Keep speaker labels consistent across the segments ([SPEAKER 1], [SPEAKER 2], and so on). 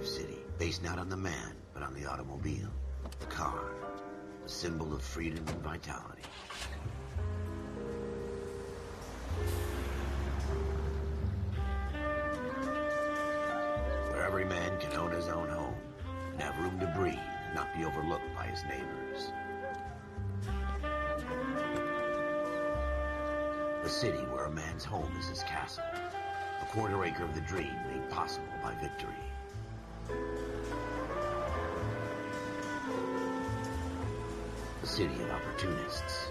[SPEAKER 1] city, based not on the man, but on the automobile, the car, the symbol of freedom and vitality. Where every man can own his own home, and have room to breathe and not be overlooked by his neighbors. A city where a man's home is his castle, a quarter acre of the dream made possible by victory. A city of opportunists.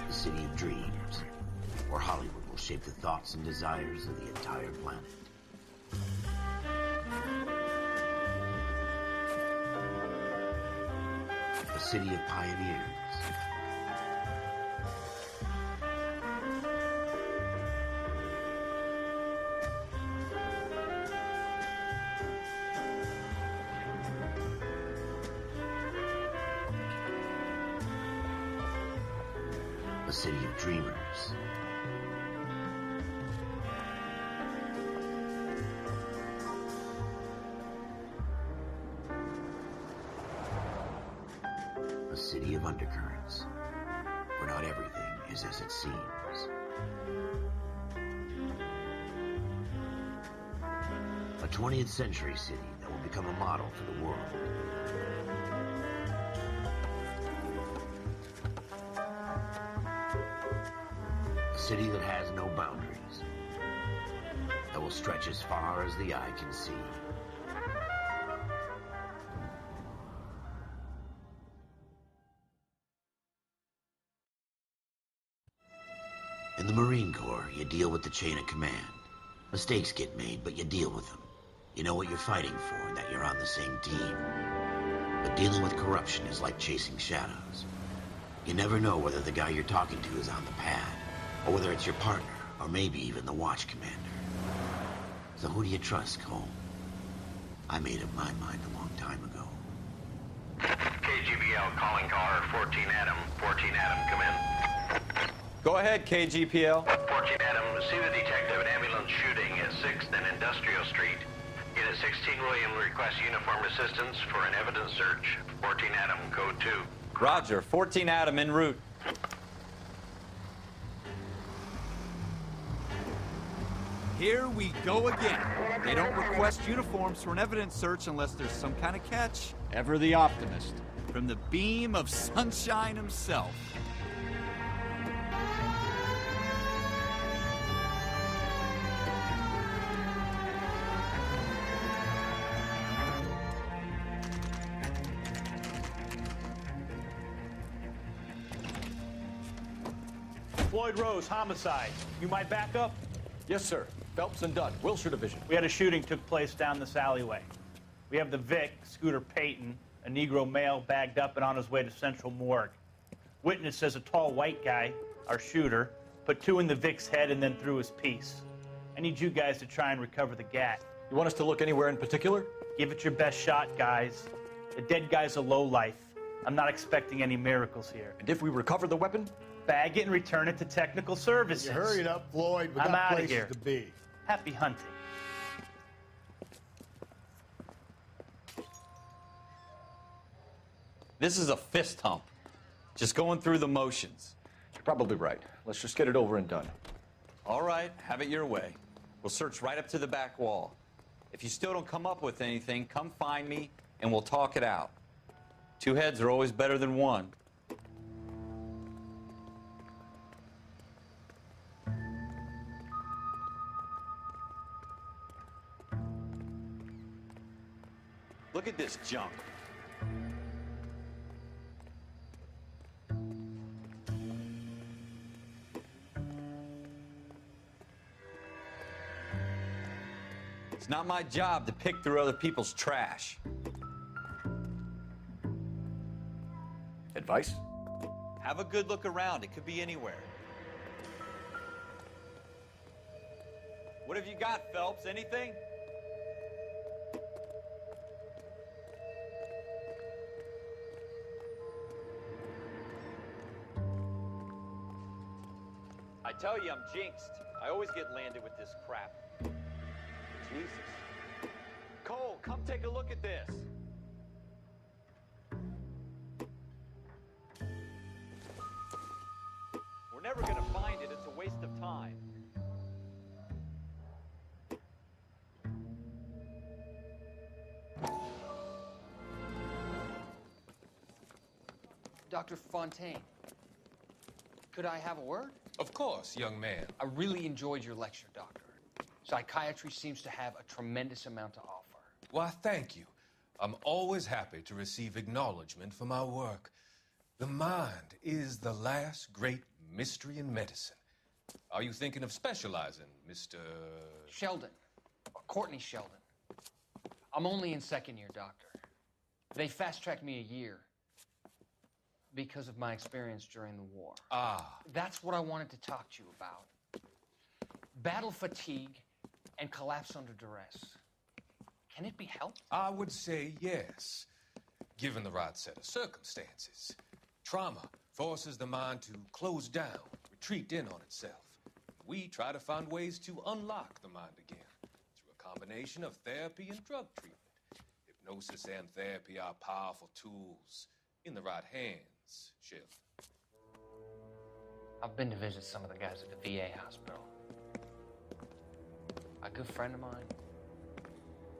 [SPEAKER 1] A city of dreams, where Hollywood will shape the thoughts and desires of the entire planet. A city of pioneers. A city of dreamers. A city of undercurrents, where not everything is as it seems. A 20th century city that will become a model for the world. A city that has no boundaries, that will stretch as far as the eye can see. In the Marine Corps, you deal with the chain of command. Mistakes get made, but you deal with them. You know what you're fighting for, and that you're on the same team. But dealing with corruption is like chasing shadows. You never know whether the guy you're talking to is on the pad, or whether it's your partner, or maybe even the watch commander. So who do you trust, Cole? I made up my mind a long time ago.
[SPEAKER 2] KGBL calling caller 14 Adam. 14 Adam, come in.
[SPEAKER 3] Go ahead, KGPL.
[SPEAKER 2] 14 Adam, see the detective, an ambulance shooting at 6th and Industrial Street. Unit 16 William requests uniformed assistance for an evidence search. 14 Adam, code 2.
[SPEAKER 3] Roger, 14 Adam en route.
[SPEAKER 4] Here we go again. They don't request uniforms for an evidence search unless there's some kind of catch.
[SPEAKER 5] Ever the optimist.
[SPEAKER 4] From the beam of sunshine himself.
[SPEAKER 6] Floyd Rose, homicide. You might back up?
[SPEAKER 5] Yes, sir. Phelps and Dunn, Wilshire Division.
[SPEAKER 6] We had a shooting took place down this alleyway. We have the Vic, Scooter Payton, a Negro male bagged up and on his way to Central Morgue. Witness says a tall white guy, our shooter, put 2 in the Vic's head and then threw his piece. I need you guys to try and recover the gat.
[SPEAKER 5] You want us to look anywhere in particular?
[SPEAKER 6] Give it your best shot, guys. The dead guy's a lowlife. I'm not expecting any miracles here.
[SPEAKER 5] And if we recover the weapon?
[SPEAKER 6] Bag it and return it to technical services.
[SPEAKER 7] You hurry it up, Floyd. We
[SPEAKER 6] I'm
[SPEAKER 7] got
[SPEAKER 6] outta
[SPEAKER 7] places
[SPEAKER 6] here.
[SPEAKER 7] to be.
[SPEAKER 6] Happy hunting.
[SPEAKER 3] This is a fist hump. Just going through the motions.
[SPEAKER 5] You're probably right. Let's just get it over and done.
[SPEAKER 3] All right, have it your way. We'll search right up to the back wall. If you still don't come up with anything, come find me and we'll talk it out. 2 heads are always better than 1. Look at this junk. It's not my job to pick through other people's trash.
[SPEAKER 5] Advice?
[SPEAKER 3] Have a good look around. It could be anywhere. What have you got, Phelps? Anything? I tell you, I'm jinxed. I always get landed with this crap. Jesus. Cole, come take a look at this. We're never gonna find it. It's a waste of time.
[SPEAKER 7] Dr. Fontaine, could I have a word?
[SPEAKER 8] Of course, young man.
[SPEAKER 7] I really enjoyed your lecture, Doctor. Psychiatry seems to have a tremendous amount to offer.
[SPEAKER 8] Why, thank you. I'm always happy to receive acknowledgement for my work. The mind is the last great mystery in medicine. Are you thinking of specializing, Mr.
[SPEAKER 7] Sheldon, or Courtney Sheldon. I'm only in second year, Doctor. They fast-tracked me a year because of my experience during the war.
[SPEAKER 8] Ah.
[SPEAKER 7] That's what I wanted to talk to you about. Battle fatigue and collapse under duress. Can it be helped?
[SPEAKER 8] I would say yes, given the right set of circumstances. Trauma forces the mind to close down, retreat in on itself. We try to find ways to unlock the mind again through a combination of therapy and drug treatment. Hypnosis and therapy are powerful tools in the right hands, Sheldon.
[SPEAKER 7] I've been to visit some of the guys at the VA hospital. A good friend of mine,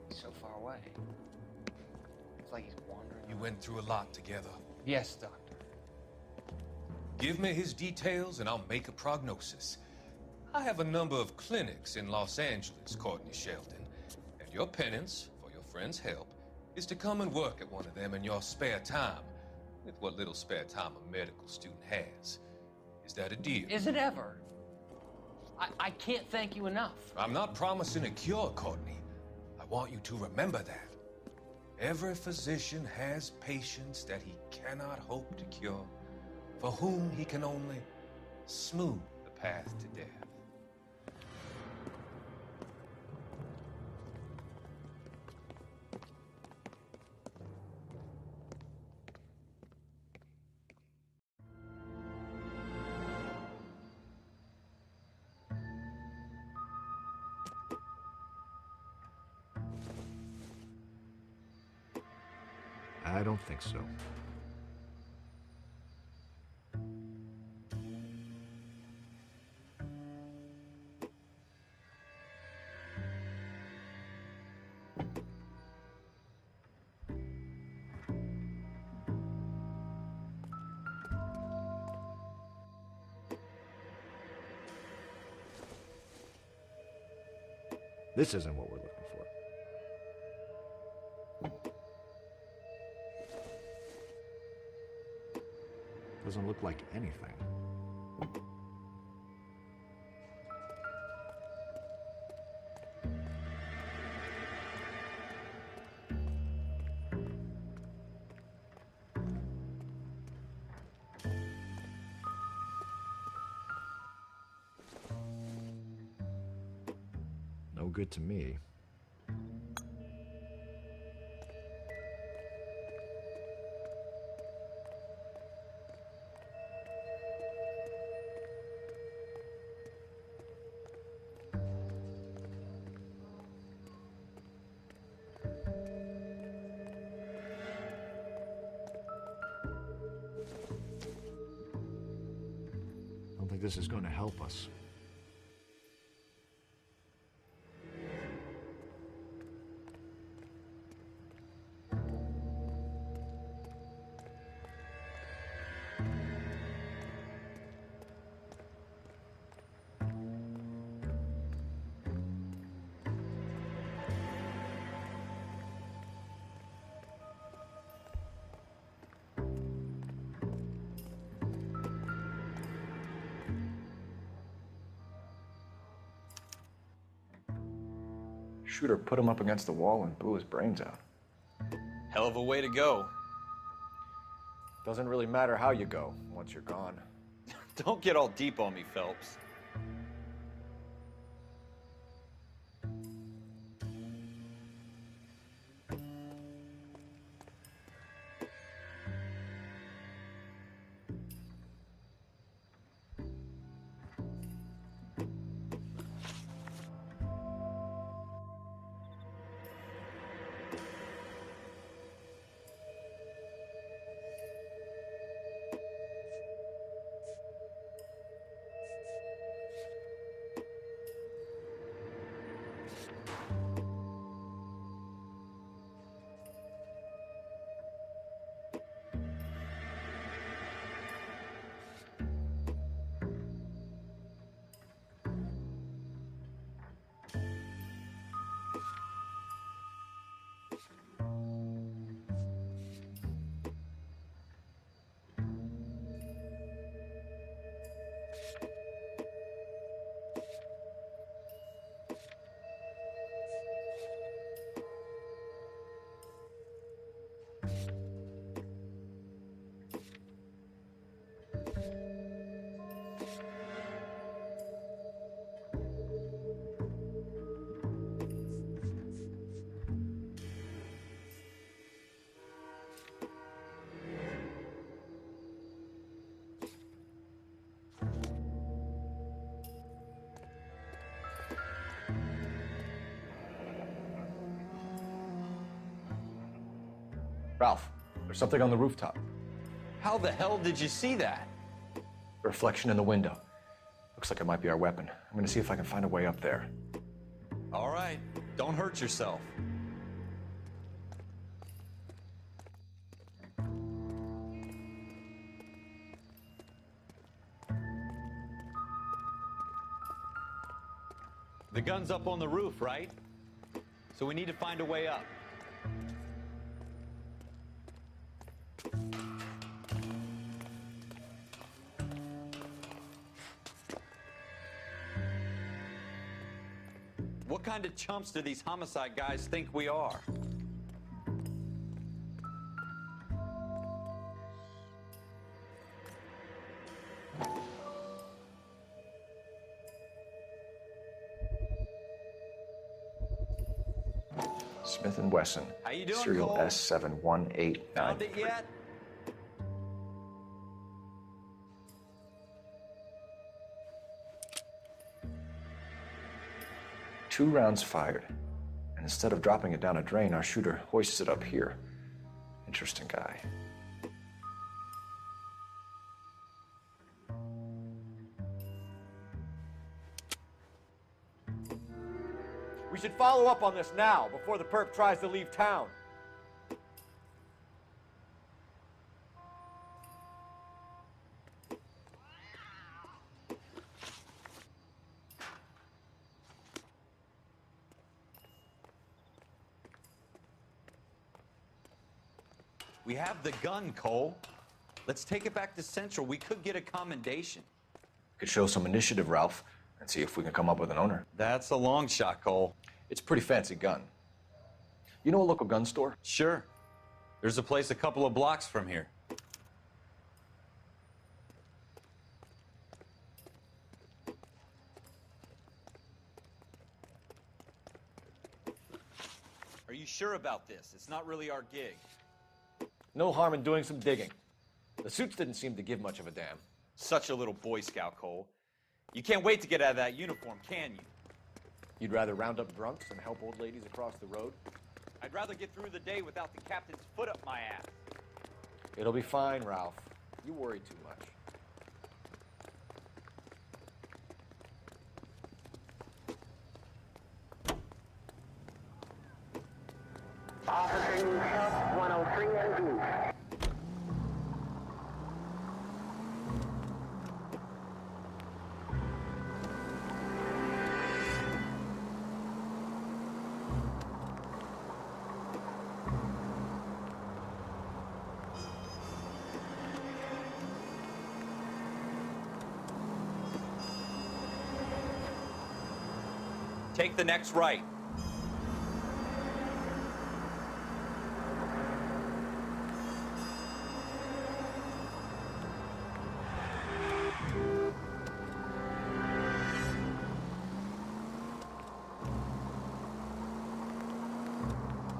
[SPEAKER 7] he's so far away. It's like he's wandering.
[SPEAKER 8] You went through a lot together.
[SPEAKER 7] Yes, Doctor.
[SPEAKER 8] Give me his details and I'll make a prognosis. I have a number of clinics in Los Angeles, Courtney Sheldon, and your penance for your friend's help is to come and work at one of them in your spare time, with what little spare time a medical student has. Is that a deal?
[SPEAKER 7] Is it ever? I can't thank you enough.
[SPEAKER 8] I'm not promising a cure, Courtney. I want you to remember that. Every physician has patients that he cannot hope to cure, for whom he can only smooth the path to death.
[SPEAKER 9] I don't think so. This isn't what we're looking for. Doesn't look like anything. No good to me. I don't think this is going to help us.
[SPEAKER 5] Shooter put him up against the wall and blew his brains out.
[SPEAKER 3] Hell of a way to go.
[SPEAKER 5] Doesn't really matter how you go once you're gone.
[SPEAKER 3] Don't get all deep on me, Phelps.
[SPEAKER 5] Ralph, there's something on the rooftop.
[SPEAKER 3] How the hell did you see that?
[SPEAKER 5] A reflection in the window. Looks like it might be our weapon. I'm gonna see if I can find a way up there.
[SPEAKER 3] All right, don't hurt yourself. The gun's up on the roof, right? So we need to find a way up. What kind of chumps do these homicide guys think we are?
[SPEAKER 5] Smith & Wesson.
[SPEAKER 3] How you doing,
[SPEAKER 5] Serial
[SPEAKER 3] Cole?
[SPEAKER 5] S71893.
[SPEAKER 3] Found it yet?
[SPEAKER 5] Two rounds fired. And instead of dropping it down a drain, our shooter hoists it up here. Interesting guy.
[SPEAKER 10] We should follow up on this now, before the perp tries to leave town.
[SPEAKER 3] We have the gun, Cole. Let's take it back to Central. We could get a commendation.
[SPEAKER 5] Could show some initiative, Ralph, and see if we can come up with an owner.
[SPEAKER 3] That's a long shot, Cole.
[SPEAKER 5] It's a pretty fancy gun. You know a local gun store?
[SPEAKER 3] Sure. There's a place a couple of blocks from here. Are you sure about this? It's not really our gig.
[SPEAKER 5] No harm in doing some digging. The suits didn't seem to give much of a damn.
[SPEAKER 3] Such a little Boy Scout, Cole. You can't wait to get out of that uniform, can you?
[SPEAKER 5] You'd rather round up drunks than help old ladies across the road?
[SPEAKER 3] I'd rather get through the day without the captain's foot up my ass.
[SPEAKER 5] It'll be fine, Ralph. You worry too much.
[SPEAKER 11] Officer needs help, 103 and blue.
[SPEAKER 3] Take the next right.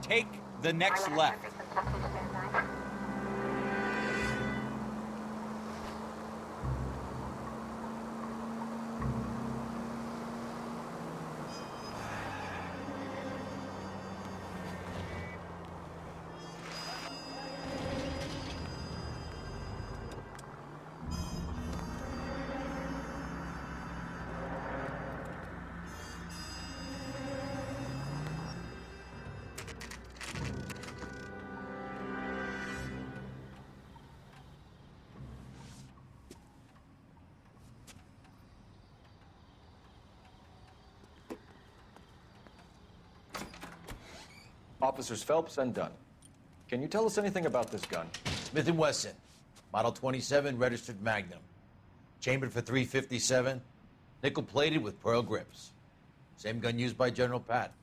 [SPEAKER 3] Take the next left.
[SPEAKER 5] Officers Phelps and Dunn. Can you tell us anything about this gun?
[SPEAKER 12] Smith & Wesson, Model 27, registered Magnum. Chambered for .357, nickel-plated with pearl grips. Same gun used by General Pat.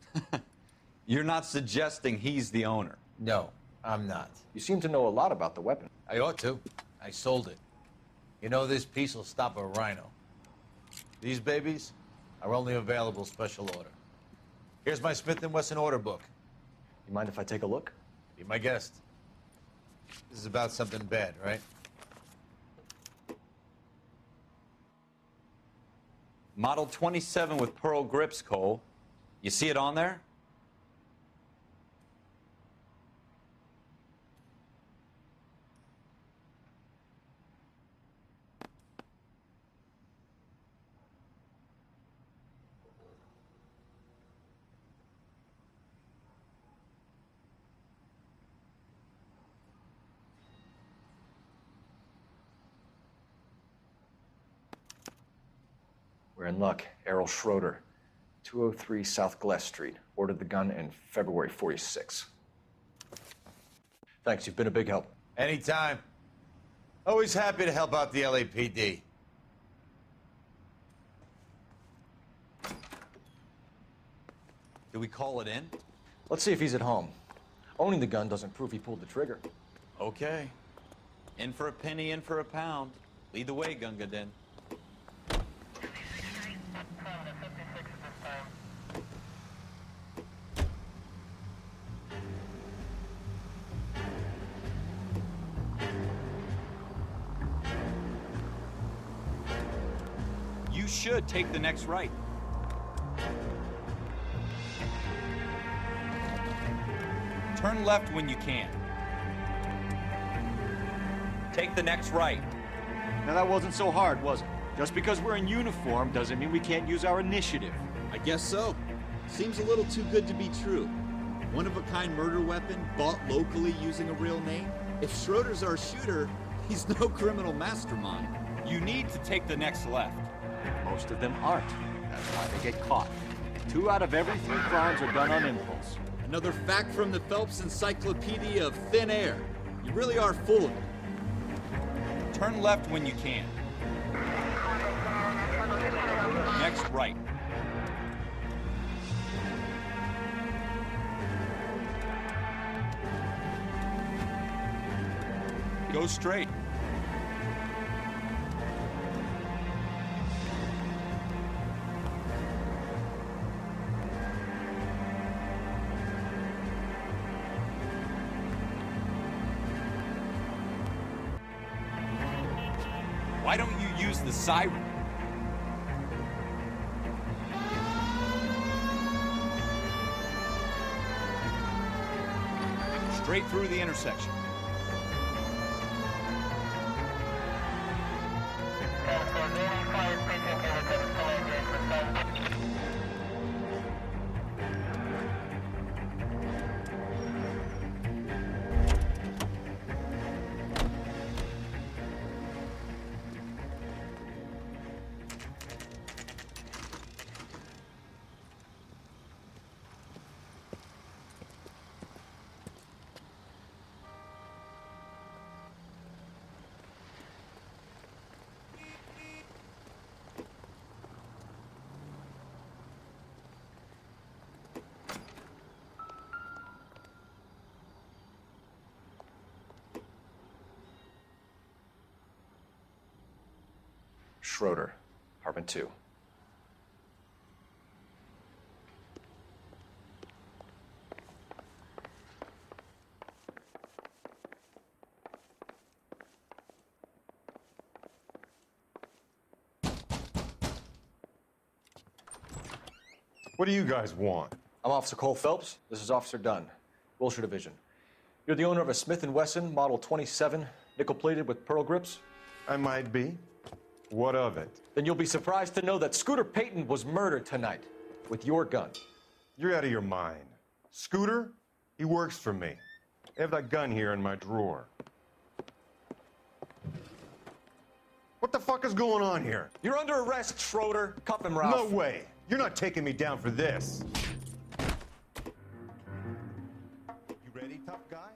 [SPEAKER 3] You're not suggesting he's the owner?
[SPEAKER 12] No, I'm not.
[SPEAKER 5] You seem to know a lot about the weapon.
[SPEAKER 12] I ought to. I sold it. You know, this piece will stop a rhino. These babies are only available special order. Here's my Smith & Wesson order book.
[SPEAKER 5] You mind if I take a look?
[SPEAKER 12] Be my guest. This is about something bad, right?
[SPEAKER 3] Model 27 with pearl grips, Cole. You see it on there?
[SPEAKER 5] We're in luck. Errol Schroeder, 203 South Glass Street, ordered the gun in February 46. Thanks, you've been a big help.
[SPEAKER 12] Anytime. Always happy to help out the LAPD.
[SPEAKER 3] Do we call it in?
[SPEAKER 5] Let's see if he's at home. Owning the gun doesn't prove he pulled the trigger.
[SPEAKER 3] Okay. In for a penny, in for a pound. Lead the way, Gunga Din. You should take the next right. Turn left when you can. Take the next right.
[SPEAKER 10] Now that wasn't so hard, was it? Just because we're in uniform doesn't mean we can't use our initiative.
[SPEAKER 4] I guess so. Seems a little too good to be true. One-of-a-kind murder weapon bought locally using a real name? If Schroeder's our shooter, he's no criminal mastermind.
[SPEAKER 3] You need to take the next left.
[SPEAKER 10] Most of them aren't. That's why they get caught. 2 out of every 3 crimes are done on impulse.
[SPEAKER 4] Another fact from the Phelps Encyclopedia of Thin Air. You really are full of it.
[SPEAKER 3] Turn left when you can. Next right. Go straight. Why don't you use the siren? Straight through the intersection.
[SPEAKER 5] Schroeder, apartment 2.
[SPEAKER 13] What do you guys want?
[SPEAKER 5] I'm Officer Cole Phelps. This is Officer Dunn, Wilshire Division. You're the owner of a Smith & Wesson Model 27, nickel-plated with pearl grips?
[SPEAKER 13] I might be. What of it?
[SPEAKER 5] Then you'll be surprised to know that Scooter Payton was murdered tonight with your gun.
[SPEAKER 13] You're out of your mind. Scooter? He works for me. I have that gun here in my drawer. What the fuck is going on here?
[SPEAKER 5] You're under arrest, Schroeder. Cuff him, Ralph.
[SPEAKER 13] No way. You're not taking me down for this. You ready, tough guy?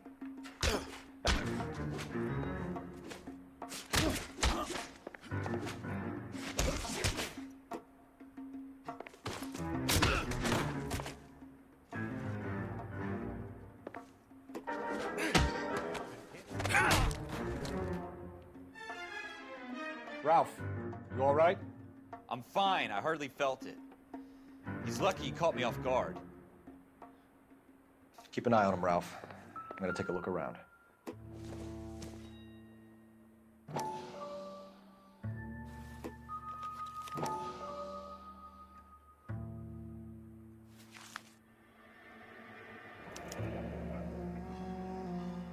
[SPEAKER 10] Ralph, you all right?
[SPEAKER 3] I'm fine. I hardly felt it. He's lucky he caught me off guard.
[SPEAKER 5] Keep an eye on him, Ralph. I'm gonna take a look around.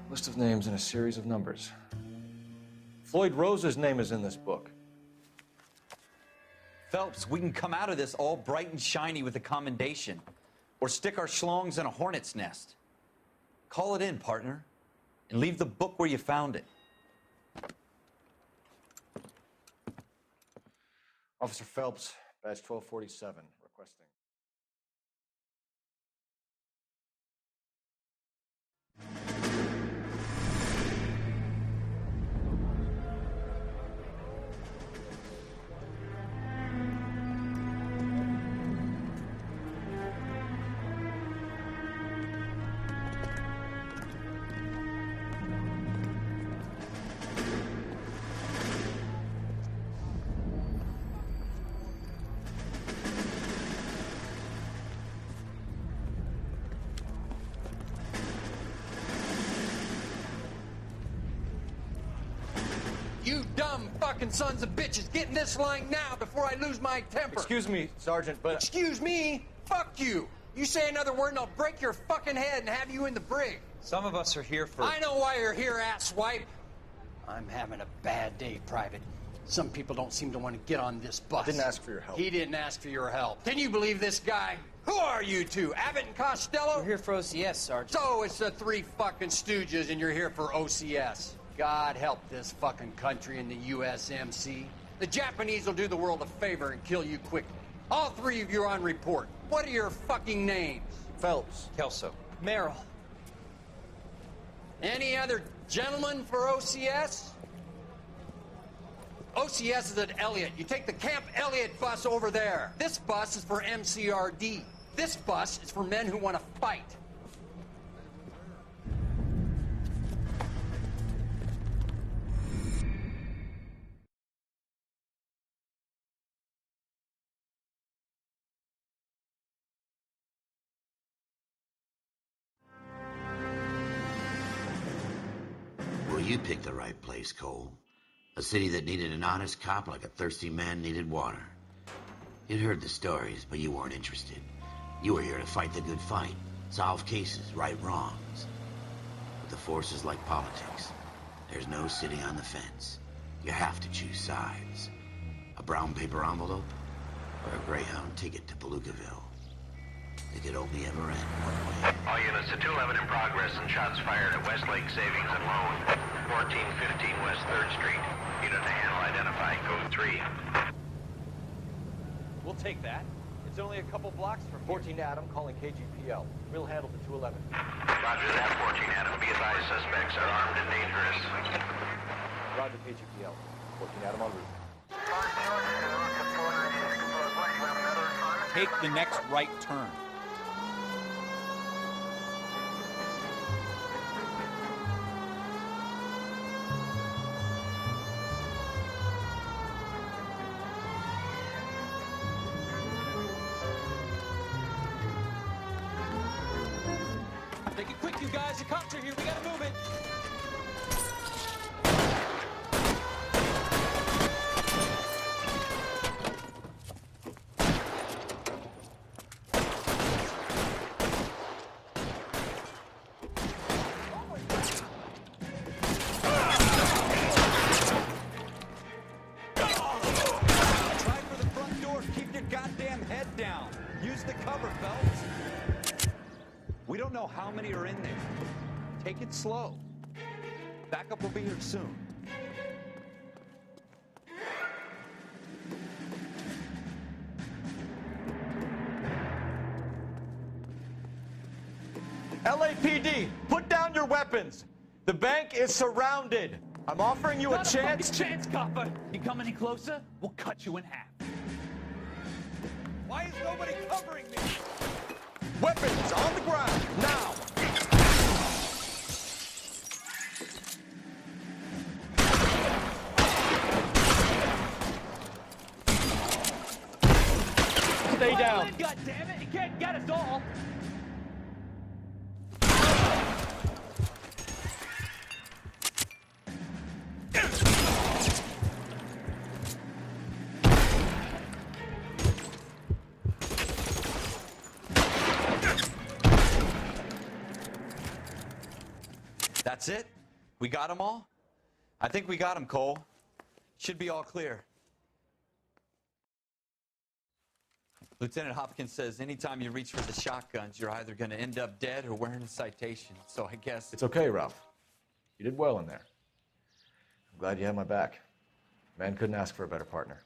[SPEAKER 5] List of names and a series of numbers. Floyd Rose's name is in this book.
[SPEAKER 3] Phelps, we can come out of this all bright and shiny with a commendation. Or stick our schlongs in a hornet's nest. Call it in, partner. And leave the book where you found it.
[SPEAKER 5] Officer Phelps, Badge 1247, requesting.
[SPEAKER 7] You dumb fucking sons of bitches, get in this line now before I lose my temper.
[SPEAKER 5] Excuse me, Sergeant, but...
[SPEAKER 7] Excuse me? Fuck you. You say another word and I'll break your fucking head and have you in the brig.
[SPEAKER 3] Some of us are here for...
[SPEAKER 7] I know why you're here, asswipe. I'm having a bad day, Private. Some people don't seem to want to get on this bus.
[SPEAKER 5] I didn't ask for your help.
[SPEAKER 7] He didn't ask for your help. Can you believe this guy? Who are you two? Abbott and Costello?
[SPEAKER 14] We're here for OCS, Sergeant.
[SPEAKER 7] So it's the three fucking stooges and you're here for OCS. God help this fucking country and the USMC. The Japanese will do the world a favor and kill you quickly. All three of you are on report. What are your fucking names?
[SPEAKER 5] Phelps.
[SPEAKER 3] Kelso.
[SPEAKER 14] Merrill.
[SPEAKER 7] Any other gentlemen for OCS? OCS is at Elliott. You take the Camp Elliott bus over there. This bus is for MCRD. This bus is for men who want to fight.
[SPEAKER 1] Well, you picked the right place, Cole. A city that needed an honest cop like a thirsty man needed water. You'd heard the stories, but you weren't interested. You were here to fight the good fight, solve cases, right wrongs. But the force is like politics. There's no sitting on the fence. You have to choose sides. A brown paper envelope or a Greyhound ticket to Palookaville. It could only ever end one way.
[SPEAKER 2] All units to 211 in progress and shots fired at Westlake Savings and Loan, 1415 West 3rd Street. Unit to handle identifying code 3.
[SPEAKER 3] We'll take that. It's only a couple blocks from here.
[SPEAKER 5] 14 Adam calling KGPL. We'll handle the 211.
[SPEAKER 2] Roger that, 14 Adam. Be advised, suspects are armed and dangerous.
[SPEAKER 5] Roger KGPL. 14 Adam en route.
[SPEAKER 3] Take the next right turn.
[SPEAKER 15] Make it quick, you guys. The cops are here. We gotta move it.
[SPEAKER 3] Try for the front door. Keep your goddamn head down. Use the cover, Phelps. We don't know how many are in there. Take it slow. Backup will be here soon.
[SPEAKER 5] LAPD, put down your weapons. The bank is surrounded. I'm offering you a chance.
[SPEAKER 15] Chance, copper. You come any closer, we'll cut you in half.
[SPEAKER 3] Why is nobody covering me?
[SPEAKER 5] Weapons on the ground, now! Stay down.
[SPEAKER 15] God damn it, you can't get us all.
[SPEAKER 3] That's it? We got them all? I think we got them, Cole. Should be all clear. Lieutenant Hopkins says anytime you reach for the shotguns, you're either going to end up dead or wearing a citation. So I guess...
[SPEAKER 5] It's okay, Ralph. You did well in there. I'm glad you had my back. Man couldn't ask for a better partner.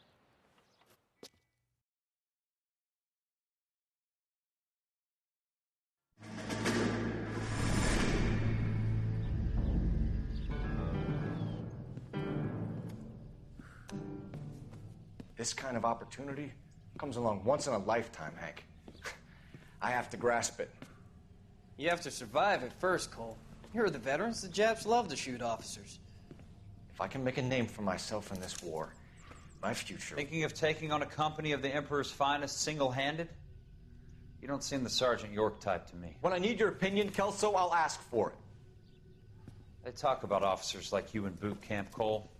[SPEAKER 10] This kind of opportunity comes along once in a lifetime, Hank. I have to grasp it.
[SPEAKER 14] You have to survive at first, Cole. Here are the veterans. The Japs love to shoot officers.
[SPEAKER 10] If I can make a name for myself in this war, my future...
[SPEAKER 16] Thinking of taking on a company of the Emperor's finest single-handed? You don't seem the Sergeant York type to me.
[SPEAKER 10] When I need your opinion, Kelso, I'll ask for it.
[SPEAKER 16] They talk about officers like you in boot camp, Cole.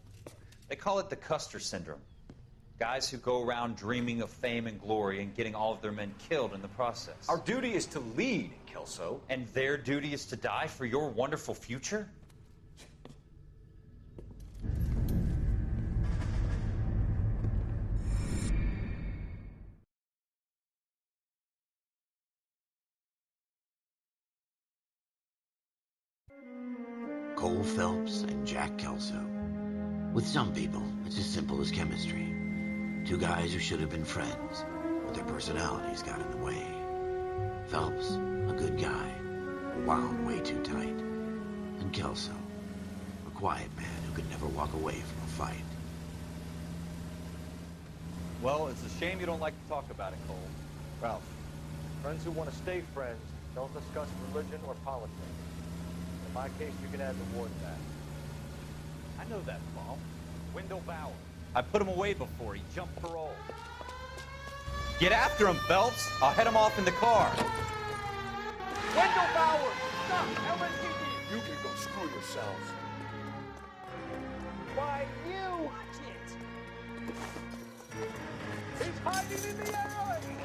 [SPEAKER 16] They call it the Custer syndrome. Guys who go around dreaming of fame and glory and getting all of their men killed in the process.
[SPEAKER 10] Our duty is to lead, Kelso.
[SPEAKER 16] And their duty is to die for your wonderful future?
[SPEAKER 1] Cole Phelps and Jack Kelso. With some people, it's as simple as chemistry. Two guys who should have been friends, but their personalities got in the way. Phelps, a good guy, wound way too tight. And Kelso, a quiet man who could never walk away from a fight.
[SPEAKER 5] Well, it's a shame you don't like to talk about it, Cole. Ralph, friends who want to stay friends don't discuss religion or politics. In my case, you can add the war to that.
[SPEAKER 3] I know that, Paul. Wendell Bauer.
[SPEAKER 6] I put him away before. He jumped parole.
[SPEAKER 16] Get after him, Phelps. I'll head him off in the car.
[SPEAKER 3] Wendell Bauer! Stop! LSPD!
[SPEAKER 17] You can go screw yourselves.
[SPEAKER 3] Why, you! Watch it! He's hiding in the alley!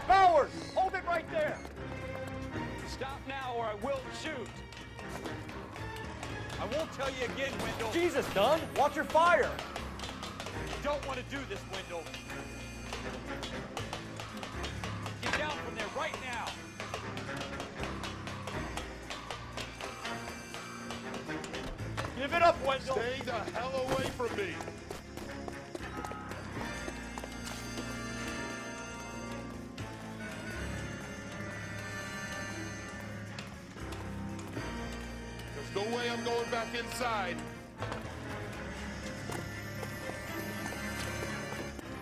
[SPEAKER 3] Bowers! Hold it right there! Stop now or I will shoot! I won't tell you again, Wendell.
[SPEAKER 5] Jesus, Dunn! Watch your fire!
[SPEAKER 3] You don't want to do this, Wendell. Get down from there right now! Give it up, Wendell!
[SPEAKER 17] Stay the hell away from me! There's no way I'm going back inside.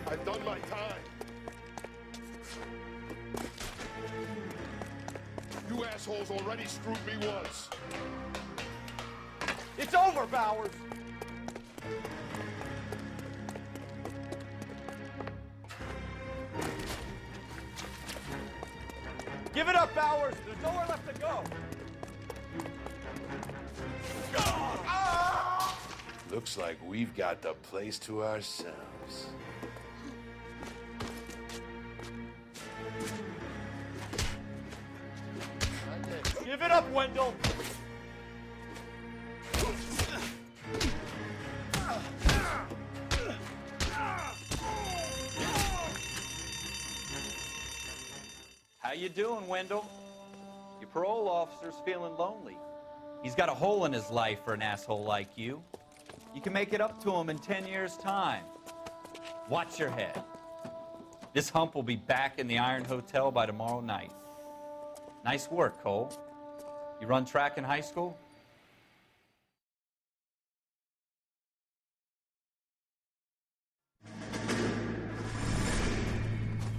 [SPEAKER 17] I've done my time. You assholes already screwed me once.
[SPEAKER 3] It's over, Bowers! Give it up, Bowers! There's nowhere left to go!
[SPEAKER 17] Looks like we've got the place to ourselves.
[SPEAKER 3] Give it up, Wendell!
[SPEAKER 6] How you doing, Wendell? Your parole officer's feeling lonely. He's got a hole in his life for an asshole like you. You can make it up to him in 10 years' time. Watch your head. This hump will be back in the Iron Hotel by tomorrow night. Nice work, Cole. You run track in high school?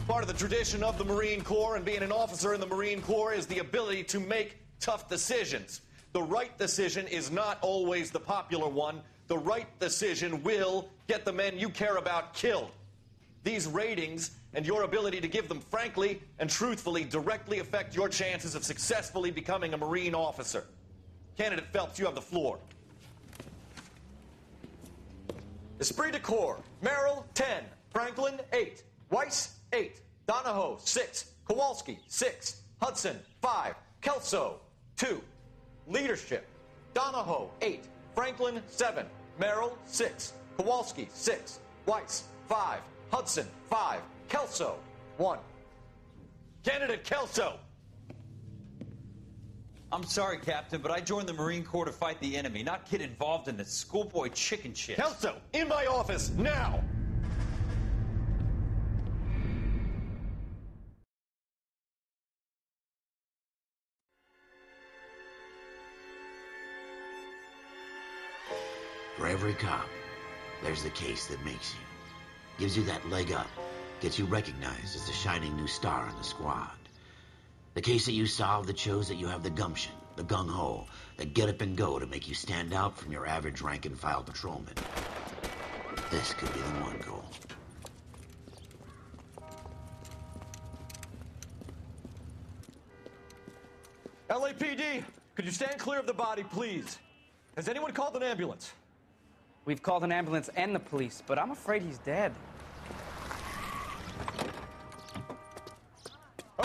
[SPEAKER 18] Part of the tradition of the Marine Corps and being an officer in the Marine Corps is the ability to make tough decisions. The right decision is not always the popular one. The right decision will get the men you care about killed. These ratings and your ability to give them frankly and truthfully directly affect your chances of successfully becoming a Marine officer. Candidate Phelps, you have the floor. Esprit de Corps, Merrill, 10. Franklin, 8. Weiss, 8. Donahoe, 6. Kowalski, 6. Hudson, 5. Kelso, 2. Leadership, Donahoe, 8. Franklin, 7. Merrill, 6. Kowalski, 6. Weiss, 5. Hudson, 5. Kelso, 1. Candidate Kelso.
[SPEAKER 16] I'm sorry, Captain, but I joined the Marine Corps to fight the enemy, not get involved in this schoolboy chicken shit.
[SPEAKER 18] Kelso, in my office, now!
[SPEAKER 1] every cop, there's the case that makes you. Gives you that leg up. Gets you recognized as the shining new star in the squad. The case that you solve that shows that you have the gumption, the gung-ho, the get up and go to make you stand out from your average rank-and-file patrolman. This could be the one, Cole.
[SPEAKER 5] LAPD, could you stand clear of the body, please? Has anyone called an ambulance?
[SPEAKER 19] We've called an ambulance and the police, but I'm afraid he's dead.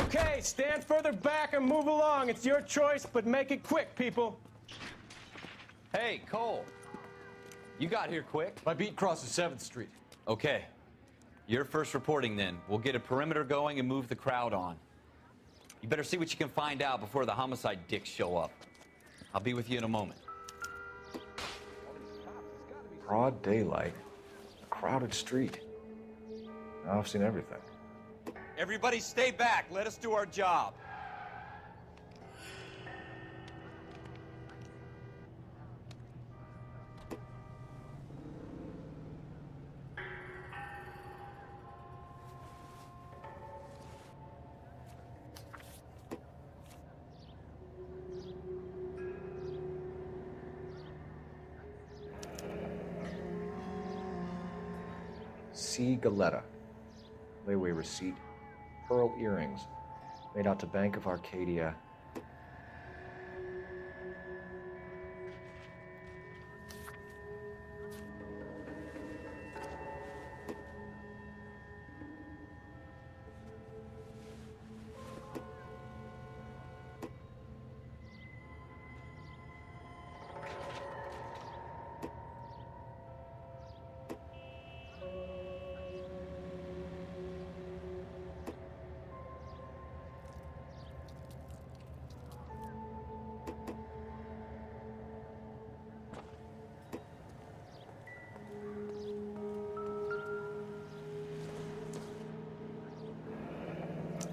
[SPEAKER 15] Okay, stand further back and move along. It's your choice, but make it quick, people.
[SPEAKER 10] Hey, Cole. You got here quick.
[SPEAKER 5] My beat crosses 7th Street.
[SPEAKER 10] Okay. You're first reporting then. We'll get a perimeter going and move the crowd on. You better see what you can find out before the homicide dicks show up. I'll be with you in a moment.
[SPEAKER 9] Broad daylight, a crowded street. Now I've seen everything.
[SPEAKER 10] Everybody stay back. Let us do our job.
[SPEAKER 9] C. Galetta. Layaway receipt. Pearl earrings. Made out to Bank of Arcadia.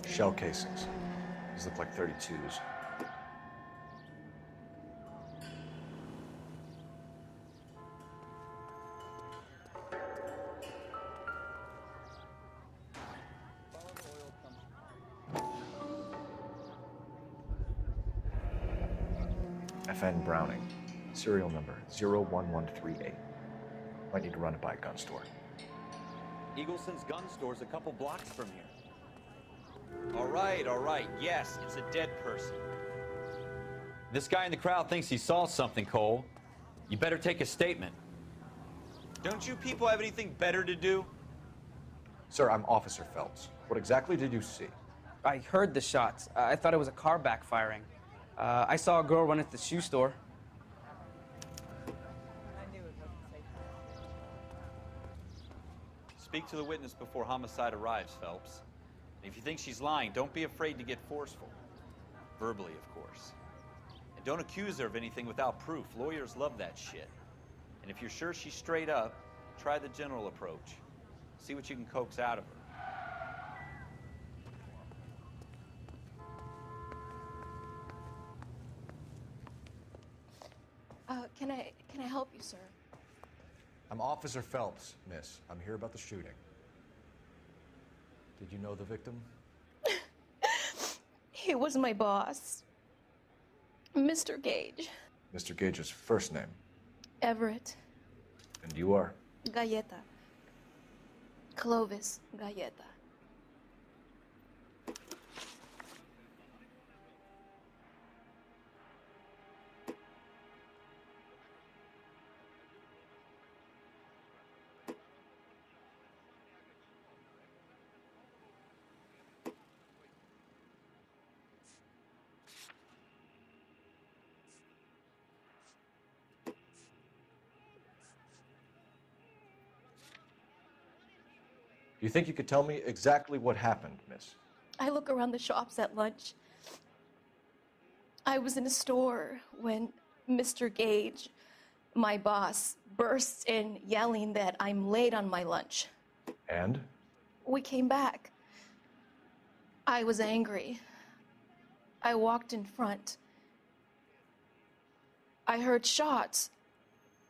[SPEAKER 9] Shell casings. These look like 32s. FN Browning. Serial number 01138. Might need to run it by a gun store.
[SPEAKER 10] Eagleson's gun store's a couple blocks from here. All right. Yes, it's a dead person. This guy in the crowd thinks he saw something, Cole. You better take a statement. Don't you people have anything better to do?
[SPEAKER 9] Sir, I'm Officer Phelps. What exactly did you see?
[SPEAKER 19] I heard the shots. I thought it was a car backfiring. I saw a girl run into the shoe store.
[SPEAKER 10] Speak to the witness before homicide arrives, Phelps. And if you think she's lying, don't be afraid to get forceful. Verbally, of course. And don't accuse her of anything without proof. Lawyers love that shit. And if you're sure she's straight up, try the general approach. See what you can coax out of her.
[SPEAKER 20] Can I help you, sir?
[SPEAKER 9] I'm Officer Phelps, miss. I'm here about the shooting. Did you know the victim?
[SPEAKER 20] He was my boss, Mr. Gage.
[SPEAKER 9] Mr. Gage's first name.
[SPEAKER 20] Everett.
[SPEAKER 9] And you are?
[SPEAKER 20] Galleta. Clovis Galleta.
[SPEAKER 9] Do you think you could tell me exactly what happened, miss?
[SPEAKER 20] I look around the shops at lunch. I was in a store when Mr. Gage, my boss, bursts in yelling that I'm late on my lunch.
[SPEAKER 9] And?
[SPEAKER 20] We came back. I was angry. I walked in front. I heard shots.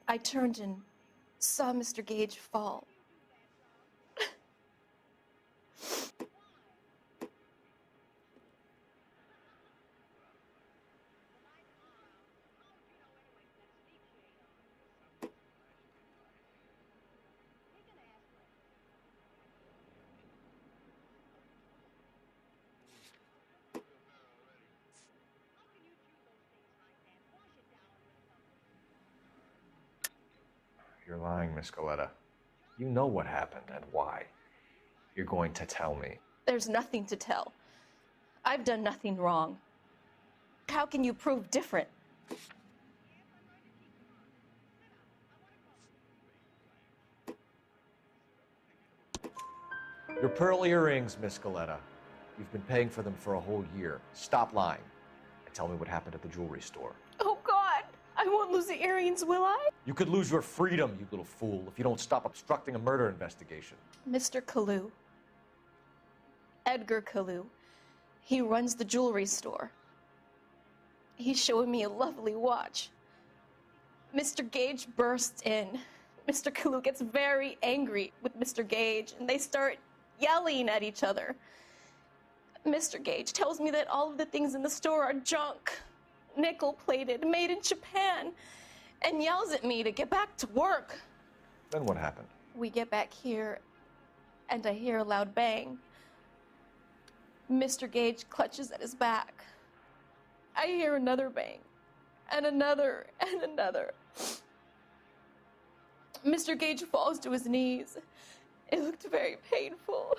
[SPEAKER 20] I turned and saw Mr. Gage fall.
[SPEAKER 9] You're lying, Miss Galetta. You know what happened and why. You're going to tell me.
[SPEAKER 20] There's nothing to tell. I've done nothing wrong. How can you prove different?
[SPEAKER 9] Your pearl earrings, Miss Galetta. You've been paying for them for a whole year. Stop lying and tell me what happened at the jewelry store.
[SPEAKER 20] Oh, God! I won't lose the earrings, will I?
[SPEAKER 9] You could lose your freedom, you little fool, if you don't stop obstructing a murder investigation.
[SPEAKER 20] Mr. Kalu. Edgar Kalu. He runs the jewelry store. He's showing me a lovely watch. Mr. Gage bursts in. Mr. Kalu gets very angry with Mr. Gage, and they start yelling at each other. Mr. Gage tells me that all of the things in the store are junk, nickel-plated, made in Japan, and yells at me to get back to work.
[SPEAKER 9] Then what happened?
[SPEAKER 20] We get back here, and I hear a loud bang. Mr. Gage clutches at his back. I hear another bang, and another, and another. Mr. Gage falls to his knees. It looked very painful.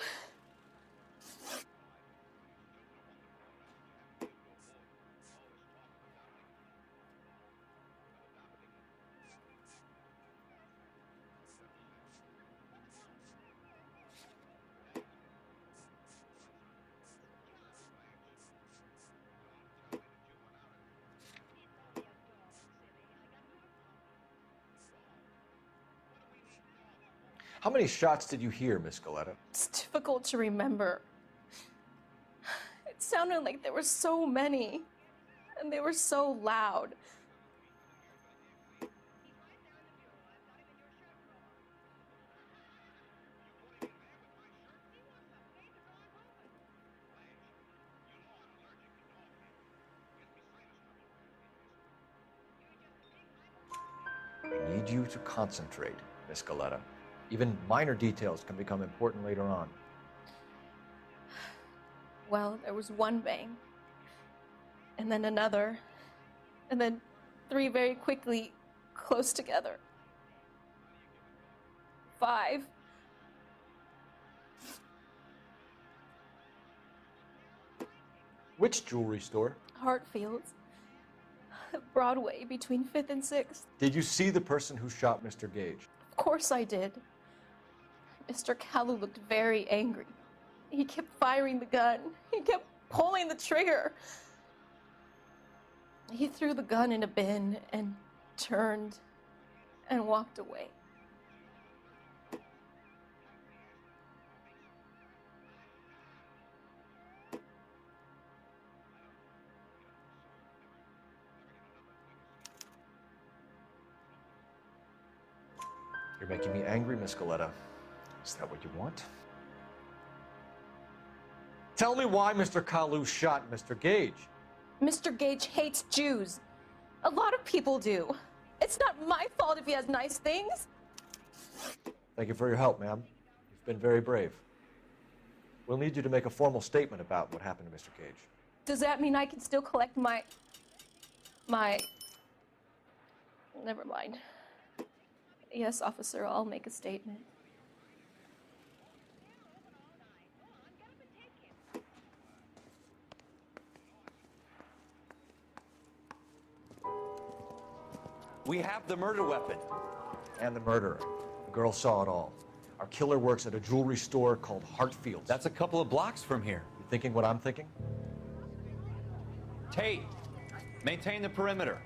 [SPEAKER 9] How many shots did you hear, Miss Galetta?
[SPEAKER 20] It's difficult to remember. It sounded like there were so many, and they were so loud.
[SPEAKER 9] I need you to concentrate, Miss Galetta. Even minor details can become important later on.
[SPEAKER 20] Well, there was one bang, and then another, and then three very quickly, close together. 5.
[SPEAKER 9] Which jewelry store?
[SPEAKER 20] Hartfield's. Broadway, between 5th and 6th.
[SPEAKER 9] Did you see the person who shot Mr. Gage?
[SPEAKER 20] Of course I did. Mr. Kalu looked very angry. He kept firing the gun. He kept pulling the trigger. He threw the gun in a bin and turned and walked away.
[SPEAKER 9] You're making me angry, Miss Galetta. Is that what you want? Tell me why Mr. Kalu shot Mr. Gage.
[SPEAKER 20] Mr. Gage hates Jews. A lot of people do. It's not my fault if he has nice things.
[SPEAKER 9] Thank you for your help, ma'am. You've been very brave. We'll need you to make a formal statement about what happened to Mr. Gage.
[SPEAKER 20] Does that mean I can still collect my... Never mind. Yes, officer, I'll make a statement.
[SPEAKER 3] We have the murder weapon.
[SPEAKER 9] And the murderer. The girl saw it all. Our killer works at a jewelry store called Hartfield's.
[SPEAKER 3] That's a couple of blocks from here.
[SPEAKER 9] You thinking what I'm thinking?
[SPEAKER 3] Tate, maintain the perimeter.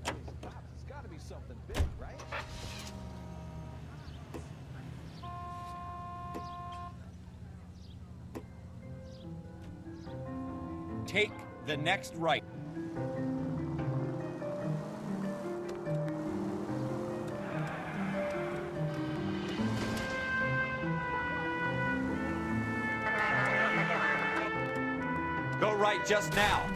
[SPEAKER 3] It's got to be something big, right?
[SPEAKER 21] Take the next right. Go right just now.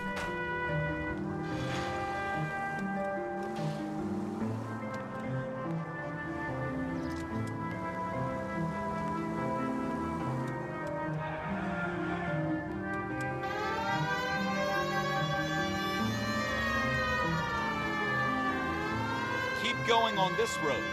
[SPEAKER 21] Keep going on this road.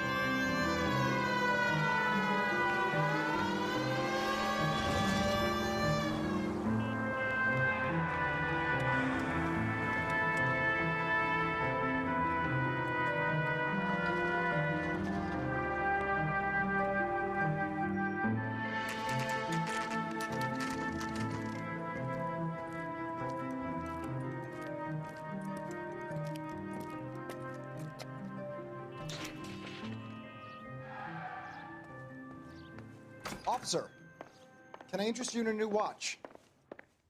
[SPEAKER 22] Officer, can I interest you in a new watch?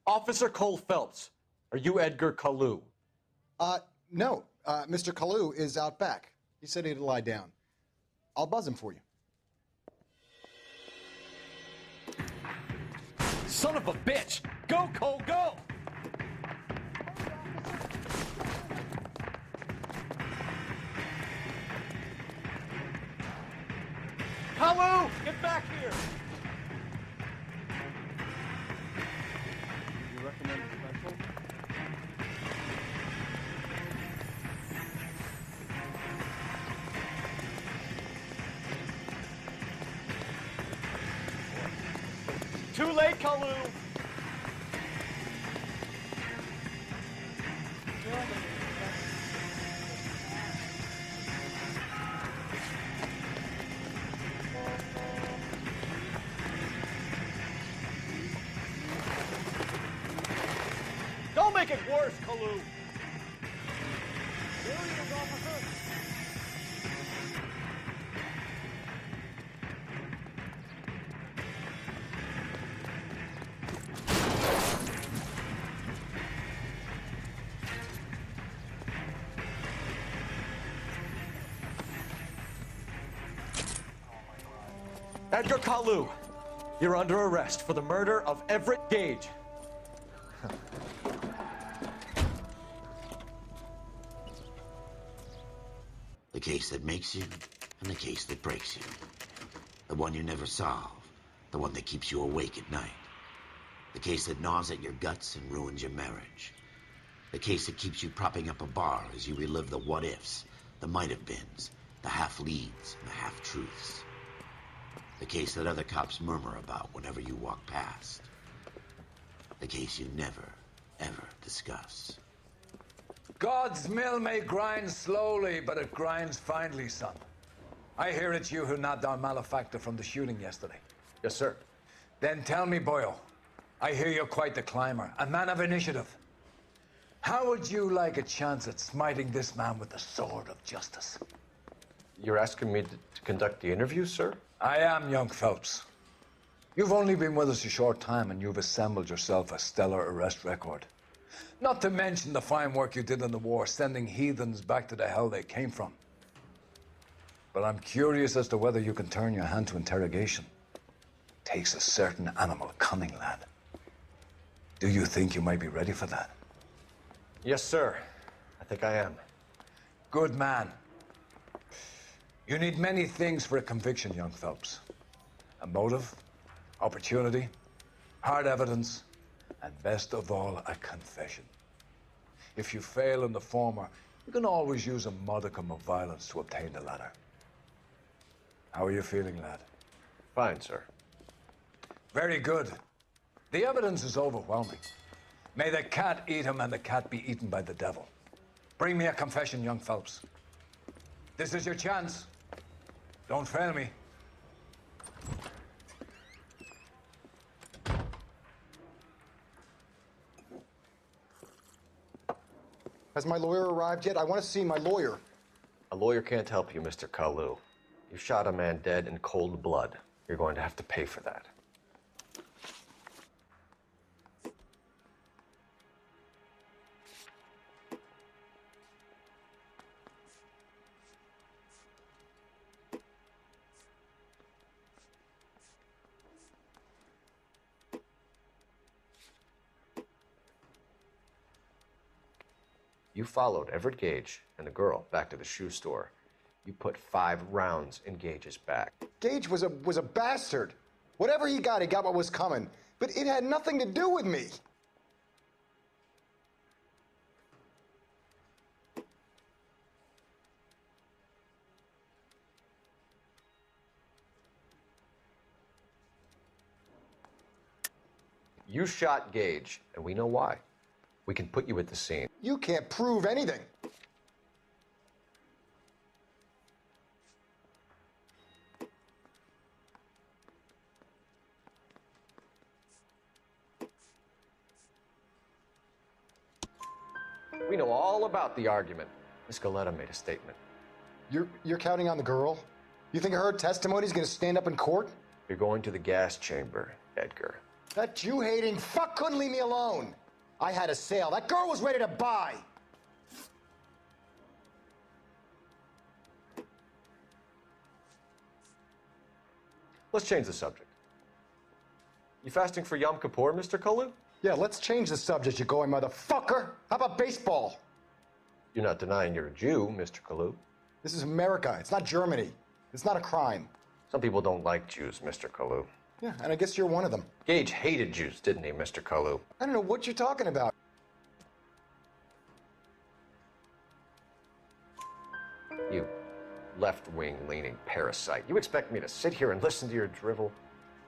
[SPEAKER 7] Officer Cole Phelps, are you Edgar Kalu?
[SPEAKER 22] No. Mr. Kalu is out back. He said he'd lie down. I'll buzz him for you.
[SPEAKER 21] Son of a bitch! Go, Cole, go! Kalu, get back here!
[SPEAKER 5] You recommend special?
[SPEAKER 21] Too late, Kalu! Don't make it worse, Kalu! There he is, officer!
[SPEAKER 7] Edgar Kalu, you're under arrest for the murder of Everett Gage.
[SPEAKER 1] The case that makes you, and the case that breaks you. The one you never solve, the one that keeps you awake at night. The case that gnaws at your guts and ruins your marriage. The case that keeps you propping up a bar as you relive the what-ifs, the might-have-beens, the half-leads, and the half-truths. The case that other cops murmur about whenever you walk past. The case you never, ever discuss.
[SPEAKER 23] God's mill may grind slowly, but it grinds finely, son. I hear it's you who knocked down Malefactor from the shooting yesterday.
[SPEAKER 9] Yes, sir.
[SPEAKER 23] Then tell me, Boyle, I hear you're quite the climber, a man of initiative. How would you like a chance at smiting this man with the sword of justice?
[SPEAKER 9] You're asking me to conduct the interview, sir?
[SPEAKER 23] I am, young Phelps. You've only been with us a short time, and you've assembled yourself a stellar arrest record. Not to mention the fine work you did in the war, sending heathens back to the hell they came from. But I'm curious as to whether you can turn your hand to interrogation. Takes a certain animal cunning, lad. Do you think you might be ready for that?
[SPEAKER 9] Yes, sir. I think I am.
[SPEAKER 23] Good man. You need many things for a conviction, young Phelps. A motive, opportunity, hard evidence, and best of all, a confession. If you fail in the former, you can always use a modicum of violence to obtain the latter. How are you feeling, lad?
[SPEAKER 9] Fine, sir.
[SPEAKER 23] Very good. The evidence is overwhelming. May the cat eat him and the cat be eaten by the devil. Bring me a confession, young Phelps. This is your chance. Don't fail me.
[SPEAKER 22] Has my lawyer arrived yet? I want to see my lawyer.
[SPEAKER 9] A lawyer can't help you, Mr. Kalu. You shot a man dead in cold blood. You're going to have to pay for that. You followed Everett Gage and the girl back to the shoe store. You put 5 rounds in Gage's back.
[SPEAKER 22] Gage was a bastard. Whatever he got what was coming. But it had nothing to do with me.
[SPEAKER 9] You shot Gage, and we know why. We can put you at the scene.
[SPEAKER 22] You can't prove anything.
[SPEAKER 9] We know all about the argument. Miss Galetta made a statement.
[SPEAKER 22] You're counting on the girl? You think her testimony's gonna stand up in court?
[SPEAKER 9] You're going to the gas chamber, Edgar.
[SPEAKER 22] That Jew-hating fuck couldn't leave me alone. I had a sale. That girl was ready to buy.
[SPEAKER 9] Let's change the subject. You fasting for Yom Kippur, Mr. Kalu?
[SPEAKER 22] Yeah, let's change the subject, you going motherfucker. How about baseball?
[SPEAKER 9] You're not denying you're a Jew, Mr. Kalu.
[SPEAKER 22] This is America. It's not Germany. It's not a crime.
[SPEAKER 9] Some people don't like Jews, Mr. Kalu.
[SPEAKER 22] Yeah, and I guess you're one of them.
[SPEAKER 9] Gage hated Jews, didn't he, Mr. Kalu?
[SPEAKER 22] I don't know what you're talking about.
[SPEAKER 9] You left-wing leaning parasite. You expect me to sit here and listen to your drivel?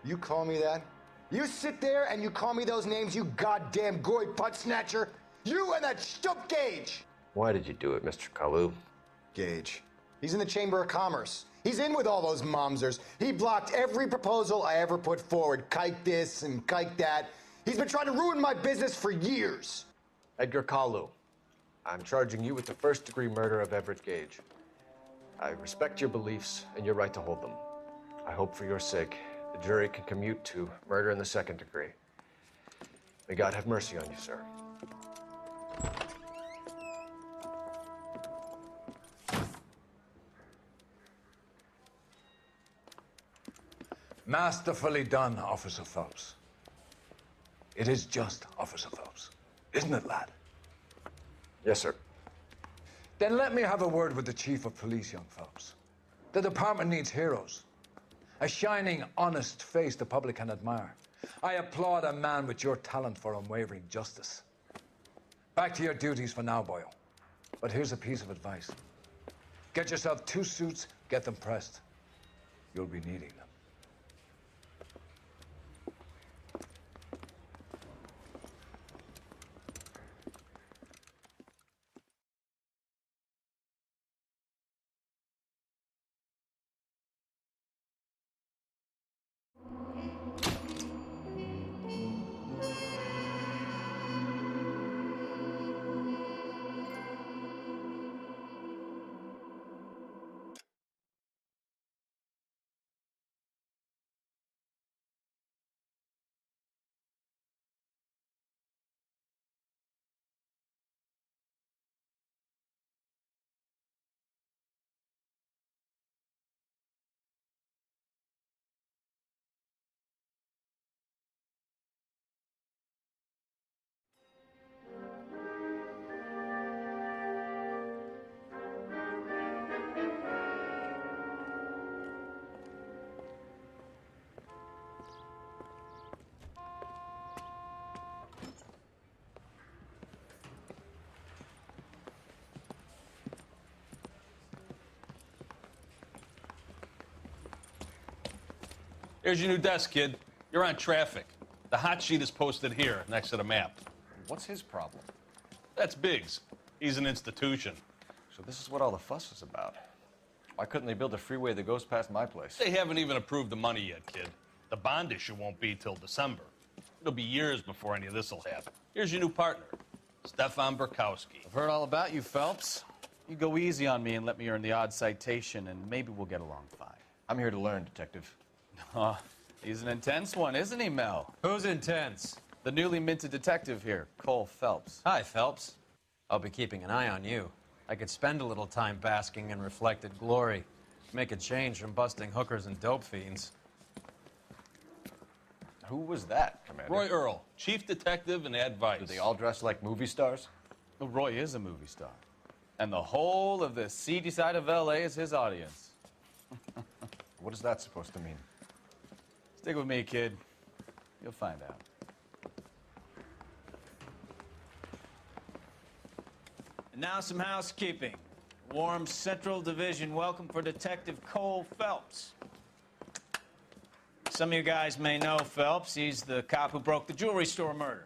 [SPEAKER 22] You call me that? You sit there and you call me those names, you goddamn goy butt snatcher? You and that stup Gage!
[SPEAKER 9] Why did you do it, Mr. Kalu?
[SPEAKER 22] Gage. He's in the Chamber of Commerce. He's in with all those momsers. He blocked every proposal I ever put forward. Kike this and kike that. He's been trying to ruin my business for years.
[SPEAKER 9] Edgar Kalu, I'm charging you with the first-degree murder of Everett Gage. I respect your beliefs and your right to hold them. I hope for your sake the jury can commute to murder in the second degree. May God have mercy on you, sir.
[SPEAKER 23] Masterfully done, Officer Phelps. It is just, Officer Phelps. Isn't it, lad?
[SPEAKER 9] Yes, sir.
[SPEAKER 23] Then let me have a word with the Chief of Police, young Phelps. The department needs heroes. A shining, honest face the public can admire. I applaud a man with your talent for unwavering justice. Back to your duties for now, Boyle. But here's a piece of advice. Get yourself 2 suits, get them pressed. You'll be needing them.
[SPEAKER 8] Here's your new desk, kid. You're on traffic. The hot sheet is posted here, next to the map.
[SPEAKER 18] What's his problem?
[SPEAKER 8] That's Biggs. He's an institution.
[SPEAKER 18] So this is what all the fuss is about. Why couldn't they build a freeway that goes past my place?
[SPEAKER 8] They haven't even approved the money yet, kid. The bond issue won't be till December. It'll be years before any of this will happen. Here's your new partner, Stefan Burkowski.
[SPEAKER 10] I've heard all about you, Phelps. You go easy on me and let me earn the odd citation, and maybe we'll get along fine.
[SPEAKER 18] I'm here to learn, Detective.
[SPEAKER 10] Oh, he's an intense one, isn't he, Mel?
[SPEAKER 14] Who's intense?
[SPEAKER 10] The newly minted detective here, Cole Phelps.
[SPEAKER 14] Hi, Phelps. I'll be keeping an eye on you. I could spend a little time basking in reflected glory. Make a change from busting hookers and dope fiends.
[SPEAKER 18] Who was that, Commander?
[SPEAKER 8] Roy Earl, chief detective and advice.
[SPEAKER 18] Do they all dress like movie stars?
[SPEAKER 4] Well, Roy is a movie star. And the whole of the seedy side of LA is his audience.
[SPEAKER 9] What is that supposed to mean?
[SPEAKER 4] Stick with me, kid. You'll find out.
[SPEAKER 11] And now some housekeeping. Warm Central Division welcome for Detective Cole Phelps. Some of you guys may know Phelps. He's the cop who broke the jewelry store murder.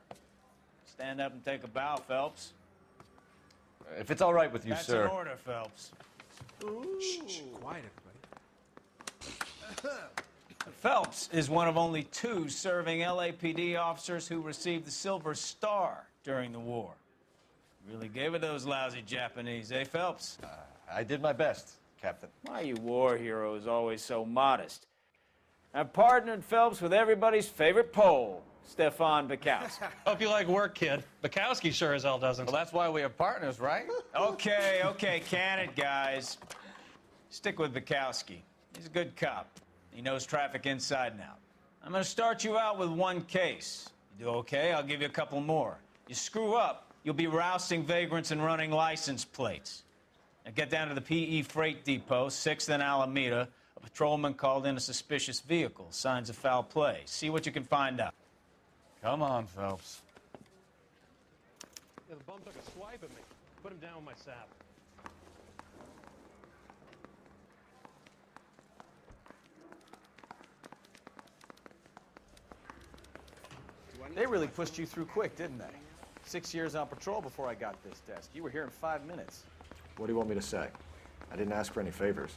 [SPEAKER 11] Stand up and take a bow, Phelps.
[SPEAKER 9] If it's all right with you,
[SPEAKER 11] That's
[SPEAKER 9] sir.
[SPEAKER 11] That's an order, Phelps.
[SPEAKER 12] Shh, quiet, everybody.
[SPEAKER 11] Phelps is one of only 2 serving LAPD officers who received the Silver Star during the war. Really gave it those lousy Japanese, eh, Phelps?
[SPEAKER 9] I did my best, Captain.
[SPEAKER 11] Why are you war heroes always so modest? I've partnered Phelps with everybody's favorite Pole, Stefan Bukowski.
[SPEAKER 8] Hope you like work, kid. Bukowski sure as hell doesn't.
[SPEAKER 4] Well, that's why we have partners, right?
[SPEAKER 11] Okay, can it, guys? Stick with Bukowski. He's a good cop. He knows traffic inside and out. I'm gonna start you out with 1 case. You do okay, I'll give you a couple more. You screw up, you'll be rousting vagrants and running license plates. Now get down to the PE Freight Depot, 6th and Alameda. A patrolman called in a suspicious vehicle. Signs of foul play. See what you can find out.
[SPEAKER 4] Come on, Phelps.
[SPEAKER 5] Yeah, the bum took a swipe at me. Put him down with my sap. They really pushed you through quick, didn't they? 6 years on patrol before I got this desk. You were here in 5 minutes.
[SPEAKER 9] What do you want me to say? I didn't ask for any favors.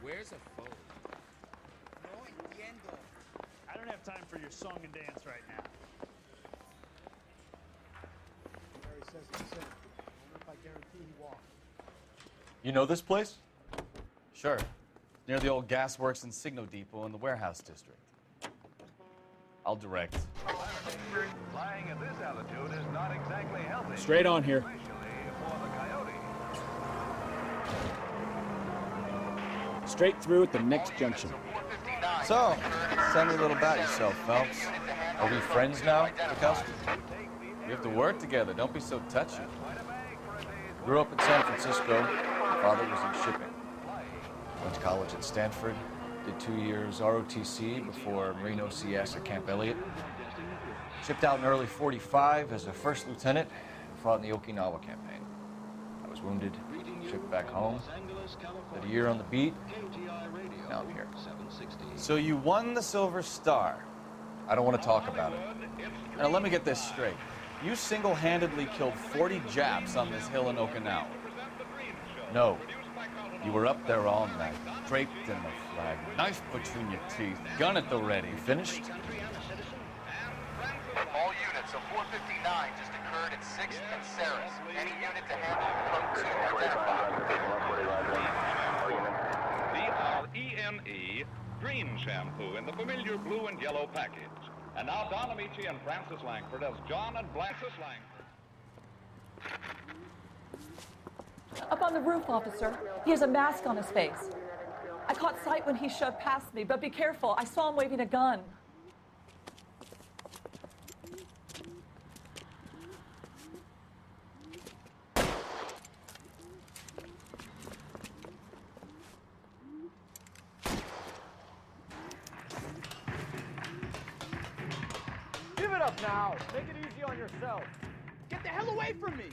[SPEAKER 12] Where's a phone?
[SPEAKER 6] I don't have time for your song and dance right now.
[SPEAKER 12] Mary says he said, I guarantee he walked.
[SPEAKER 9] You know this place?
[SPEAKER 4] Sure. Near the old gasworks and Signo Depot in the warehouse district. I'll direct.
[SPEAKER 2] Flying at this altitude is not exactly healthy.
[SPEAKER 15] Straight on here. Straight through at the next junction.
[SPEAKER 4] So, tell me a little about yourself, Phelps. Are we friends now, Bukowski? We have to work together. Don't be so touchy. Grew up in San Francisco. Father was in shipping. Went to college at Stanford. Did 2 years ROTC before Marine OCS at Camp Elliott. Shipped out in early '45 as a first lieutenant. Fought in the Okinawa campaign. I was wounded. Shipped back home. Did a year on the beat. Now I'm here. So you won the Silver Star.
[SPEAKER 9] I don't want to talk about it.
[SPEAKER 4] Now let me get this straight. You single-handedly killed 40 Japs on this hill in Okinawa.
[SPEAKER 9] No.
[SPEAKER 4] You were up there all night, draped in the flag, knife between your teeth, gun at the ready.
[SPEAKER 9] You finished?
[SPEAKER 24] All units, a 459 just occurred at 6th and Saris. Any unit to handle code 2 identified.
[SPEAKER 25] DRENE Green Shampoo in the familiar blue and yellow package. And now Don Amici and Francis Langford as John and Blancis Langford.
[SPEAKER 26] Up on the roof, officer. He has a mask on his face. I caught sight when he shoved past me, but be careful. I saw him waving a gun.
[SPEAKER 5] Give it up now. Take it easy on yourself. Get the hell away from me.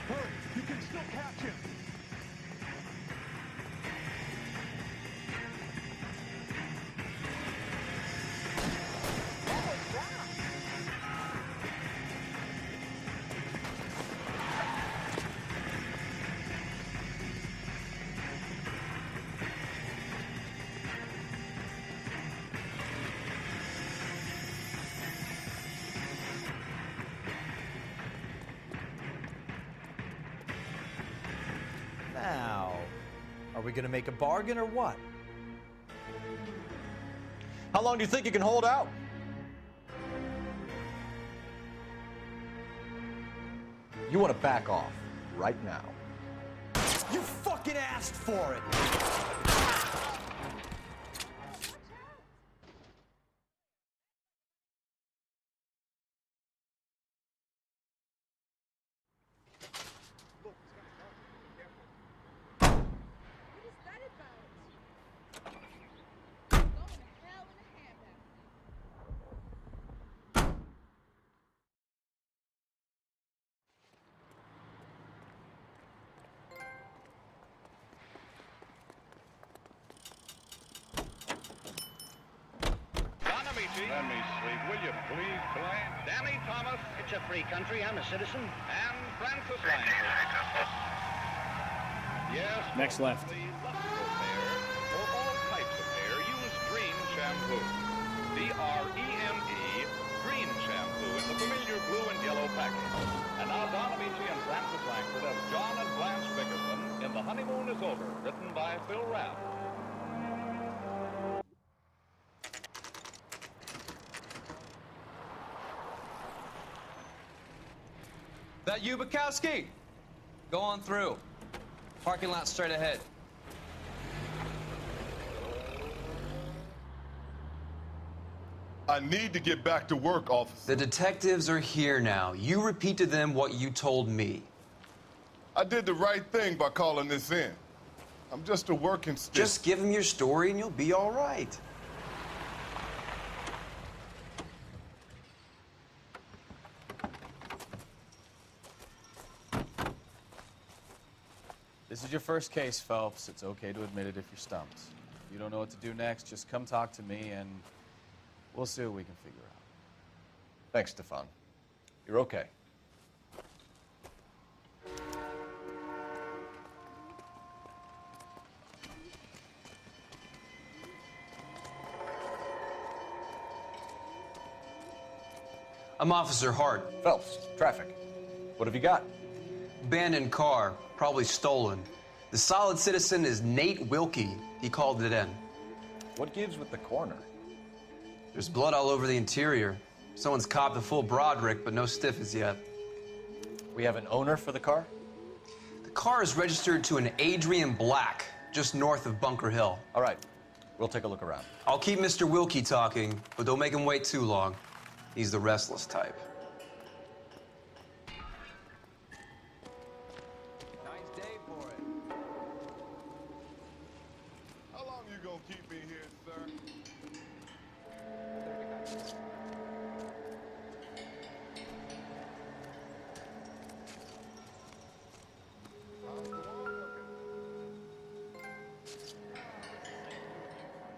[SPEAKER 3] Hurry, you can still catch him.
[SPEAKER 10] Now, are we gonna make a bargain or what?
[SPEAKER 9] How long do you think you can hold out? You want to back off right now.
[SPEAKER 3] You fucking asked for it!
[SPEAKER 25] Let me see, will you please, Blaine? Danny Thomas.
[SPEAKER 13] It's a free country. I'm a citizen.
[SPEAKER 25] And Francis Langford. Yes.
[SPEAKER 6] Next left.
[SPEAKER 25] The lustrous hair, for all types of hair, use Green shampoo. D-R-E-M-E, Green shampoo in the familiar blue and yellow package. And now Don Amici and Francis Langford as John and Blanche Bickerson in The Honeymoon is Over, written by Phil Rapp.
[SPEAKER 16] That you, Bukowski? Go on through. Parking lot straight ahead.
[SPEAKER 17] I need to get back to work, officer.
[SPEAKER 16] The detectives are here now. You repeat to them what you told me.
[SPEAKER 17] I did the right thing by calling this in. I'm just a working stick.
[SPEAKER 16] Just give them your story and you'll be all right.
[SPEAKER 4] This is your first case, Phelps. It's okay to admit it if you're stumped. If you don't know what to do next, just come talk to me and we'll see what we can figure out.
[SPEAKER 9] Thanks, Stefan. You're okay.
[SPEAKER 16] I'm Officer Hart.
[SPEAKER 9] Phelps, traffic. What have you got?
[SPEAKER 16] Abandoned car, probably stolen. The solid citizen is Nate Wilkie. He called it in.
[SPEAKER 9] What gives with the coroner?
[SPEAKER 16] There's blood all over the interior. Someone's copped a full Broderick, but no stiff as yet.
[SPEAKER 9] We have an owner for the car?
[SPEAKER 16] The car is registered to an Adrian Black, just north of Bunker Hill.
[SPEAKER 9] All right, we'll take a look around.
[SPEAKER 16] I'll keep Mr. Wilkie talking, but don't make him wait too long. He's the restless type. Nice day for it.
[SPEAKER 17] How long you gonna keep me here, sir?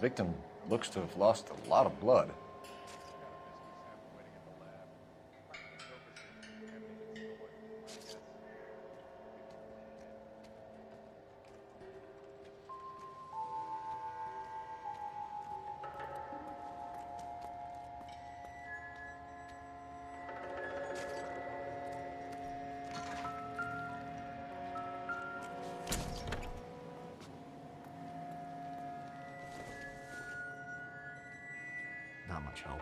[SPEAKER 9] Victim looks to have lost a lot of blood. Not much help.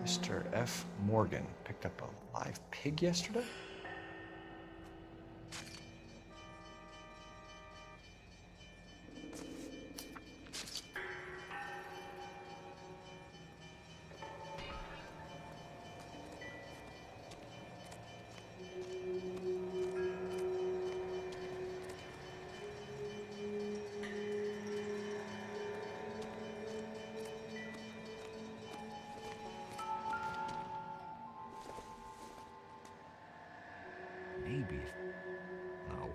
[SPEAKER 9] Mr. F. Morgan picked up a live pig yesterday? Maybe. No.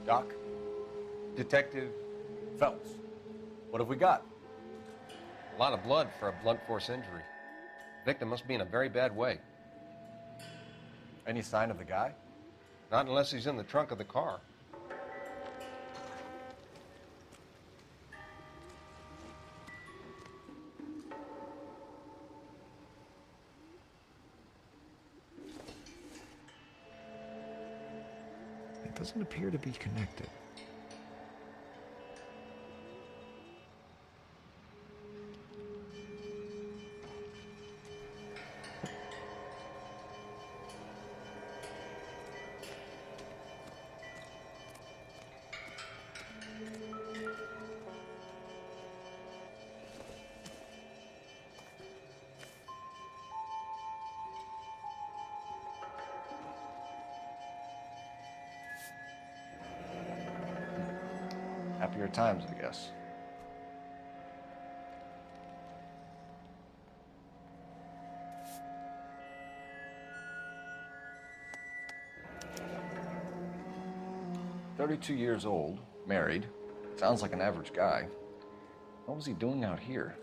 [SPEAKER 4] Doc? Detective Phelps, what have we got?
[SPEAKER 9] A lot of blood for a blunt force injury. Victim must be in a very bad way.
[SPEAKER 4] Any sign of the guy?
[SPEAKER 9] Not unless he's in the trunk of the car.
[SPEAKER 1] It doesn't appear to be connected.
[SPEAKER 4] Happier times, I guess. "32 years old, married. Sounds like an average guy. What was he doing out here?"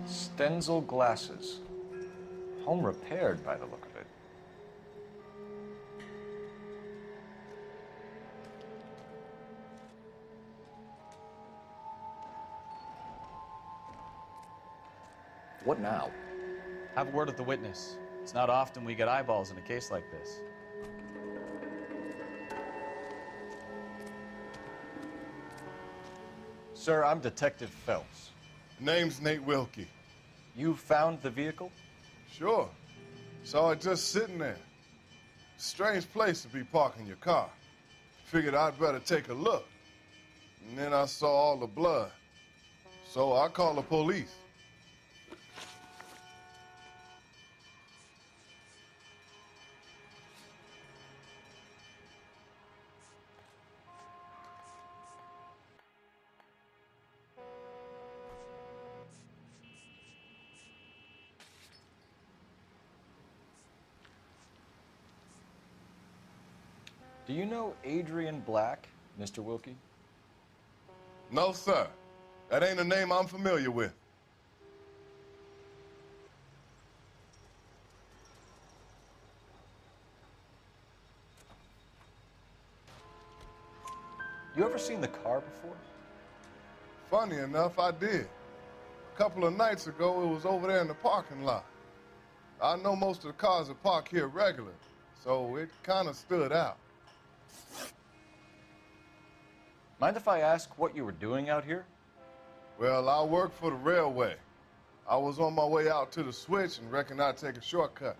[SPEAKER 4] Stenzel glasses. Home repaired by the look of it. What now?
[SPEAKER 14] Have a word with the witness. It's not often we get eyeballs in a case like this.
[SPEAKER 4] Sir, I'm Detective Phelps.
[SPEAKER 17] Name's Nate Wilkie.
[SPEAKER 4] You found the vehicle?
[SPEAKER 17] Sure. Saw it just sitting there. Strange place to be parking your car. Figured I'd better take a look. And then I saw all the blood. So I called the police.
[SPEAKER 4] Do you know Adrian Black, Mr. Wilkie?
[SPEAKER 17] No, sir. That ain't a name I'm familiar with.
[SPEAKER 4] You ever seen the car before?
[SPEAKER 17] Funny enough, I did. A couple of nights ago, it was over there in the parking lot. I know most of the cars are parked here regular, so it kind of stood out.
[SPEAKER 4] Mind if I ask what you were doing out here?
[SPEAKER 17] Well, I work for the railway. I was on my way out to the switch and reckoned I'd take a shortcut.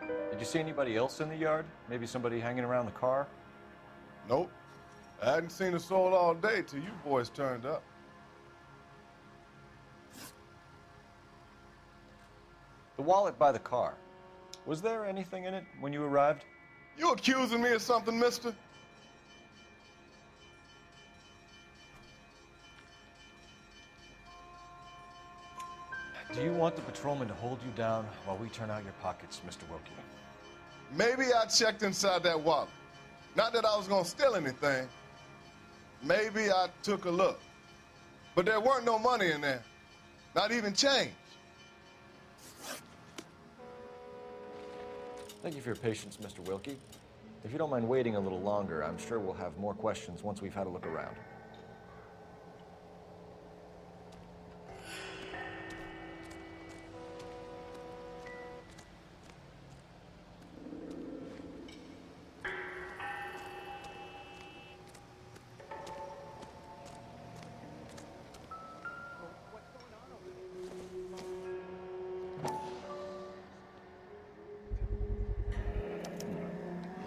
[SPEAKER 4] Did you see anybody else in the yard? Maybe somebody hanging around the car?
[SPEAKER 17] Nope. I hadn't seen a soul all day till you boys turned up.
[SPEAKER 4] The wallet by the car. Was there anything in it when you arrived?
[SPEAKER 17] You accusing me of something, mister?
[SPEAKER 4] Do you want the patrolman to hold you down while we turn out your pockets, Mr. Wilkie?
[SPEAKER 17] Maybe I checked inside that wallet. Not that I was gonna steal anything. Maybe I took a look. But there weren't no money in there. Not even change.
[SPEAKER 4] Thank you for your patience, Mr. Wilkie. If you don't mind waiting a little longer, I'm sure we'll have more questions once we've had a look around.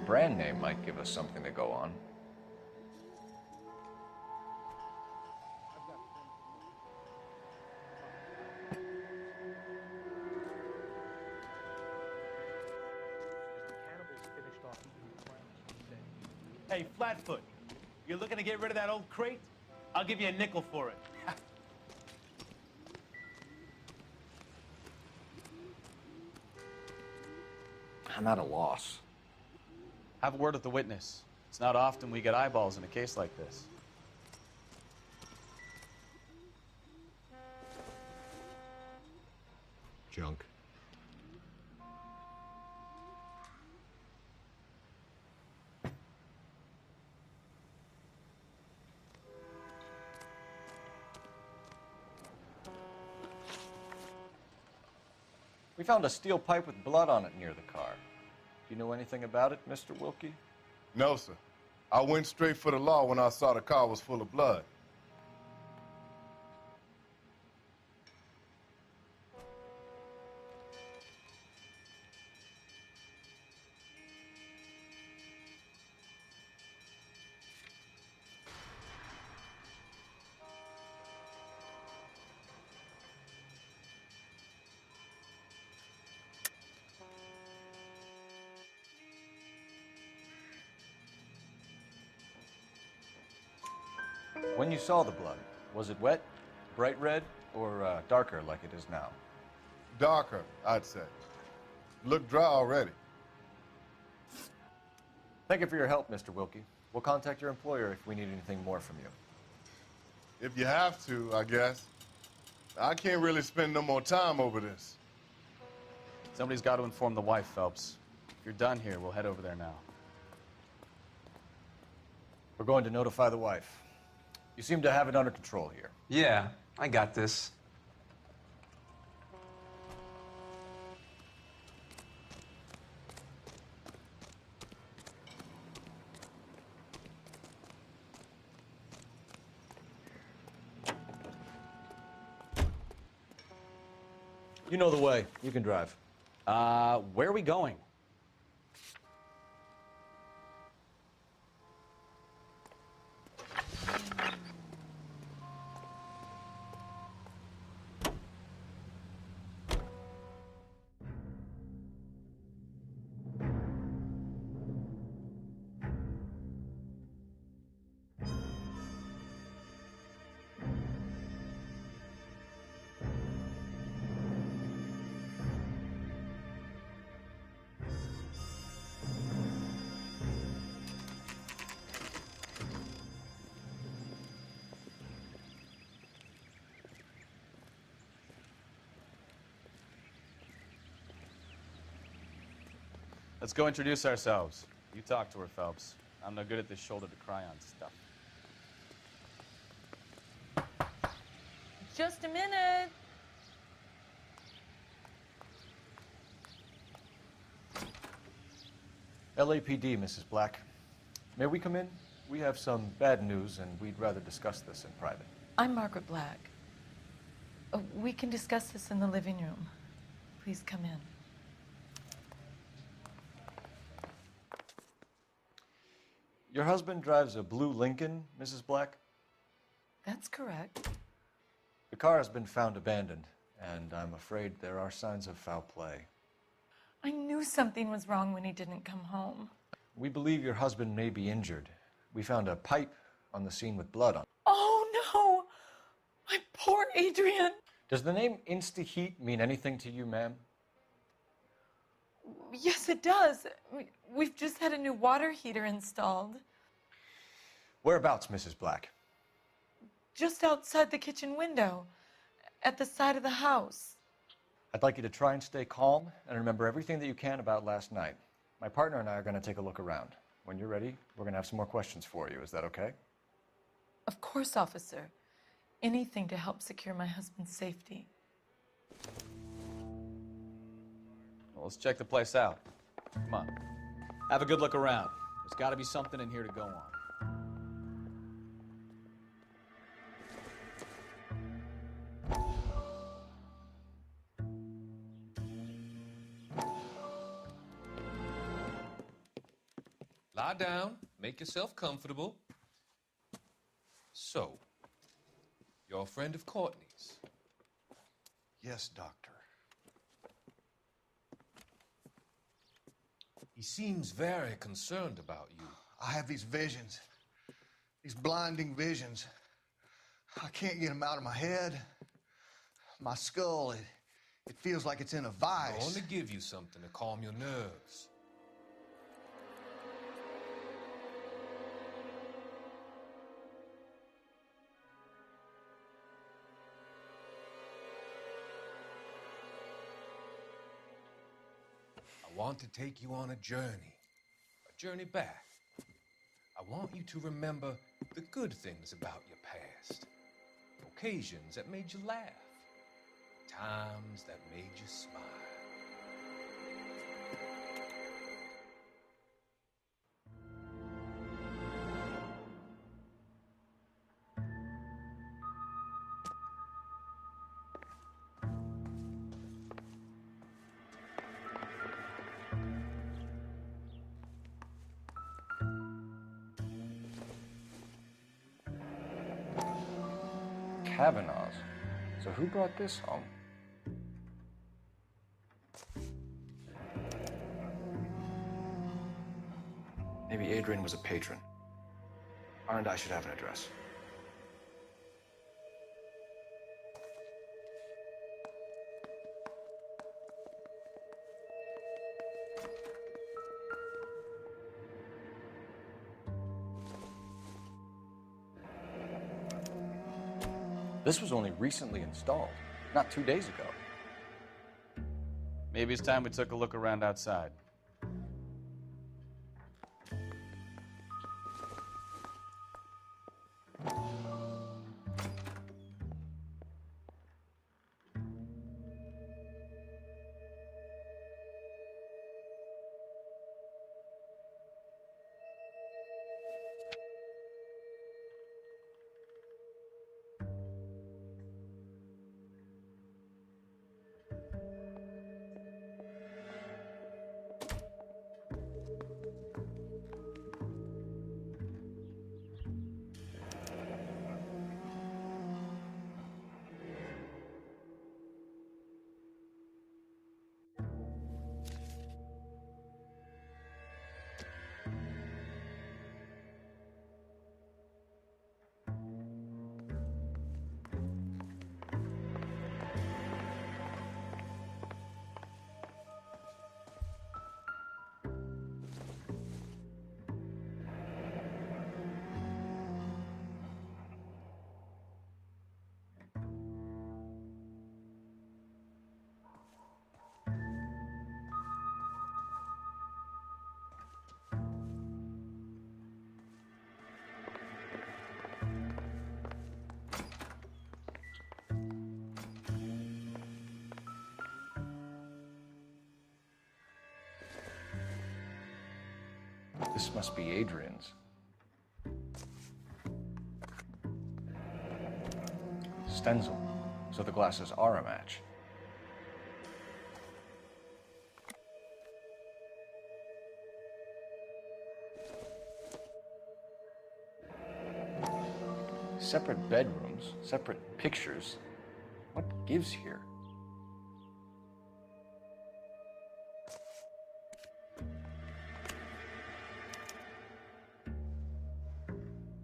[SPEAKER 4] Brand name might give us something to go on.
[SPEAKER 6] Hey, Flatfoot, you're looking to get rid of that old crate? I'll give you a nickel for it.
[SPEAKER 1] I'm at a loss.
[SPEAKER 4] Have a word with the witness. It's not often we get eyeballs in a case like this.
[SPEAKER 9] Junk. We found a steel pipe with blood on it near the car. Do you know anything about it, Mr. Wilkie?
[SPEAKER 17] No, sir. I went straight for the law when I saw the car was full of blood.
[SPEAKER 9] When you saw the blood, was it wet, bright red, or darker like it is now?
[SPEAKER 17] Darker, I'd say. Looked dry already.
[SPEAKER 9] Thank you for your help, Mr. Wilkie. We'll contact your employer if we need anything more from you.
[SPEAKER 17] If you have to, I guess. I can't really spend no more time over this.
[SPEAKER 4] Somebody's got to inform the wife, Phelps. If you're done here, we'll head over there now.
[SPEAKER 9] We're going to notify the wife. You seem to have it under control here.
[SPEAKER 16] Yeah, I got this.
[SPEAKER 9] You know the way. You can drive.
[SPEAKER 4] Where are we going? Let's go introduce ourselves. You talk to her, Phelps. I'm no good at this shoulder to cry on stuff.
[SPEAKER 26] Just a minute.
[SPEAKER 9] LAPD, Mrs. Black. May we come in? We have some bad news, and we'd rather discuss this in private.
[SPEAKER 26] I'm Margaret Black. We can discuss this in the living room. Please come in.
[SPEAKER 9] Your husband drives a blue Lincoln, Mrs. Black?
[SPEAKER 26] That's correct.
[SPEAKER 9] The car has been found abandoned, and I'm afraid there are signs of foul play.
[SPEAKER 26] I knew something was wrong when he didn't come home.
[SPEAKER 9] We believe your husband may be injured. We found a pipe on the scene with blood on it.
[SPEAKER 26] Oh, no! My poor Adrian!
[SPEAKER 9] Does the name Insta-Heat mean anything to you, ma'am?
[SPEAKER 26] Yes, it does. We've just had a new water heater installed.
[SPEAKER 9] Whereabouts, Mrs. Black?
[SPEAKER 26] Just outside the kitchen window, at the side of the house.
[SPEAKER 9] I'd like you to try and stay calm and remember everything that you can about last night. My partner and I are going to take a look around. When you're ready, we're going to have some more questions for you. Is that okay?
[SPEAKER 26] Of course, officer. Anything to help secure my husband's safety.
[SPEAKER 4] Well, let's check the place out. Come on. Have a good look around. There's got to be something in here to go on.
[SPEAKER 7] Lie down, make yourself comfortable. So, you're a friend of Courtney's?
[SPEAKER 1] Yes, Doctor. He seems very concerned about you. I have these visions, these blinding visions. I can't get them out of my head. My skull, it feels like it's in a
[SPEAKER 7] I'm
[SPEAKER 1] vice.
[SPEAKER 7] going to give you something to calm your nerves. I want to take you on a journey back. I want you to remember the good things about your past, occasions that made you laugh, times that made you smile.
[SPEAKER 1] Kavanaugh's. So who brought this home? Maybe Adrian was a patron. R and I should have an address. This was only recently installed, not 2 days ago.
[SPEAKER 4] Maybe it's time we took a look around outside.
[SPEAKER 1] This must be Adrian's. Stencil, so the glasses are a match. Separate bedrooms, separate pictures. What gives here?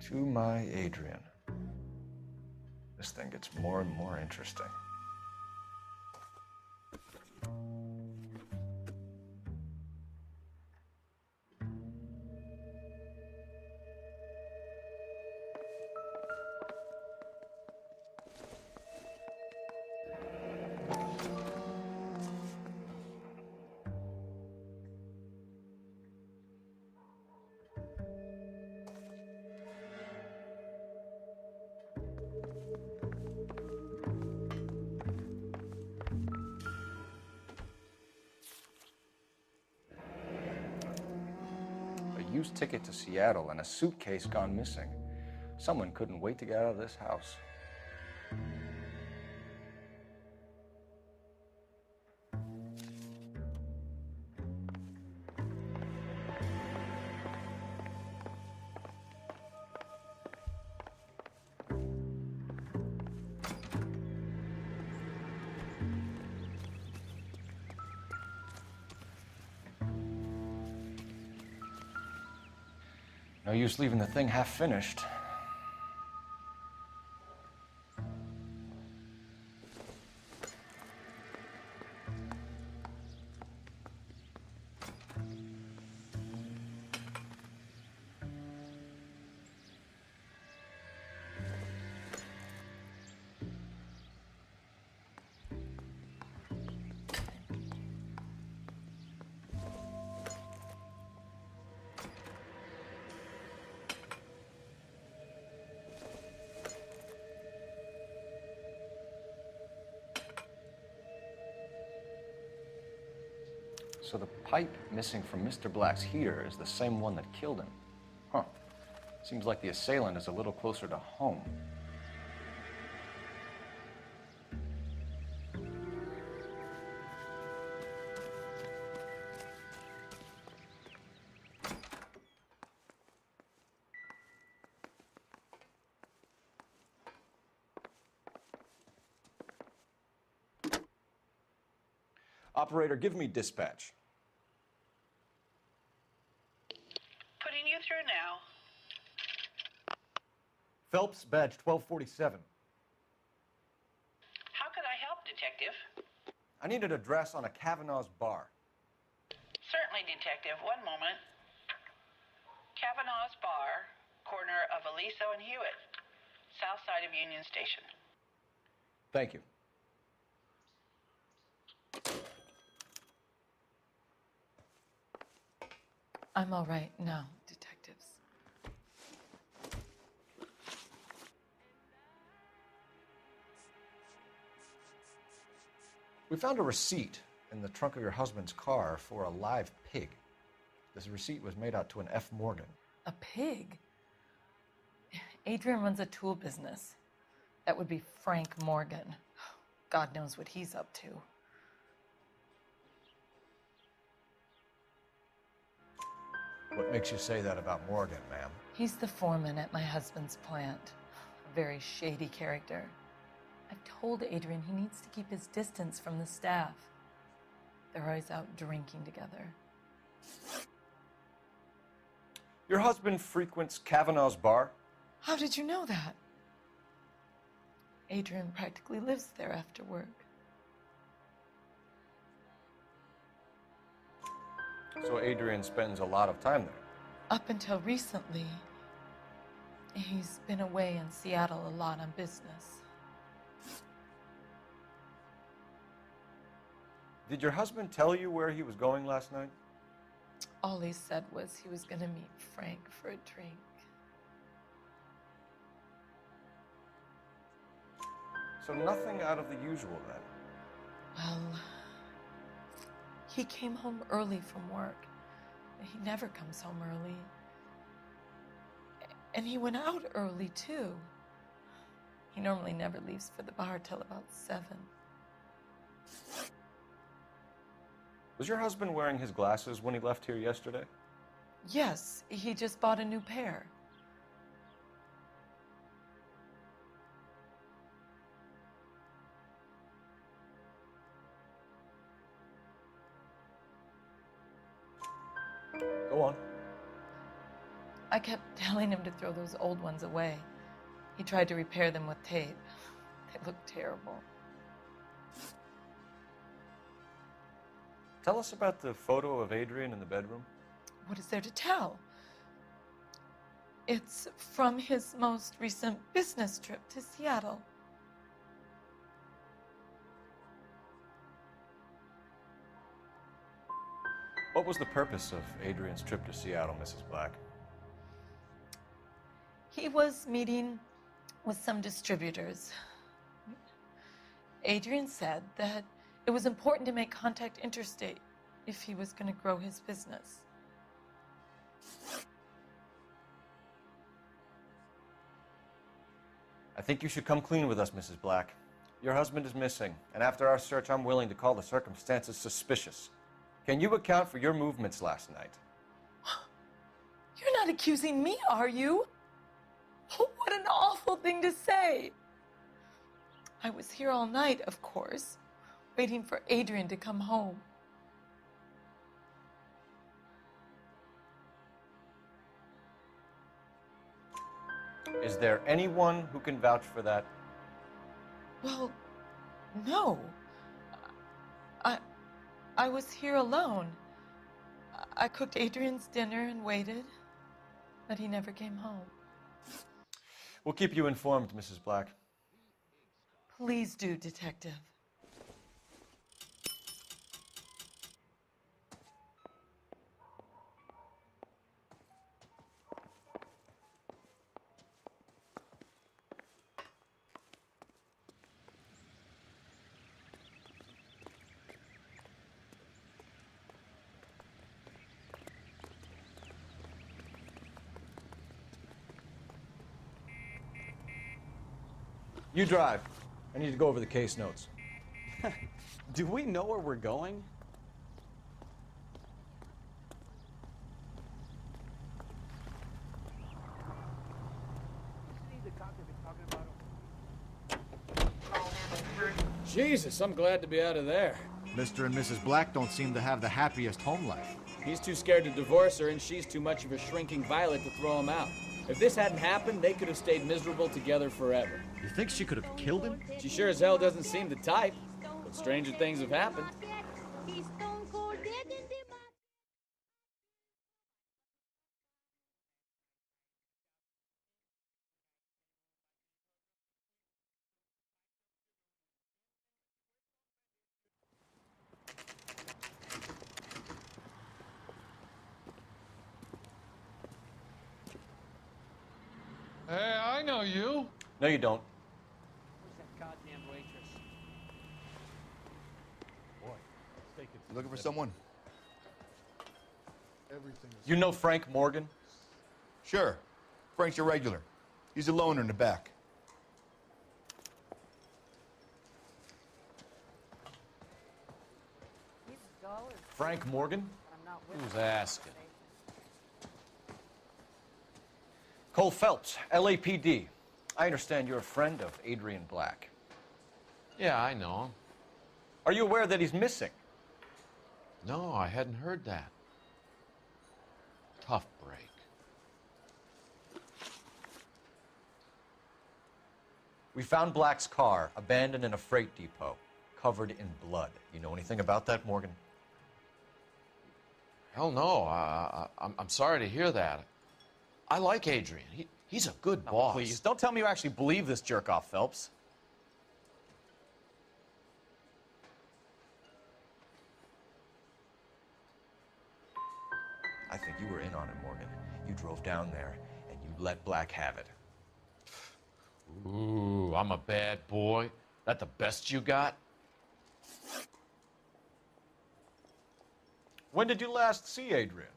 [SPEAKER 1] To my Adrian. This thing gets more and more interesting. Used ticket to Seattle and a suitcase gone missing. Someone couldn't wait to get out of this house.
[SPEAKER 4] No use leaving the thing half finished. So the pipe missing from Mr. Black's heater is the same one that killed him. Huh. Seems like the assailant is a little closer to home. Operator, give me dispatch.
[SPEAKER 18] Putting you through now.
[SPEAKER 9] Phelps, badge 1247.
[SPEAKER 18] How could I help, Detective?
[SPEAKER 9] I need an address on a Kavanaugh's bar.
[SPEAKER 18] Certainly, Detective. One moment. Kavanaugh's Bar, corner of Aliso and Hewitt, south side of Union Station.
[SPEAKER 9] Thank you.
[SPEAKER 26] I'm all right now, detectives.
[SPEAKER 9] We found a receipt in the trunk of your husband's car for a live pig. This receipt was made out to an F. Morgan.
[SPEAKER 26] A pig? Adrian runs a tool business. That would be Frank Morgan. God knows what he's up to.
[SPEAKER 9] What makes you say that about Morgan, ma'am?
[SPEAKER 26] He's the foreman at my husband's plant. A very shady character. I've told Adrian he needs to keep his distance from the staff. They're always out drinking together.
[SPEAKER 9] Your husband frequents Kavanaugh's bar?
[SPEAKER 26] How did you know that? Adrian practically lives there after work.
[SPEAKER 9] So Adrian spends a lot of time there?
[SPEAKER 26] Up until recently, he's been away in Seattle a lot on business.
[SPEAKER 9] Did your husband tell you where he was going last night?
[SPEAKER 26] All he said was he was going to meet Frank for a drink.
[SPEAKER 9] So nothing out of the usual then?
[SPEAKER 26] Well, he came home early from work. He never comes home early. And he went out early, too. He normally never leaves for the bar till about 7.
[SPEAKER 9] Was your husband wearing his glasses when he left here yesterday?
[SPEAKER 26] Yes, he just bought a new pair.
[SPEAKER 9] Go on.
[SPEAKER 26] I kept telling him to throw those old ones away. He tried to repair them with tape. They looked terrible.
[SPEAKER 9] Tell us about the photo of Adrian in the bedroom.
[SPEAKER 26] What is there to tell? It's from his most recent business trip to Seattle.
[SPEAKER 9] What was the purpose of Adrian's trip to Seattle, Mrs. Black?
[SPEAKER 26] He was meeting with some distributors. Adrian said that it was important to make contact interstate if he was going to grow his business.
[SPEAKER 9] I think you should come clean with us, Mrs. Black. Your husband is missing, and after our search, I'm willing to call the circumstances suspicious. Can you account for your movements last night?
[SPEAKER 26] You're not accusing me, are you? What an awful thing to say. I was here all night, of course, waiting for Adrian to come home.
[SPEAKER 4] Is there anyone who can vouch for that?
[SPEAKER 26] Well, no. I was here alone. I cooked Adrian's dinner and waited, but he never came home.
[SPEAKER 4] We'll keep you informed, Mrs. Black.
[SPEAKER 26] Please do, Detective.
[SPEAKER 4] You drive. I need to go over the case notes.
[SPEAKER 10] Do we know where we're going?
[SPEAKER 11] Jesus, I'm glad to be out of there.
[SPEAKER 8] Mr. and Mrs. Black don't seem to have the happiest home life.
[SPEAKER 11] He's too scared to divorce her, and she's too much of a shrinking violet to throw him out. If this hadn't happened, they could have stayed miserable together forever.
[SPEAKER 8] You think she could have killed him?
[SPEAKER 11] She sure as hell doesn't seem the type, but stranger things have happened.
[SPEAKER 19] Hey, I know you.
[SPEAKER 4] No, you don't.
[SPEAKER 19] Where's that goddamn waitress?
[SPEAKER 8] Boy, let's take it.
[SPEAKER 1] Looking for someone? Everything is...
[SPEAKER 4] You know Frank Morgan?
[SPEAKER 1] Sure. Frank's your regular. He's a loner in the back.
[SPEAKER 4] Frank Morgan?
[SPEAKER 14] Who's asking?
[SPEAKER 4] Cole Phelps, LAPD. I understand you're a friend of Adrian Black.
[SPEAKER 14] Yeah, I know him.
[SPEAKER 4] Are you aware that he's missing?
[SPEAKER 14] No, I hadn't heard that. Tough break.
[SPEAKER 4] We found Black's car abandoned in a freight depot, covered in blood. You know anything about that, Morgan?
[SPEAKER 14] Hell no. I'm sorry to hear that. I like Adrian. He's a good boss.
[SPEAKER 4] Please, don't tell me you actually believe this jerk-off, Phelps. I think you were in on it, Morgan. You drove down there, and you let Black have it.
[SPEAKER 14] Ooh, I'm a bad boy. That the best you got?
[SPEAKER 4] When did you last see Adrian?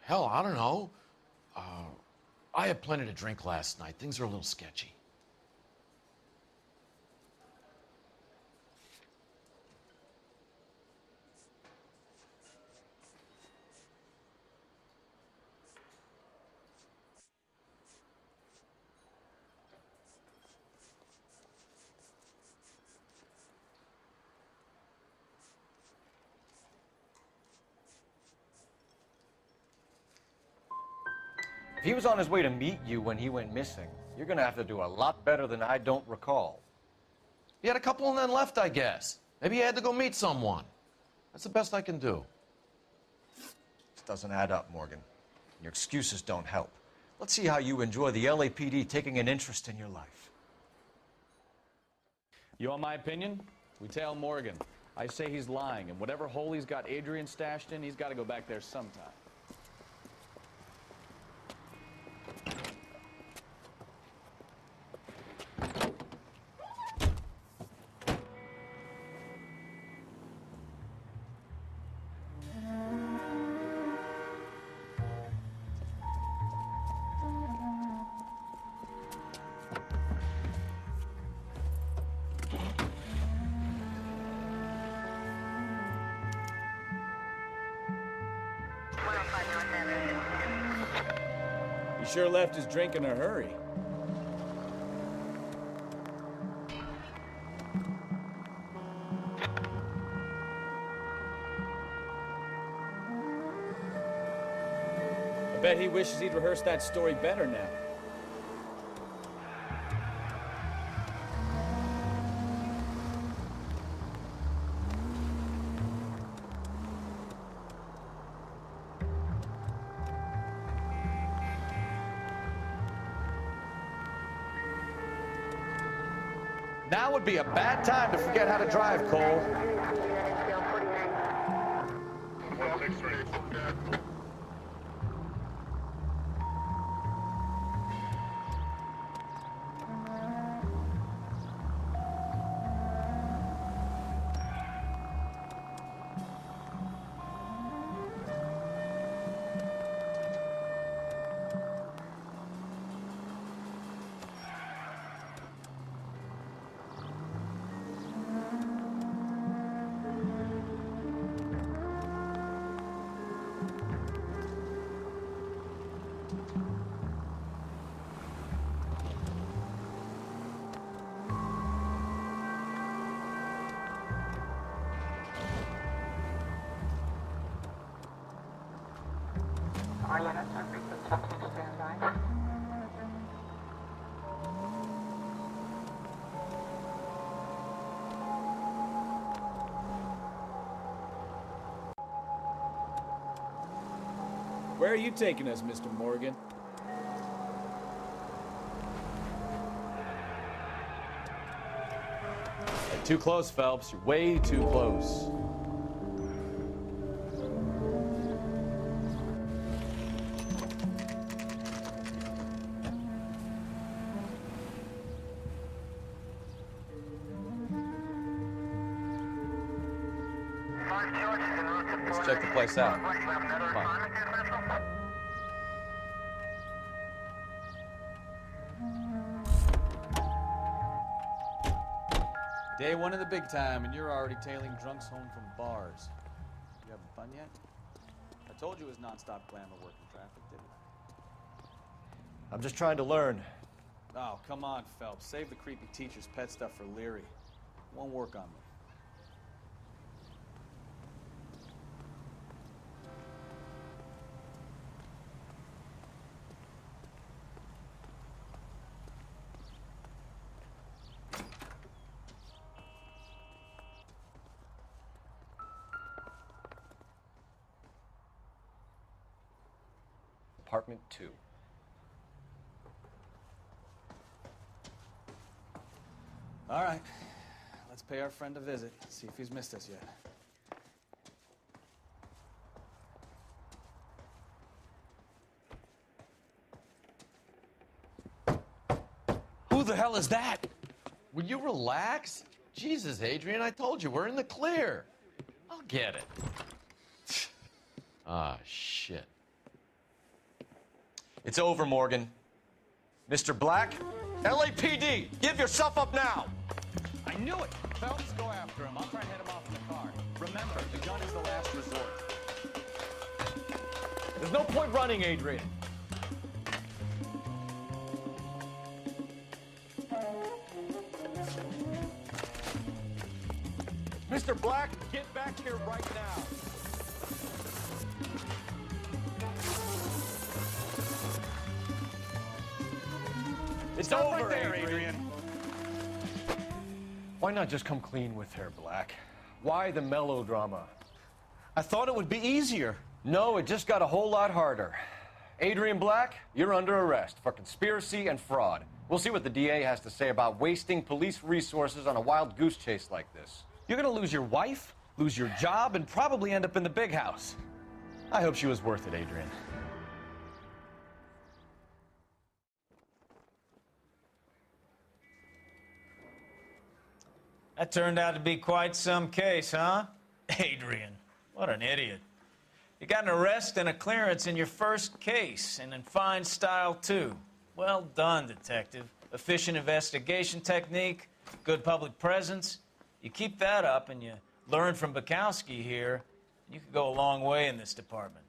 [SPEAKER 14] Hell, I don't know. I had plenty to drink last night. Things are a little sketchy.
[SPEAKER 4] If he was on his way to meet you when he went missing, you're gonna have to do a lot better than I don't recall.
[SPEAKER 14] He had a couple and then left, I guess. Maybe he had to go meet someone. That's the best I can do.
[SPEAKER 4] This doesn't add up, Morgan. Your excuses don't help. Let's see how you enjoy the LAPD taking an interest in your life.
[SPEAKER 3] You want my opinion? We tail Morgan. I say he's lying, and whatever hole he's got Adrian stashed in, he's got to go back there sometime.
[SPEAKER 11] He sure left his drink in a hurry. I bet he wishes he'd rehearsed that story better now.
[SPEAKER 4] Now would be a bad time to forget how to drive, Cole.
[SPEAKER 25] 163.
[SPEAKER 18] All units are requested to stand by.
[SPEAKER 4] Where are you taking us, Mr. Morgan? Too close, Phelps. You're way too close. Let's check the place out. Come on. Day one of the big time, and you're already tailing drunks home from bars. You having fun yet? I told you it was nonstop glamour work in traffic, didn't I?
[SPEAKER 9] I'm just trying to learn.
[SPEAKER 4] Oh, come on, Phelps. Save the creepy teacher's pet stuff for Leary. Won't work on me.
[SPEAKER 9] Apartment 2.
[SPEAKER 4] All right. Let's pay our friend a visit. See if he's missed us yet.
[SPEAKER 14] Who the hell is that? Will you relax? Jesus, Adrian, I told you, we're in the clear. I'll get it. Ah, shit.
[SPEAKER 9] It's over, Morgan. Mr. Black, LAPD, give yourself up now!
[SPEAKER 3] I knew it! Phelps, go after him. I'll try and head him off in the car. Remember, the gun is the last resort.
[SPEAKER 9] There's no point running, Adrian. Mr. Black,
[SPEAKER 3] Get back here right now.
[SPEAKER 9] it's
[SPEAKER 3] Stop
[SPEAKER 9] over,
[SPEAKER 3] right there,
[SPEAKER 9] Adrian. Why not just come clean with her, Black? Why the melodrama? I thought it would be easier. No, it just got a whole lot harder. Adrian Black, you're under arrest for conspiracy and fraud. We'll see what the DA has to say about wasting police resources on a wild goose chase like this.
[SPEAKER 14] You're gonna lose your wife, lose your job, and probably end up in the big house.
[SPEAKER 9] I hope she was worth it, Adrian.
[SPEAKER 11] That turned out to be quite some case, huh? Adrian, what an idiot. You got an arrest and a clearance in your first case, and in fine style, too. Well done, detective. Efficient investigation technique, good public presence. You keep that up and you learn from Bukowski here, you could go a long way in this department.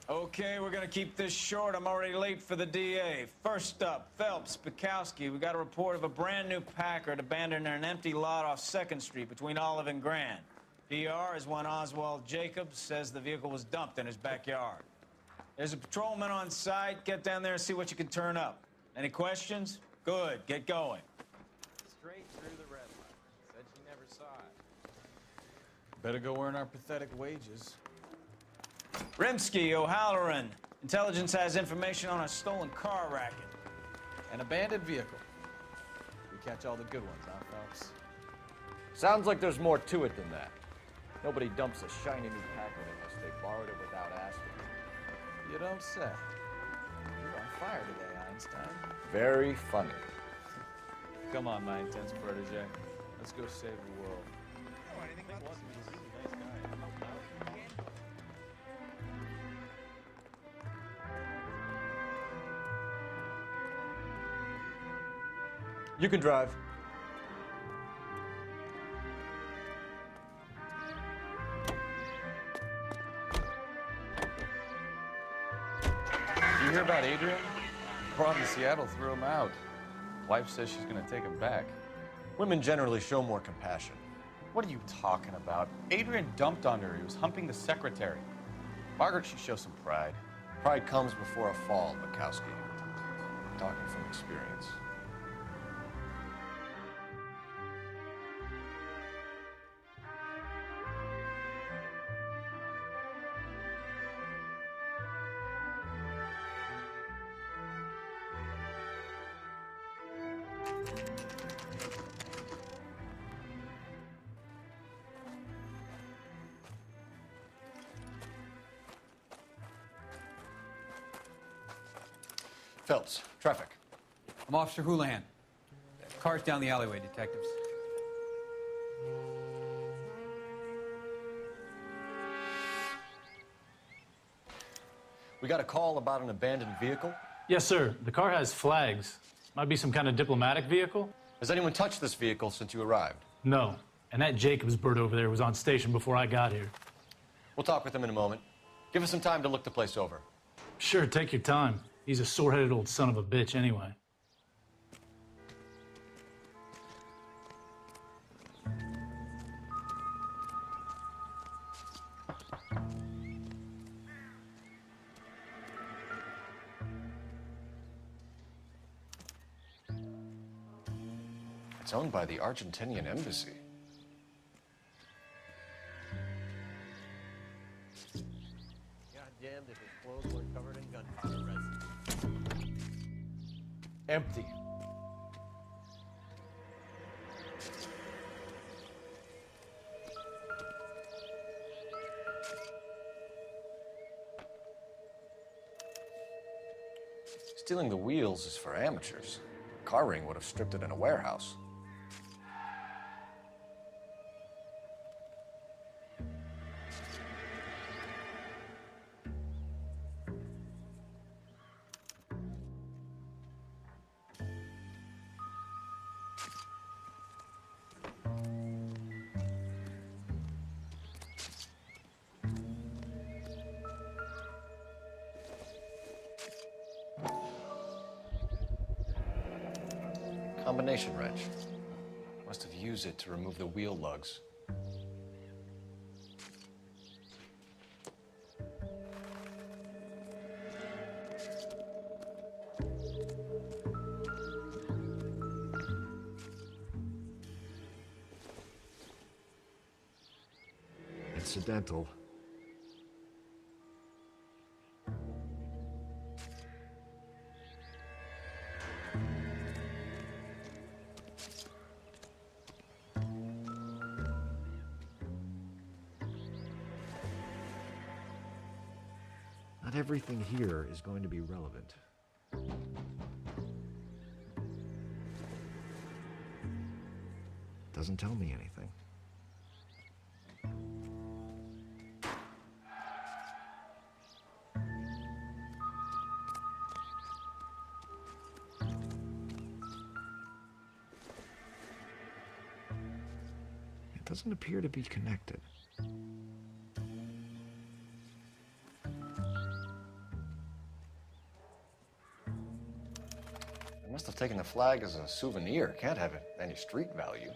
[SPEAKER 11] Okay, we're gonna keep this short. I'm already late for the DA. First up, Phelps, Bukowski. We got a report of a brand new Packard abandoned in an empty lot off 2nd Street between Olive and Grand. PR is one Oswald Jacobs says the vehicle was dumped in his backyard. There's a patrolman on site. Get down there and see what you can turn up. Any questions? Good, get going.
[SPEAKER 4] Straight through the red line. Said she never saw it. Better go earn our pathetic wages.
[SPEAKER 11] Rimsky, O'Halloran. Intelligence has information on a stolen car racket.
[SPEAKER 4] An abandoned vehicle. We catch all the good ones, huh, Phelps?
[SPEAKER 9] Sounds like there's more to it than that. Nobody dumps a shiny new Packard unless they borrowed it without asking.
[SPEAKER 4] You don't say. You're on fire today, Einstein.
[SPEAKER 9] Very funny.
[SPEAKER 4] Come on, my intense protege. Let's go save the world.
[SPEAKER 9] You can drive.
[SPEAKER 4] Did you hear about Adrian? Prom in Seattle threw him out. Wife says she's gonna take him back.
[SPEAKER 9] Women generally show more compassion.
[SPEAKER 4] What are you talking about? Adrian dumped on her. He was humping the secretary. Margaret should show some pride.
[SPEAKER 9] Pride comes before a fall, Bukowski. I'm talking from experience. Phelps, traffic.
[SPEAKER 2] I'm Officer Houlihan. Car's down the alleyway, detectives.
[SPEAKER 9] We got a call about an abandoned vehicle.
[SPEAKER 12] Yes, sir. The car has flags. Might be some kind of diplomatic vehicle.
[SPEAKER 9] Has anyone touched this vehicle since you arrived?
[SPEAKER 12] No. And that Jacobs bird over there was on station before I got here.
[SPEAKER 9] We'll talk with him in a moment. Give us some time to look the place over.
[SPEAKER 12] Sure, take your time. He's a sore-headed old son of a bitch anyway.
[SPEAKER 9] It's owned by the Argentinian embassy.
[SPEAKER 14] Goddamned if his clothes weren't covered in gunpowder resin.
[SPEAKER 9] Empty. Stealing the wheels is for amateurs. Car ring would have stripped it in a warehouse. Combination wrench. Must have used it to remove the wheel lugs. Incidental. Not everything here is going to be relevant. Doesn't tell me anything. It doesn't appear to be connected. taking the flag as a souvenir. Can't have any street value.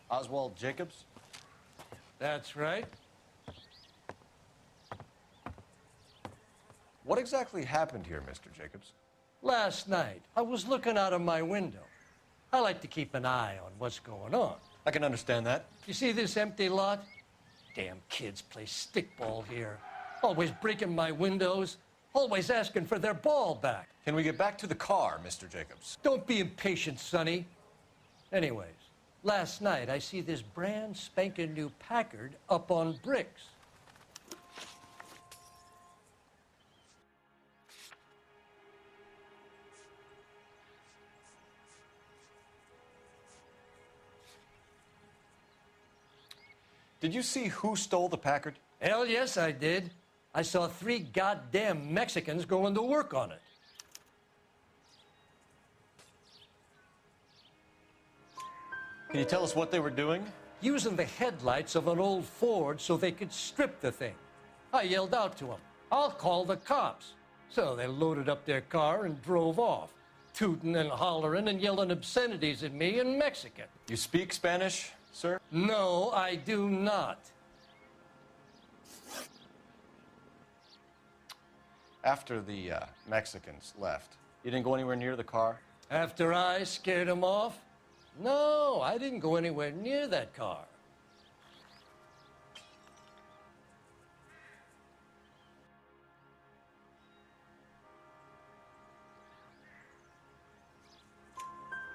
[SPEAKER 9] Oswald Jacobs?
[SPEAKER 15] That's right.
[SPEAKER 9] What exactly happened here, Mr. Jacobs?
[SPEAKER 15] Last night, I was looking out of my window. I like to keep an eye on what's going on.
[SPEAKER 9] I can understand that.
[SPEAKER 15] You see this empty lot? Damn kids play stickball here. Always breaking my windows, always asking for their ball back.
[SPEAKER 9] Can we get back to the car, Mr. Jacobs?
[SPEAKER 15] Don't be impatient, Sonny. Anyways, last night I see this brand spanking new Packard up on bricks.
[SPEAKER 9] Did you see who stole the Packard?
[SPEAKER 15] Hell yes, I did. I saw 3 goddamn Mexicans going to work on it.
[SPEAKER 9] Can you tell us what they were doing?
[SPEAKER 15] Using the headlights of an old Ford so they could strip the thing. I yelled out to them, "I'll call the cops." So they loaded up their car and drove off, tooting and hollering and yelling obscenities at me in Mexican.
[SPEAKER 9] You speak Spanish, sir?
[SPEAKER 15] No, I do not.
[SPEAKER 9] After the Mexicans left, you didn't go anywhere near the car?
[SPEAKER 15] After I scared them off? No, I didn't go anywhere near that car.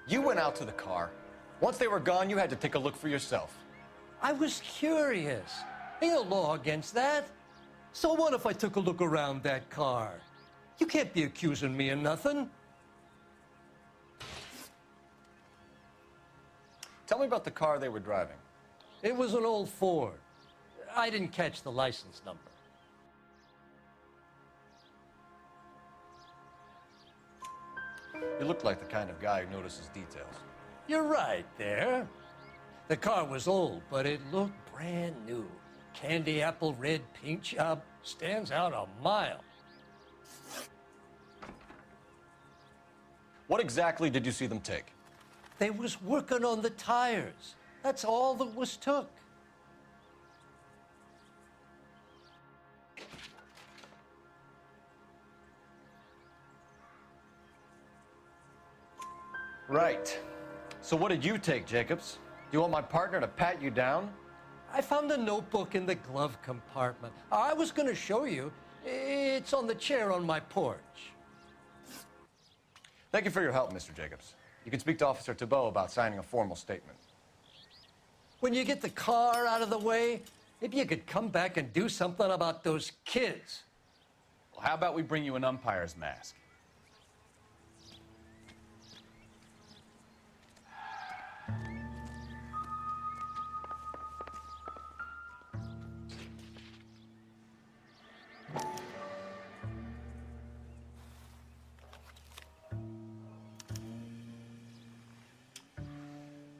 [SPEAKER 9] You went out to the car. Once they were gone, you had to take a look for yourself.
[SPEAKER 15] I was curious. Ain't no law against that. So what if I took a look around that car? You can't be accusing me of nothing.
[SPEAKER 9] Tell me about the car they were driving.
[SPEAKER 15] It was an old Ford. I didn't catch the license number.
[SPEAKER 9] You look like the kind of guy who notices details.
[SPEAKER 15] You're right there. The car was old, but it looked brand new. Candy apple red paint job stands out a mile.
[SPEAKER 9] What exactly did you see them take?
[SPEAKER 15] They was working on the tires. That's all that was took.
[SPEAKER 9] Right. So what did you take, Jacobs? Do you want my partner to pat you down?
[SPEAKER 15] I found a notebook in the glove compartment. I was going to show you. It's on the chair on my porch.
[SPEAKER 9] Thank you for your help, Mr. Jacobs. You can speak to Officer Thibault about signing a formal statement.
[SPEAKER 15] When you get the car out of the way, maybe you could come back and do something about those kids.
[SPEAKER 4] Well, how about we bring you an umpire's mask?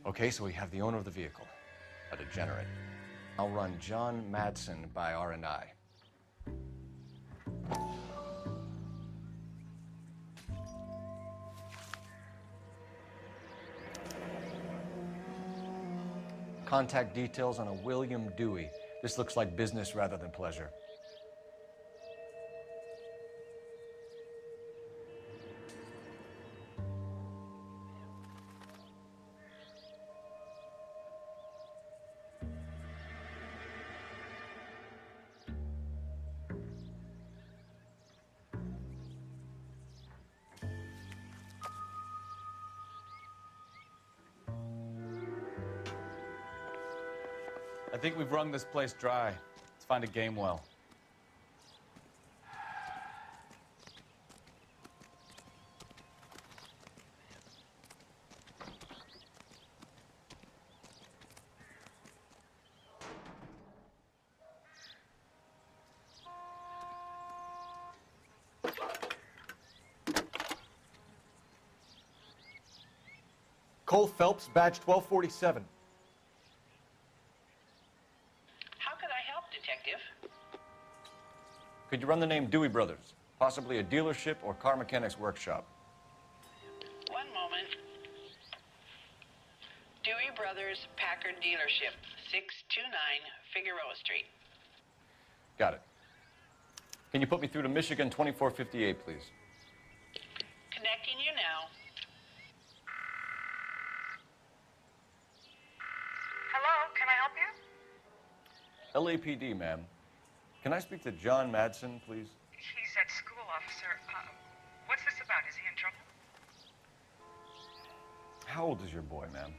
[SPEAKER 9] Okay, so we have the owner of the vehicle, a degenerate. I'll run John Madsen by R&I. Contact details on a William Dewey. This looks like business rather than pleasure.
[SPEAKER 4] I think we've wrung this place dry. Let's find a game well.
[SPEAKER 9] Cole Phelps, badge 1247.
[SPEAKER 18] How could I help, Detective?
[SPEAKER 9] Could you run the name Dewey Brothers? Possibly a dealership or car mechanic's workshop.
[SPEAKER 18] One moment. Dewey Brothers Packard Dealership, 629 Figueroa Street.
[SPEAKER 9] Got it. Can you put me through to Michigan 2458, please?
[SPEAKER 18] Connecting you now.
[SPEAKER 5] Hello, can I help you?
[SPEAKER 9] LAPD, ma'am. Can I speak to John Madsen, please?
[SPEAKER 5] He's at school, officer. What's this about? Is he in trouble?
[SPEAKER 9] How old is your boy, ma'am?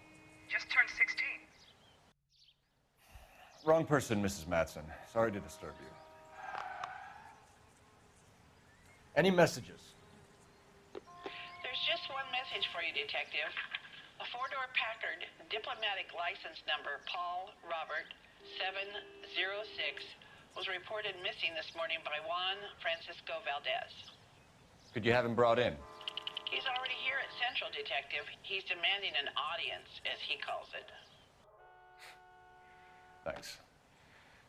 [SPEAKER 5] Just turned 16.
[SPEAKER 9] Wrong person, Mrs. Madsen. Sorry to disturb you. Any messages?
[SPEAKER 18] There's just one message for you, Detective. A four-door Packard, diplomatic license number Paul Robert 706, was reported missing this morning by Juan Francisco Valdez.
[SPEAKER 9] Could you have him brought in?
[SPEAKER 18] He's already here at Central, Detective. He's demanding an audience, as he calls it.
[SPEAKER 9] Thanks.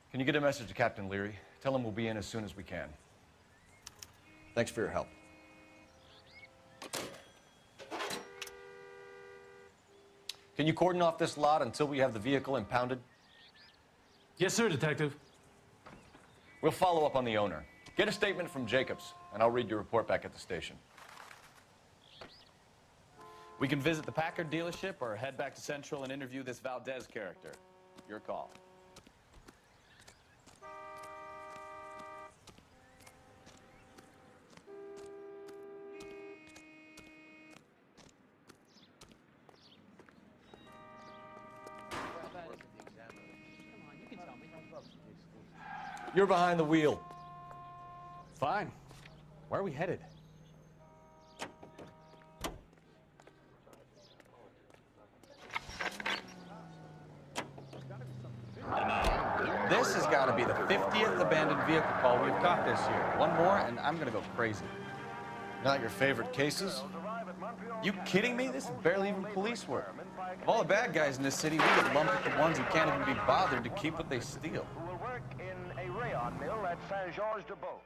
[SPEAKER 9] Can you get a message to Captain Leary? Tell him we'll be in as soon as we can. Thanks for your help. Can you cordon off this lot until we have the vehicle impounded?
[SPEAKER 12] Yes, sir, Detective.
[SPEAKER 9] We'll follow up on the owner. Get a statement from Jacobs, and I'll read your report back at the station.
[SPEAKER 10] We can visit the Packard dealership or head back to Central and interview this Valdez character. Your call.
[SPEAKER 9] You're behind the wheel.
[SPEAKER 2] Fine. Where are we headed?
[SPEAKER 4] This has got to be the 50th abandoned vehicle call we've got this year. One more, and I'm going to go crazy.
[SPEAKER 9] Not your favorite cases?
[SPEAKER 4] You kidding me? This is barely even police work. Of all the bad guys in this city, we get lumped with the ones who can't even be bothered to keep what they steal.
[SPEAKER 13] Who will work in a rayon mill at Saint-Georges-de-Beauce.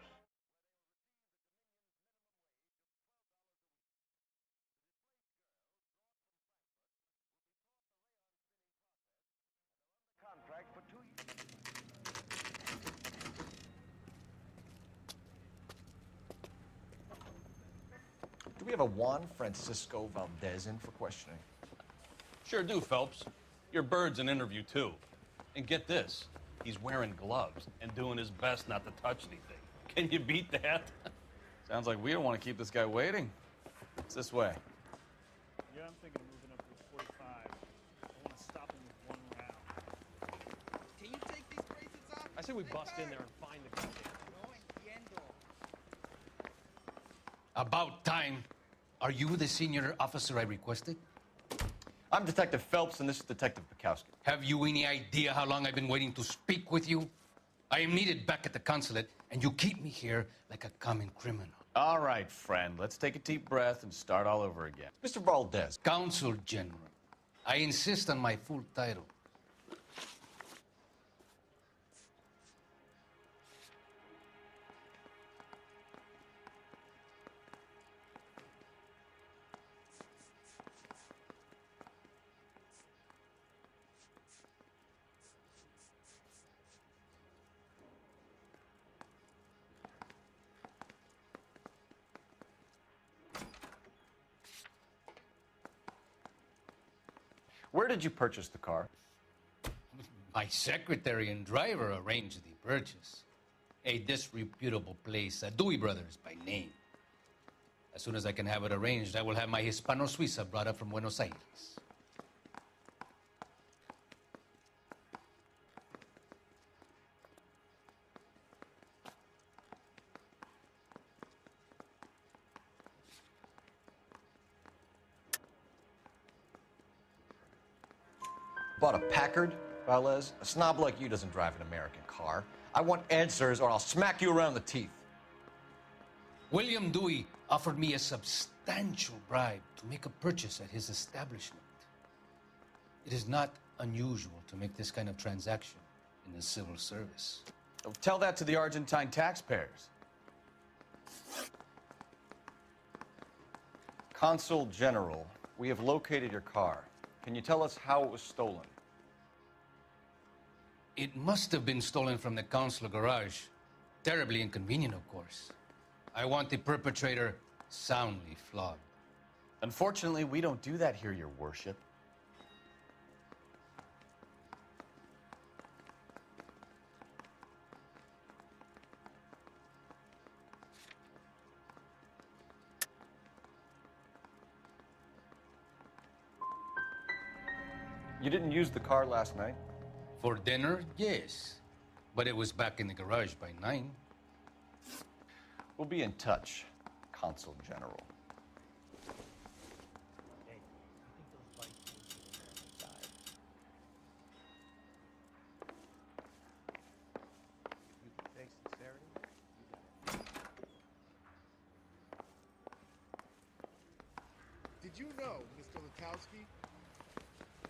[SPEAKER 13] Contract for 2 years.
[SPEAKER 9] Do we have a Juan Francisco Valdez in for questioning?
[SPEAKER 20] Sure do, Phelps. Your bird's an interview, too. And get this, he's wearing gloves and doing his best not to touch anything. Can you beat that?
[SPEAKER 4] Sounds like we don't want to keep this guy waiting. It's this way.
[SPEAKER 6] Yeah, I'm thinking of moving up to 45. I want to stop him with one round.
[SPEAKER 19] Can you take these bracelets off?
[SPEAKER 20] I say we bust in there and find the goddamn.
[SPEAKER 15] About time. Are you the senior officer I requested?
[SPEAKER 9] I'm Detective Phelps, and this is Detective Bukowski.
[SPEAKER 15] Have you any idea how long I've been waiting to speak with you? I am needed back at the consulate, and you keep me here like a common criminal.
[SPEAKER 4] All right, friend. Let's take a deep breath and start all over again.
[SPEAKER 9] Mr. Valdez.
[SPEAKER 15] Consul General. I insist on my full title.
[SPEAKER 9] Where did you purchase the car?
[SPEAKER 15] My secretary and driver arranged the purchase. A disreputable place, Dewey Brothers by name. As soon as I can have it arranged, I will have my Hispano Suiza brought up from Buenos Aires.
[SPEAKER 9] Bought a Packard, Valdez? A snob like you doesn't drive an American car. I want answers or I'll smack you around the teeth.
[SPEAKER 15] William Dewey offered me a substantial bribe to make a purchase at his establishment.
[SPEAKER 16] It is not unusual to make this kind of transaction in the civil service.
[SPEAKER 4] Tell that to the Argentine taxpayers. Consul General, we have located your car. Can you tell us how it was stolen?
[SPEAKER 16] It must have been stolen from the consular garage. Terribly inconvenient, of course. I want the perpetrator soundly flogged.
[SPEAKER 4] Unfortunately, we don't do that here, Your Worship. You didn't use the car last night?
[SPEAKER 16] For dinner, yes. But it was back in the garage by 9.
[SPEAKER 4] We'll be in touch, Consul General.
[SPEAKER 19] Did you know, Mr. Lukowski?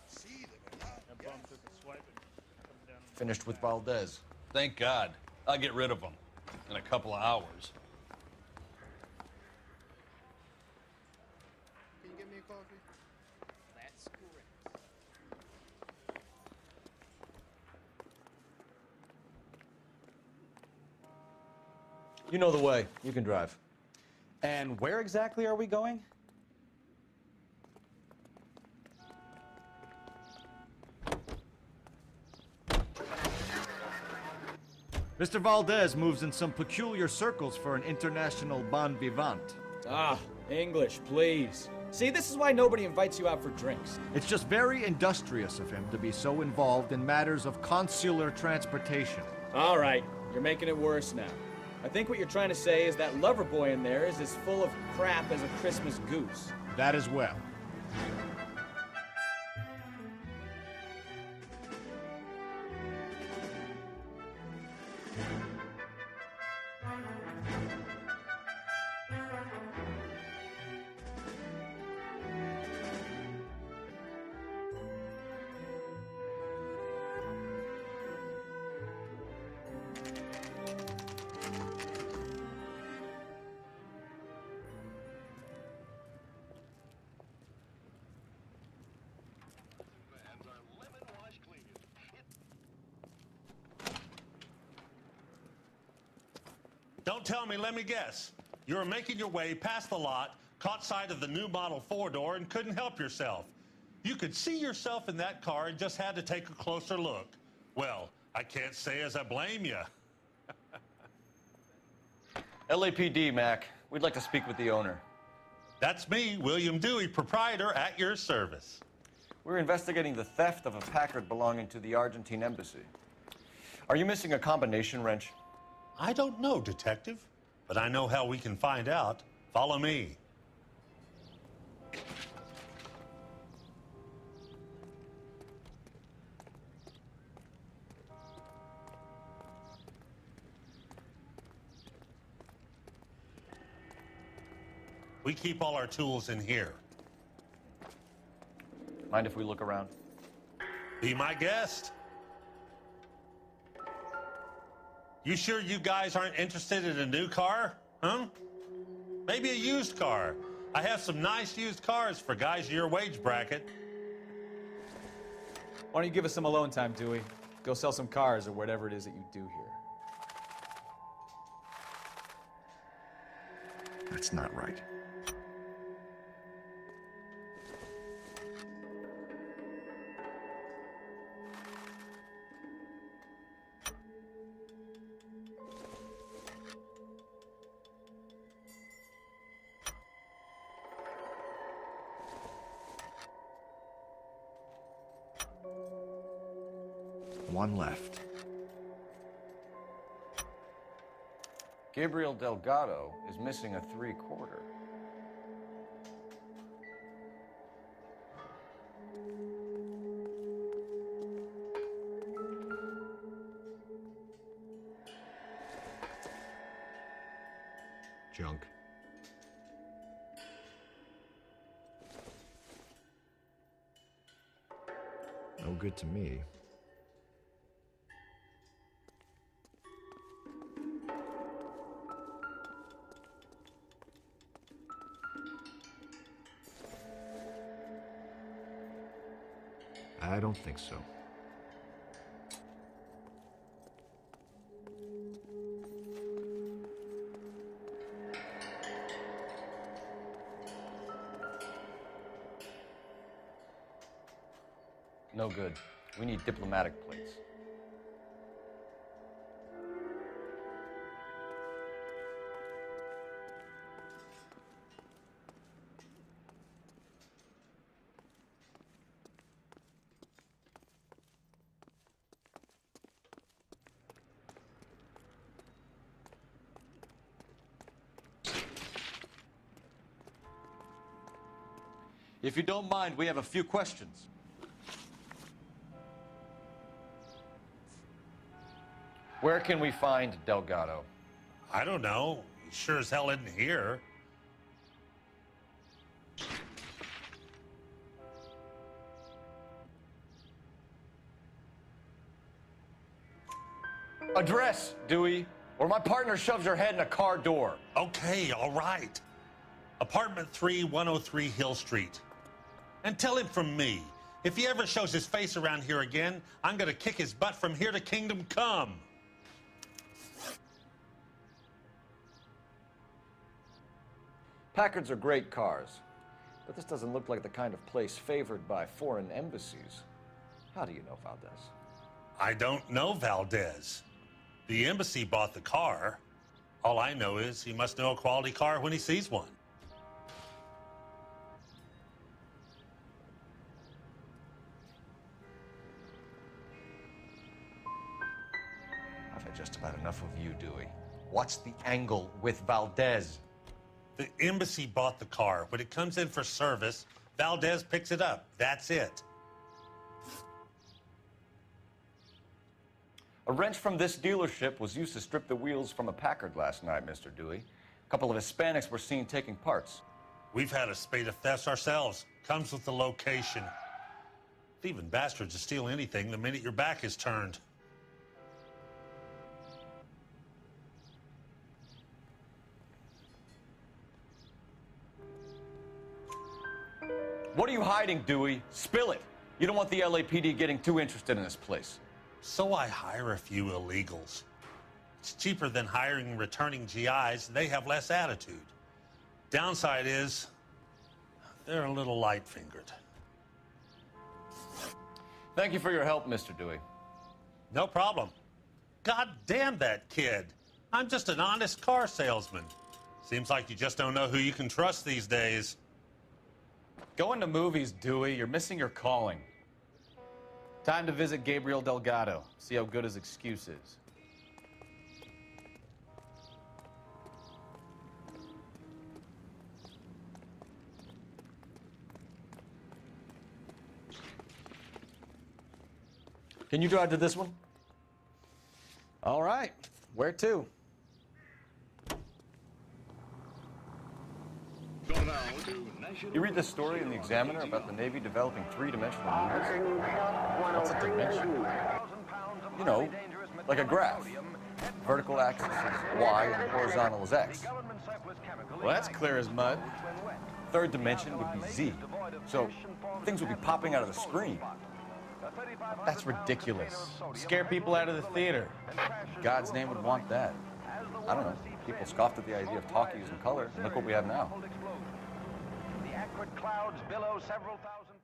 [SPEAKER 19] See them or not?
[SPEAKER 6] That bum took a swipe and come down.
[SPEAKER 4] Finished with Valdez.
[SPEAKER 20] Thank God. I'll get rid of him in a couple of hours.
[SPEAKER 19] Can you get me a coffee? That's correct.
[SPEAKER 9] You know the way. You can drive.
[SPEAKER 10] And where exactly are we going?
[SPEAKER 8] Mr. Valdez moves in some peculiar circles for an international bon vivant.
[SPEAKER 17] Ah, English, please. See, this is why nobody invites you out for drinks.
[SPEAKER 8] It's just very industrious of him to be so involved in matters of consular transportation.
[SPEAKER 17] All right, you're making it worse now. I think what you're trying to say is that lover boy in there is as full of crap as a Christmas goose.
[SPEAKER 8] That as well.
[SPEAKER 21] Don't tell me, let me guess. You were making your way past the lot, caught sight of the new model 4-door, and couldn't help yourself. You could see yourself in that car and just had to take a closer look. Well, I can't say as I blame you.
[SPEAKER 4] LAPD, Mac. We'd like to speak with the owner.
[SPEAKER 21] That's me, William Dewey, proprietor, at your service.
[SPEAKER 4] We're investigating the theft of a Packard belonging to the Argentine embassy. Are you missing a combination wrench?
[SPEAKER 21] I don't know, Detective, but I know how we can find out. Follow me. We keep all our tools in here.
[SPEAKER 4] Mind if we look around?
[SPEAKER 21] Be my guest. You sure you guys aren't interested in a new car? Huh? Maybe a used car. I have some nice used cars for guys of your wage bracket.
[SPEAKER 17] Why don't you give us some alone time, Dewey? Go sell some cars or whatever it is that you do here.
[SPEAKER 8] That's not right. One left.
[SPEAKER 4] Gabriel Delgado is missing a 3/4.
[SPEAKER 9] Junk. no good to me. I don't think so.
[SPEAKER 4] No good. We need diplomatic plates. If you don't mind, we have a few questions. Where can we find Delgado?
[SPEAKER 21] I don't know. He sure as hell isn't here.
[SPEAKER 4] Address, Dewey, or my partner shoves her head in a car door.
[SPEAKER 21] Okay, all right. Apartment 3, 103 Hill Street. And tell him from me, if he ever shows his face around here again, I'm gonna kick his butt from here to Kingdom Come.
[SPEAKER 4] Packards are great cars, but this doesn't look like the kind of place favored by foreign embassies. How do you know Valdez?
[SPEAKER 21] I don't know Valdez. The embassy bought the car. All I know is he must know a quality car when he sees one.
[SPEAKER 4] I've had just about enough of you, Dewey. What's the angle with Valdez?
[SPEAKER 21] The embassy bought the car. When it comes in for service, Valdez picks it up. That's it.
[SPEAKER 4] A wrench from this dealership was used to strip the wheels from a Packard last night, Mr. Dewey. A couple of Hispanics were seen taking parts.
[SPEAKER 21] We've had a spate of thefts ourselves. Comes with the location. Thieving bastards to steal anything the minute your back is turned.
[SPEAKER 4] What are you hiding, Dewey? Spill it. You don't want the LAPD getting too interested in this place.
[SPEAKER 21] So I hire a few illegals. It's cheaper than hiring returning GIs. They have less attitude. Downside is, they're a little light-fingered.
[SPEAKER 4] Thank you for your help, Mr. Dewey.
[SPEAKER 21] No problem. God damn that kid. I'm just an honest car salesman. Seems like you just don't know who you can trust these days.
[SPEAKER 4] Going to movies, Dewey. You're missing your calling. Time to visit Gabriel Delgado. See how good his excuse is. Can you drive to this one? All right. Where to? You read this story in the Examiner about the Navy developing three-dimensional movies? What's a dimension? You know, like a graph. Vertical axis is Y and horizontal is X. Well, that's clear as mud. Third dimension would be Z. So things would be popping out of the screen. That's ridiculous. Scare people out of the theater. God's name would want that. I don't know. People scoffed at the idea of talkies in color, and look what we have now.
[SPEAKER 13] The acrid clouds billow several thousand feet.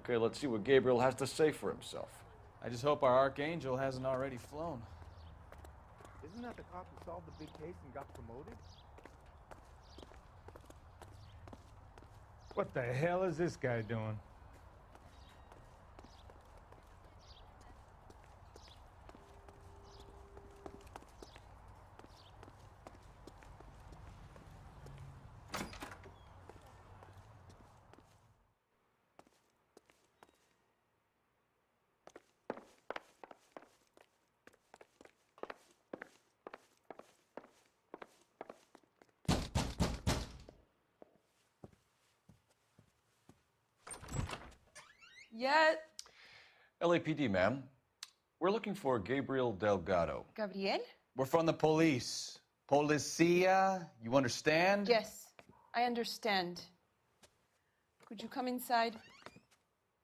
[SPEAKER 4] Okay, let's see what Gabriel has to say for himself.
[SPEAKER 1] I just hope our Archangel hasn't already flown.
[SPEAKER 7] Isn't that the cop who solved the big case and got promoted?
[SPEAKER 11] What the hell is this guy doing?
[SPEAKER 3] Yes.
[SPEAKER 4] LAPD, ma'am. We're looking for Gabriel Delgado.
[SPEAKER 3] Gabriel?
[SPEAKER 6] We're from the police. Policia, you understand?
[SPEAKER 3] Yes, I understand. Could you come inside?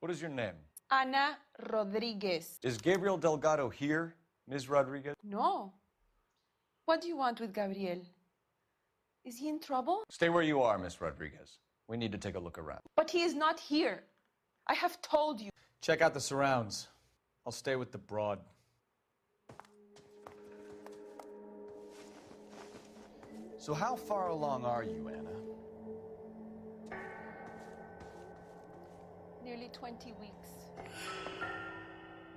[SPEAKER 4] What is your name?
[SPEAKER 3] Ana Rodriguez.
[SPEAKER 4] Is Gabriel Delgado here, Ms. Rodriguez?
[SPEAKER 3] No. What do you want with Gabriel? Is he in trouble?
[SPEAKER 4] Stay where you are, Ms. Rodriguez. We need to take a look around.
[SPEAKER 3] But he is not here. I have told you.
[SPEAKER 1] Check out the surrounds. I'll stay with the broad.
[SPEAKER 6] So how far along are you, Anna?
[SPEAKER 3] Nearly 20 weeks.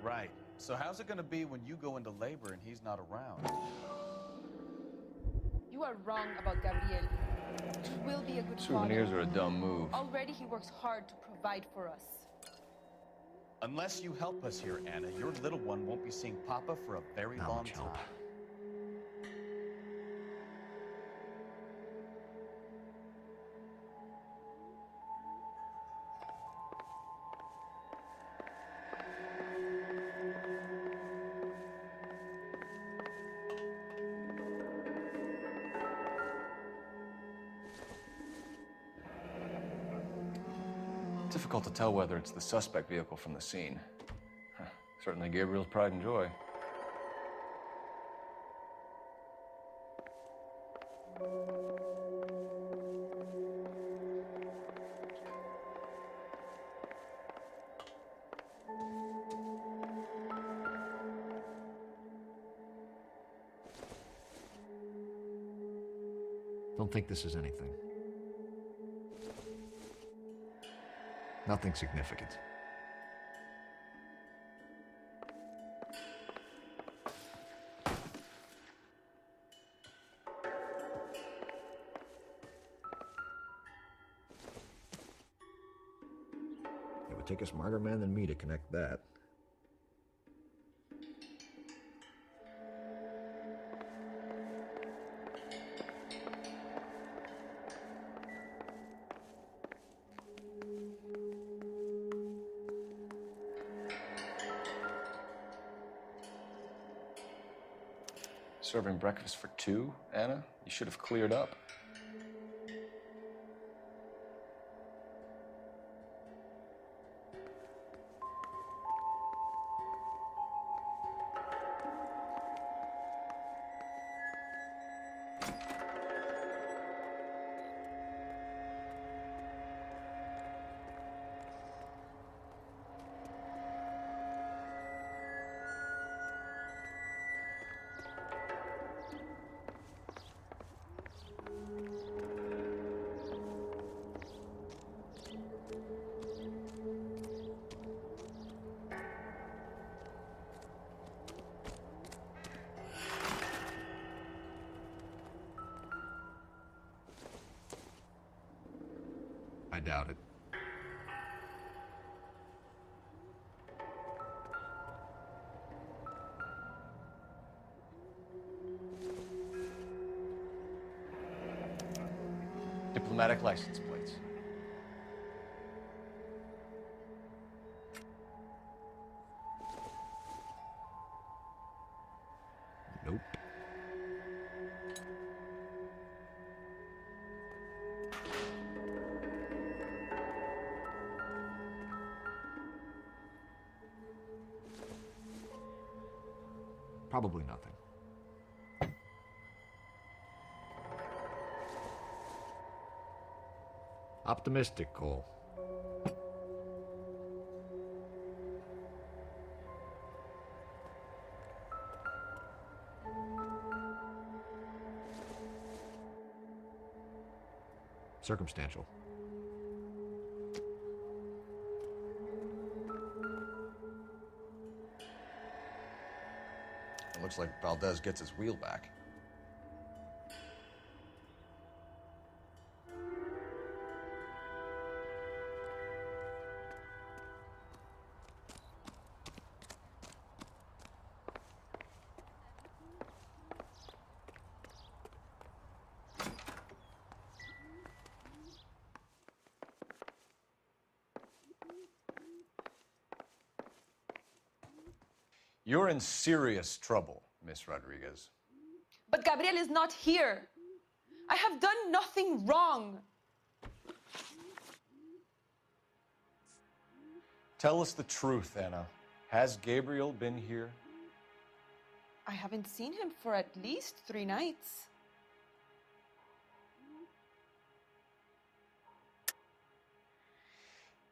[SPEAKER 6] Right. So how's it gonna be when you go into labor and he's not around?
[SPEAKER 3] You are wrong about Gabriel. He will be a good
[SPEAKER 4] Souvenirs
[SPEAKER 3] father.
[SPEAKER 4] are a dumb move.
[SPEAKER 3] Already he works hard to provide for us.
[SPEAKER 6] Unless you help us here, Anna, your little one won't be seeing Papa for a very long time.
[SPEAKER 4] Difficult to tell whether it's the suspect vehicle from the scene. Certainly Gabriel's pride and joy.
[SPEAKER 8] Don't think this is anything. Nothing significant. It would take a smarter man than me to connect that.
[SPEAKER 4] Serving breakfast for two, Anna? You should have cleared up. I doubt it. Diplomatic license plates.
[SPEAKER 8] Nope. Probably nothing. Optimistic, Cole. Circumstantial.
[SPEAKER 4] It looks like Valdez gets his wheel back. You're in serious trouble, Miss Rodriguez.
[SPEAKER 3] But Gabriel is not here. I have done nothing wrong.
[SPEAKER 4] Tell us the truth, Anna. Has Gabriel been here?
[SPEAKER 3] I haven't seen him for at least 3 nights.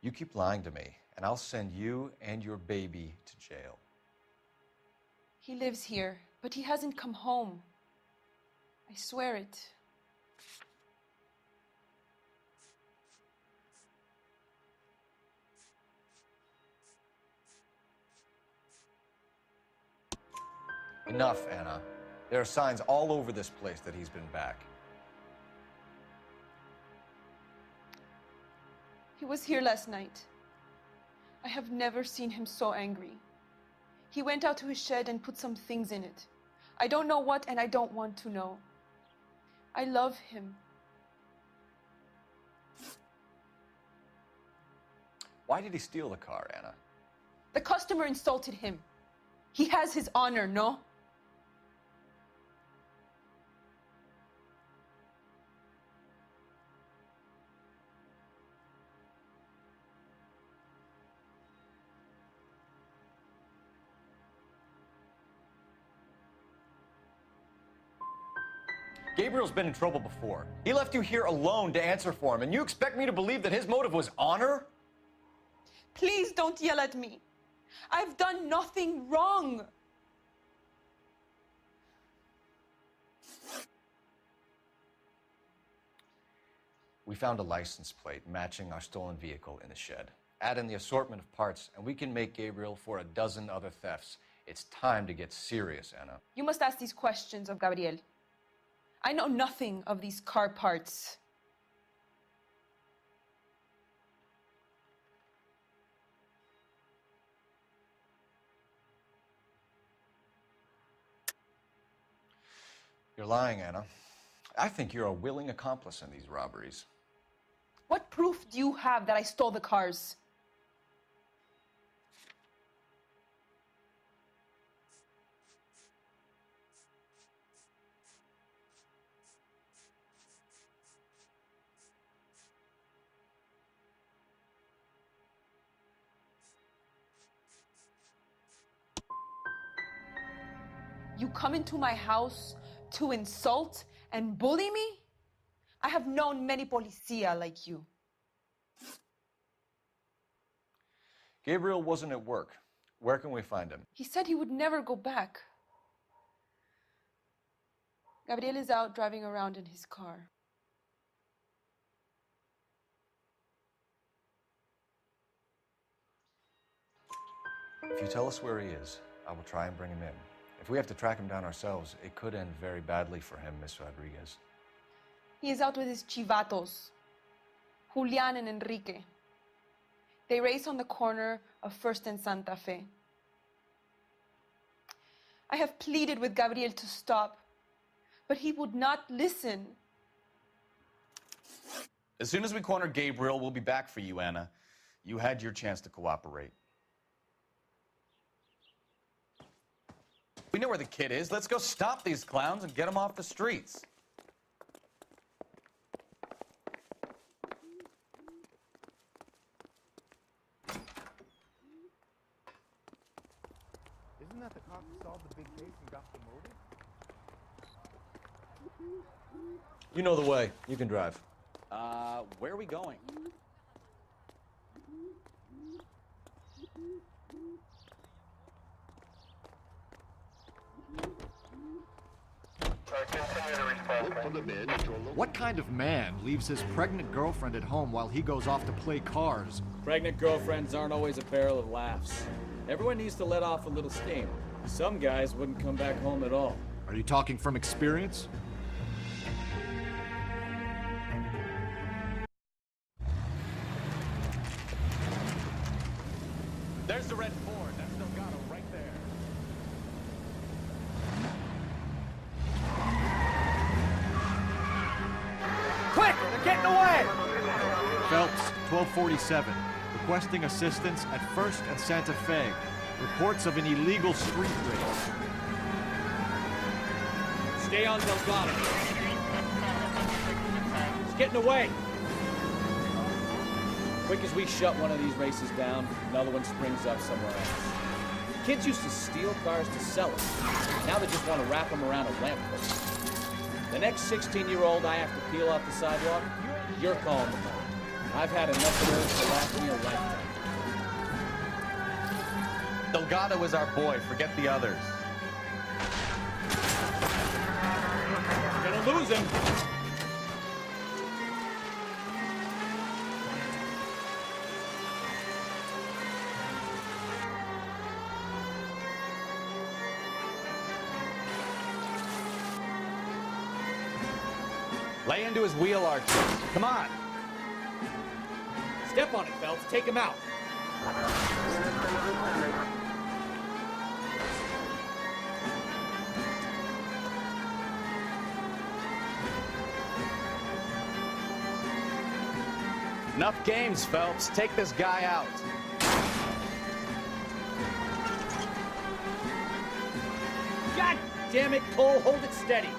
[SPEAKER 4] You keep lying to me, and I'll send you and your baby to jail.
[SPEAKER 3] He lives here, but he hasn't come home. I swear it.
[SPEAKER 4] Enough, Anna. There are signs all over this place that he's been back.
[SPEAKER 3] He was here last night. I have never seen him so angry. He went out to his shed and put some things in it. I don't know what, and I don't want to know. I love him.
[SPEAKER 4] Why did he steal the car, Anna?
[SPEAKER 3] The customer insulted him. He has his honor, no?
[SPEAKER 4] Gabriel's been in trouble before. He left you here alone to answer for him, and you expect me to believe that his motive was honor?
[SPEAKER 3] Please don't yell at me. I've done nothing wrong.
[SPEAKER 4] We found a license plate matching our stolen vehicle in the shed. Add in the assortment of parts, and we can make Gabriel for a dozen other thefts. It's time to get serious, Anna.
[SPEAKER 3] You must ask these questions of Gabriel. I know nothing of these car parts.
[SPEAKER 4] You're lying, Anna. I think you're a willing accomplice in these robberies.
[SPEAKER 3] What proof do you have that I stole the cars? You come into my house to insult and bully me? I have known many policia like you.
[SPEAKER 4] Gabriel wasn't at work. Where can we find him?
[SPEAKER 3] He said he would never go back. Gabriel is out driving around in his car.
[SPEAKER 4] If you tell us where he is, I will try and bring him in. If we have to track him down ourselves, it could end very badly for him, Miss Rodriguez.
[SPEAKER 3] He is out with his chivatos, Julian and Enrique. They race on the corner of First and Santa Fe. I have pleaded with Gabriel to stop, but he would not listen.
[SPEAKER 1] As soon as we corner Gabriel, we'll be back for you, Anna. You had your chance to cooperate. We know where the kid is. Let's go stop these clowns and get them off the streets.
[SPEAKER 7] Isn't that the cop who solved the big case and got promoted?
[SPEAKER 4] You know the way. You can drive.
[SPEAKER 10] Where are we going?
[SPEAKER 8] What kind of man leaves his pregnant girlfriend at home while he goes off to play cars?
[SPEAKER 17] Pregnant girlfriends aren't always a barrel of laughs. Everyone needs to let off a little steam. Some guys wouldn't come back home at all.
[SPEAKER 8] Are you talking from experience?
[SPEAKER 1] There's the red Ford. That's Delgado right there.
[SPEAKER 11] Quick! They're getting away!
[SPEAKER 8] Phelps, 1247. Requesting assistance at First and Santa Fe. Reports of an illegal street race.
[SPEAKER 17] Stay on Delgado. It's getting away. Quick as we shut one of these races down, another one springs up somewhere else. Kids used to steal cars to sell them. Now they just want to wrap them around a lamppost. The next 16-year-old I have to peel off the sidewalk, you're calling them out. I've had enough of those to last me a lifetime.
[SPEAKER 1] Delgado is our boy. Forget the others.
[SPEAKER 17] We're gonna lose him.
[SPEAKER 1] Lay into his wheel arches. Come on.
[SPEAKER 17] Step on it, Phelps. Take him out.
[SPEAKER 1] Enough games, Phelps. Take this guy out.
[SPEAKER 17] God damn it, Cole. Hold it steady.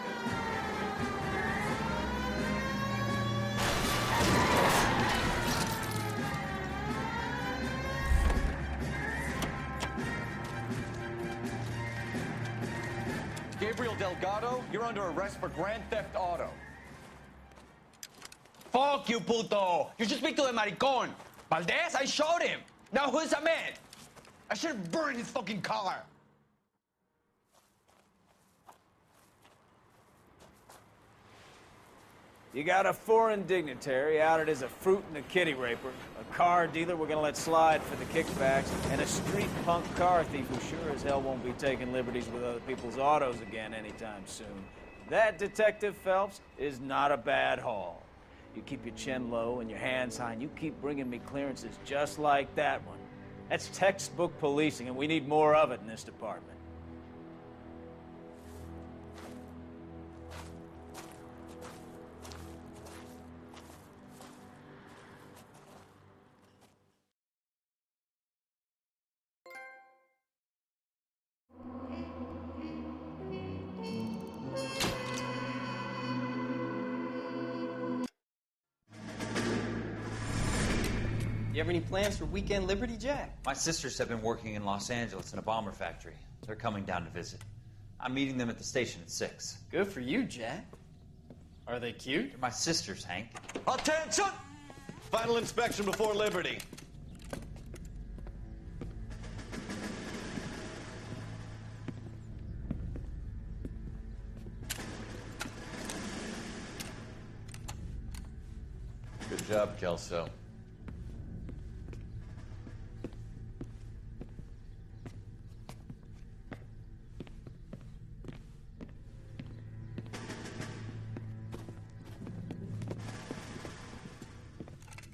[SPEAKER 1] Gabriel Delgado, you're under arrest for Grand Theft Auto.
[SPEAKER 14] Fuck you, puto! You should speak to the maricón. Valdez, I showed him. Now who's a man? I should have burned his fucking car.
[SPEAKER 11] You got a foreign dignitary outed as a fruit and a kitty raper, a car dealer we're gonna let slide for the kickbacks, and a street punk car thief who sure as hell won't be taking liberties with other people's autos again anytime soon. That, Detective Phelps, is not a bad haul. You keep your chin low and your hands high, and you keep bringing me clearances just like that one. That's textbook policing, and we need more of it in this department.
[SPEAKER 22] You have any plans for weekend Liberty, Jack?
[SPEAKER 10] My sisters have been working in Los Angeles in a bomber factory. They're coming down to visit. I'm meeting them at the station at 6.
[SPEAKER 22] Good for you, Jack. Are they cute?
[SPEAKER 10] They're my sisters, Hank.
[SPEAKER 20] Attention! Final inspection before Liberty.
[SPEAKER 4] Good job, Kelso.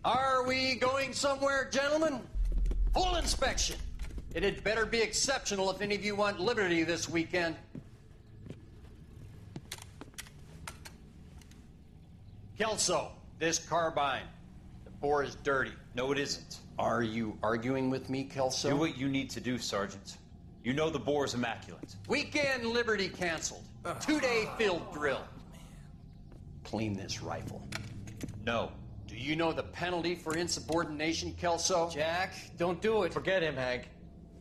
[SPEAKER 15] Are we going somewhere, gentlemen? Full inspection. It had better be exceptional if any of you want liberty this weekend. Kelso, this carbine. The bore is dirty.
[SPEAKER 10] No, it isn't.
[SPEAKER 15] Are you arguing with me, Kelso?
[SPEAKER 10] Do what you need to do, Sergeant. You know the bore is immaculate.
[SPEAKER 15] Weekend liberty canceled. 2-day field drill. Clean this rifle.
[SPEAKER 10] No.
[SPEAKER 15] Do you know the penalty for insubordination, Kelso?
[SPEAKER 22] Jack, don't do it.
[SPEAKER 9] Forget him, Hank.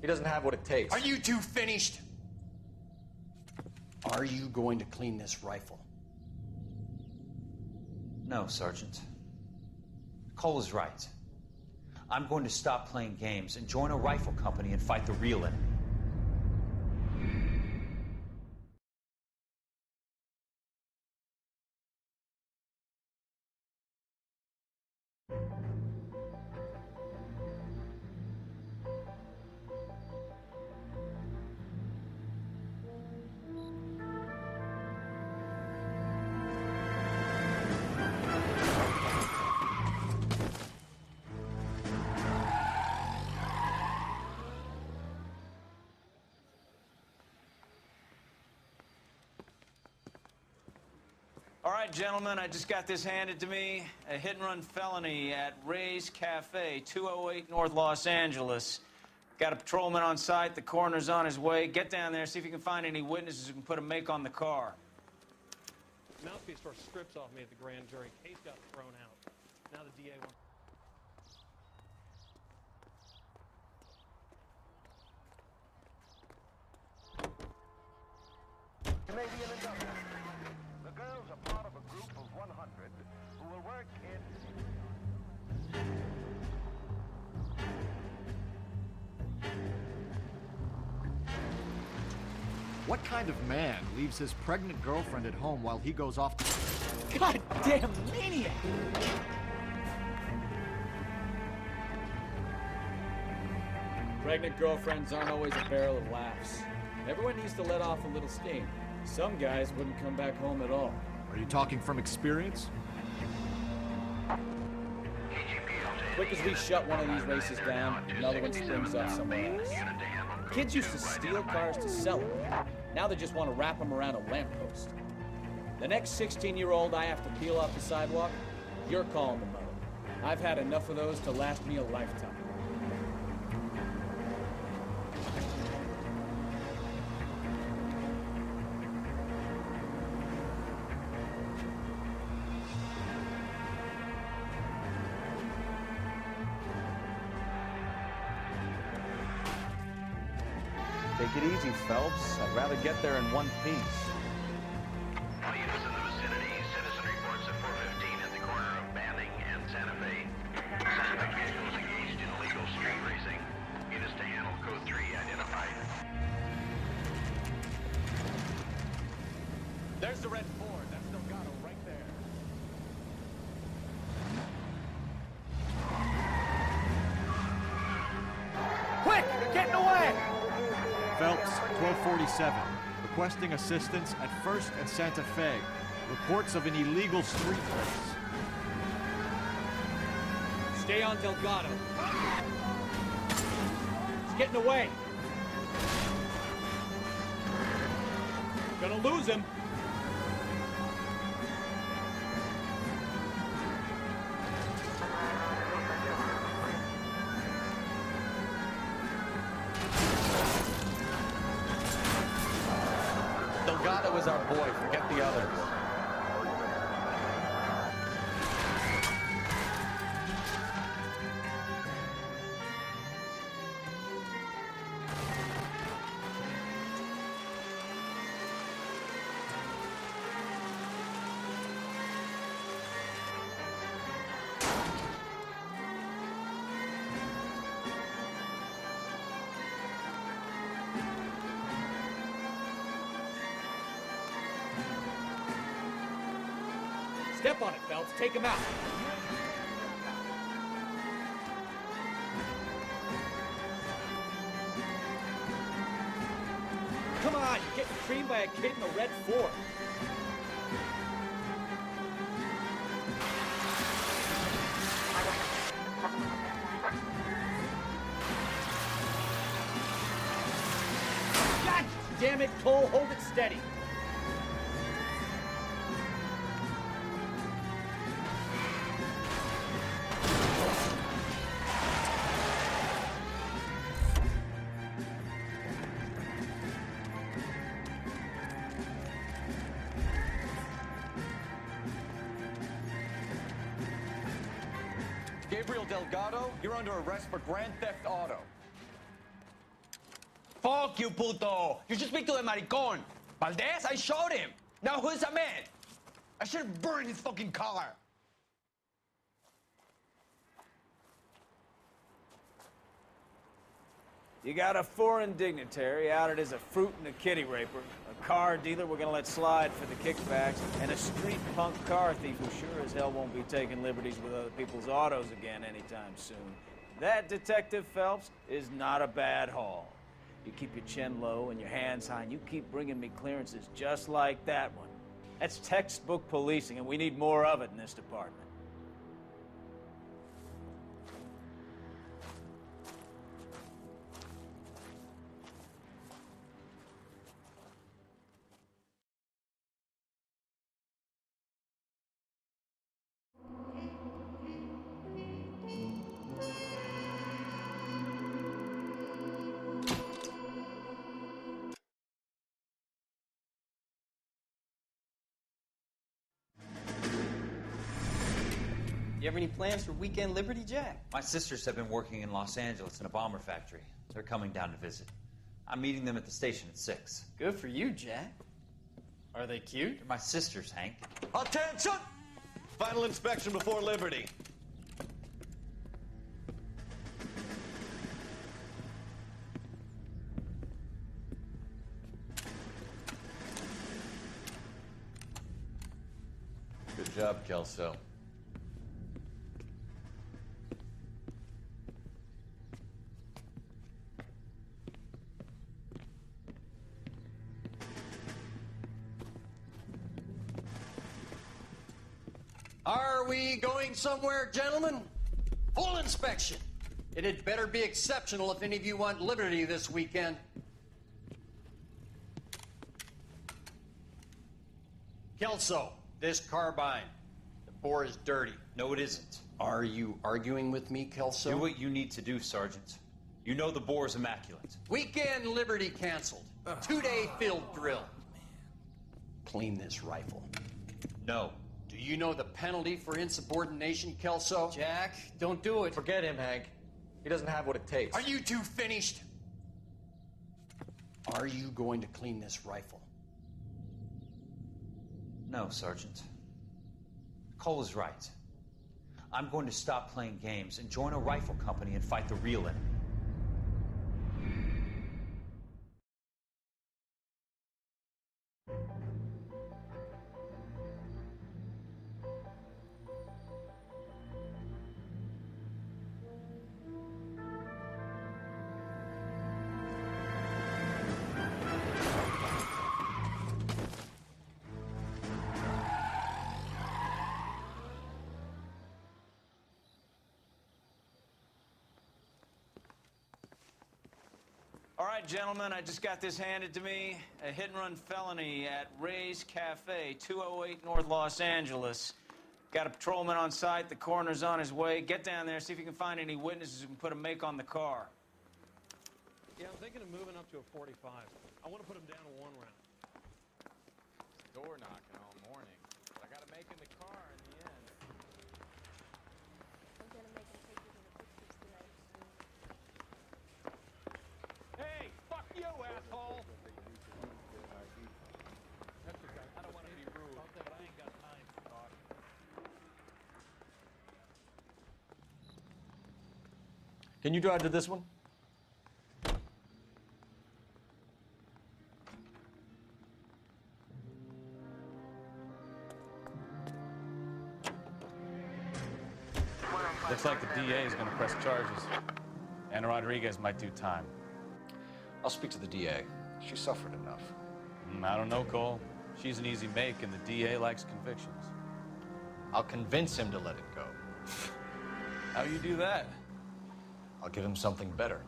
[SPEAKER 9] He doesn't have what it takes.
[SPEAKER 15] Are you two finished? Are you going to clean this rifle?
[SPEAKER 10] No, Sergeant. Cole is right. I'm going to stop playing games and join a rifle company and fight the real enemy.
[SPEAKER 11] All right, gentlemen, I just got this handed to me. A hit-and-run felony at Ray's Cafe, 208 North Los Angeles. Got a patrolman on site. The coroner's on his way. Get down there, see if you can find any witnesses who can put a make on the car.
[SPEAKER 5] Mouthpiece tore strips off me at the grand jury. Case got thrown out. Now the DA wants...
[SPEAKER 13] Canadian industrial. The girls are part of a group of 100 who will work in...
[SPEAKER 8] What kind of man leaves his pregnant girlfriend at home while he goes off to...
[SPEAKER 11] Goddamn maniac!
[SPEAKER 17] Pregnant girlfriends aren't always a barrel of laughs. Everyone needs to let off a little steam. Some guys wouldn't come back home at all.
[SPEAKER 8] Are you talking from experience?
[SPEAKER 17] Quick as we shut one of these races down, another one springs up somewhere else. Kids used to steal cars to sell them. Now they just want to wrap them around a lamppost. The next 16-year-old I have to peel off the sidewalk, you're calling the mother. I've had enough of those to last me a lifetime.
[SPEAKER 1] Take it easy, Phelps. I'd rather get there in one piece.
[SPEAKER 13] All units in the vicinity, citizen reports at 415 at the corner of Banning and Santa Fe. Suspect vehicles engaged in illegal street racing. Units to handle code 3 identified.
[SPEAKER 4] There's the red Ford. That's Delgado right there.
[SPEAKER 11] Quick! They're getting away!
[SPEAKER 8] Phelps, 1247. Requesting assistance at 1st and Santa Fe. Reports of an illegal street race.
[SPEAKER 17] Stay on Delgado. He's getting away. Gonna lose him.
[SPEAKER 1] Delgado is our boy. Forget the others.
[SPEAKER 17] Step on it, Phelps. Take him out. Come on, you're getting creamed by a kid in a red Ford. God damn it, Cole, hold it steady.
[SPEAKER 1] Gabriel Delgado, you're under arrest for Grand Theft Auto.
[SPEAKER 14] Fuck you, puto! You should speak to the maricon. Valdez, I showed him. Now who's the man? I should have burned his fucking car.
[SPEAKER 11] You got a foreign dignitary outed as a fruit and a kitty raper, a car dealer we're gonna let slide for the kickbacks, and a street punk car thief who sure as hell won't be taking liberties with other people's autos again anytime soon. That, Detective Phelps, is not a bad haul. You keep your chin low and your hands high, and you keep bringing me clearances just like that one. That's textbook policing, and we need more of it in this department.
[SPEAKER 22] You have any plans for weekend Liberty, Jack?
[SPEAKER 10] My sisters have been working in Los Angeles in a bomber factory. They're coming down to visit. I'm meeting them at the station at 6.
[SPEAKER 22] Good for you, Jack. Are they cute?
[SPEAKER 10] They're my sisters, Hank.
[SPEAKER 12] Attention! Final inspection before Liberty.
[SPEAKER 4] Good job, Kelso.
[SPEAKER 15] Are we going somewhere, gentlemen? Full inspection. It had better be exceptional if any of you want liberty this weekend. Kelso, this carbine. The bore is dirty.
[SPEAKER 10] No, it isn't.
[SPEAKER 15] Are you arguing with me, Kelso?
[SPEAKER 10] Do what you need to do, Sergeant. You know the bore is immaculate.
[SPEAKER 15] Weekend liberty canceled. 2-day field drill. Clean this rifle.
[SPEAKER 10] No.
[SPEAKER 15] Do you know the penalty for insubordination, Kelso?
[SPEAKER 22] Jack, don't do it.
[SPEAKER 9] Forget him, Hank. He doesn't have what it takes.
[SPEAKER 15] Are you two finished? Are you going to clean this rifle?
[SPEAKER 10] No, Sergeant. Cole is right. I'm going to stop playing games and join a rifle company and fight the real enemy.
[SPEAKER 11] All right, gentlemen, I just got this handed to me. A hit-and-run felony at Ray's Cafe, 208 North Los Angeles. Got a patrolman on site. The coroner's on his way. Get down there, see if you can find any witnesses who can put a make on the car.
[SPEAKER 5] Yeah, I'm thinking of moving up to a 45. I want to put him down in 1 round.
[SPEAKER 18] Door knocking all morning. I got to make in the car in the end.
[SPEAKER 23] I'm gonna make him take you to the pictures tonight.
[SPEAKER 5] Hey, fuck you, asshole! That's okay. I don't want to be rude, but I ain't got time to talk.
[SPEAKER 9] Can you drive to this one?
[SPEAKER 1] Looks like the DA is going to press charges. And Rodriguez might do time.
[SPEAKER 9] I'll speak to the DA. She suffered enough.
[SPEAKER 1] I don't know, Cole. She's an easy make, and the DA likes convictions.
[SPEAKER 9] I'll convince him to let it go.
[SPEAKER 1] How you do that?
[SPEAKER 9] I'll give him something better.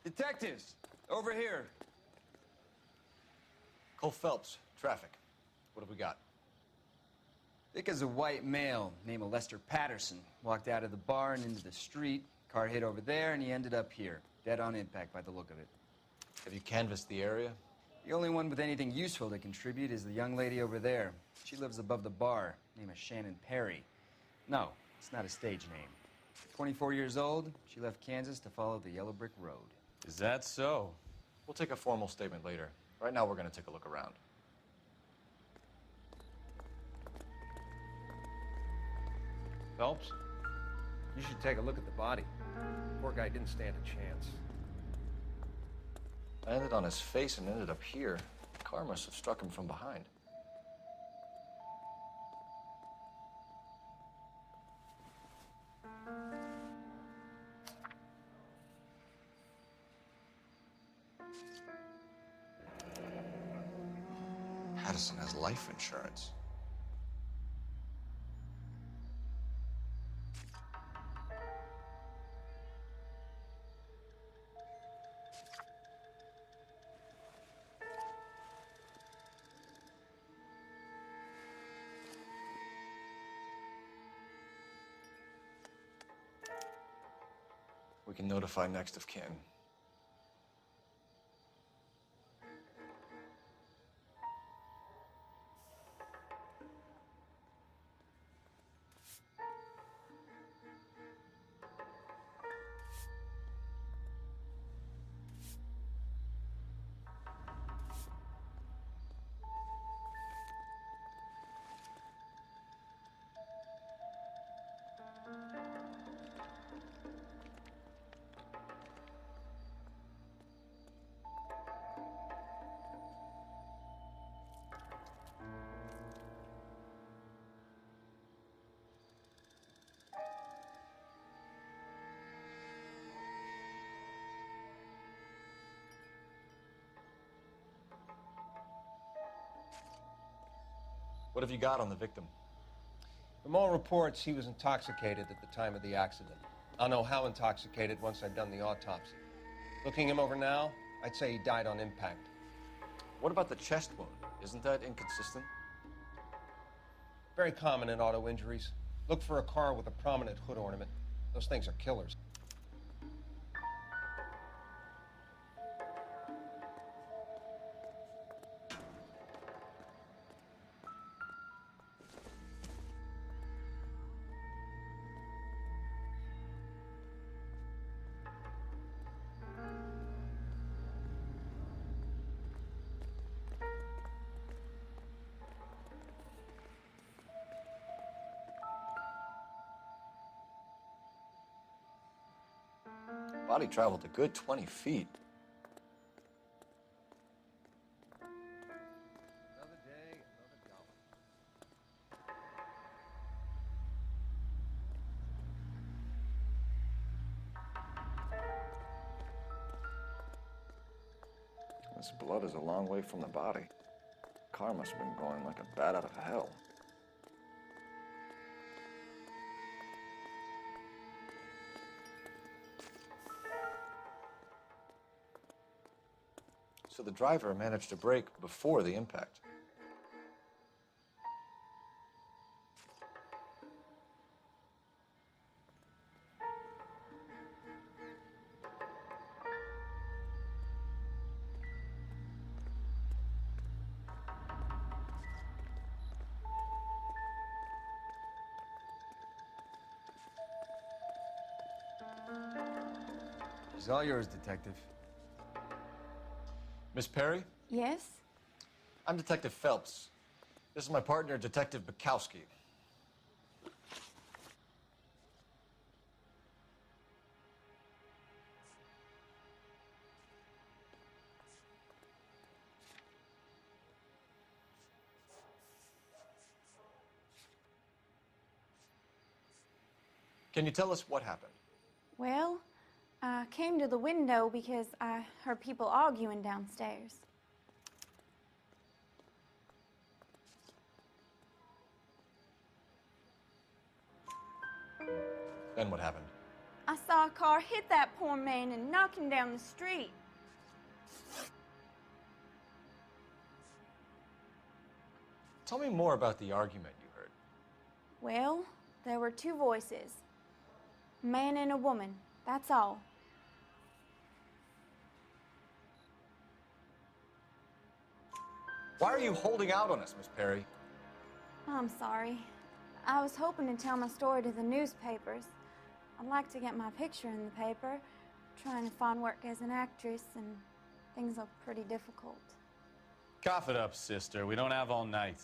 [SPEAKER 11] Detectives, over here.
[SPEAKER 9] Cole Phelps, traffic. What have we got?
[SPEAKER 22] Thick as a white male named Lester Patterson walked out of the bar and into the street. Car hit over there, and he ended up here. Dead on impact by the look of it.
[SPEAKER 9] Have you canvassed the area?
[SPEAKER 22] The only one with anything useful to contribute is the young lady over there. She lives above the bar. Name is Shannon Perry. No, it's not a stage name. 24 years old, she left Kansas to follow the yellow brick road.
[SPEAKER 1] Is that so?
[SPEAKER 9] We'll take a formal statement later. Right now, we're going to take a look around.
[SPEAKER 1] Phelps?
[SPEAKER 17] You should take a look at the body. Poor guy didn't stand a chance.
[SPEAKER 9] I landed on his face and ended up here. The car must have struck him from behind.
[SPEAKER 4] Addison has life insurance. We can notify next of kin. What have you got on the victim?
[SPEAKER 2] From all reports, he was intoxicated at the time of the accident. I'll know how intoxicated once I've done the autopsy. Looking him over now, I'd say he died on impact.
[SPEAKER 4] What about the chest wound? Isn't that inconsistent?
[SPEAKER 2] Very common in auto injuries. Look for a car with a prominent hood ornament. Those things are killers.
[SPEAKER 4] Body traveled a good 20 feet.
[SPEAKER 2] Another day, another dollar.
[SPEAKER 4] This blood is a long way from the body. Car must have been going like a bat out of hell. So the driver managed to brake before the impact.
[SPEAKER 22] It's all yours, Detective.
[SPEAKER 4] Miss Perry?
[SPEAKER 16] Yes?
[SPEAKER 4] I'm Detective Phelps. This is my partner, Detective Bukowski. Can you tell us what happened?
[SPEAKER 16] Well, I came to the window because I heard people arguing downstairs.
[SPEAKER 4] Then what happened?
[SPEAKER 16] I saw a car hit that poor man and knock him down the street.
[SPEAKER 4] Tell me more about the argument you heard.
[SPEAKER 16] Well, there were two voices. A man and a woman, that's all.
[SPEAKER 4] Why are you holding out on us, Miss Perry?
[SPEAKER 16] I'm sorry. I was hoping to tell my story to the newspapers. I'd like to get my picture in the paper. Trying to find work as an actress, and things look pretty difficult.
[SPEAKER 1] Cough it up, sister. We don't have all night.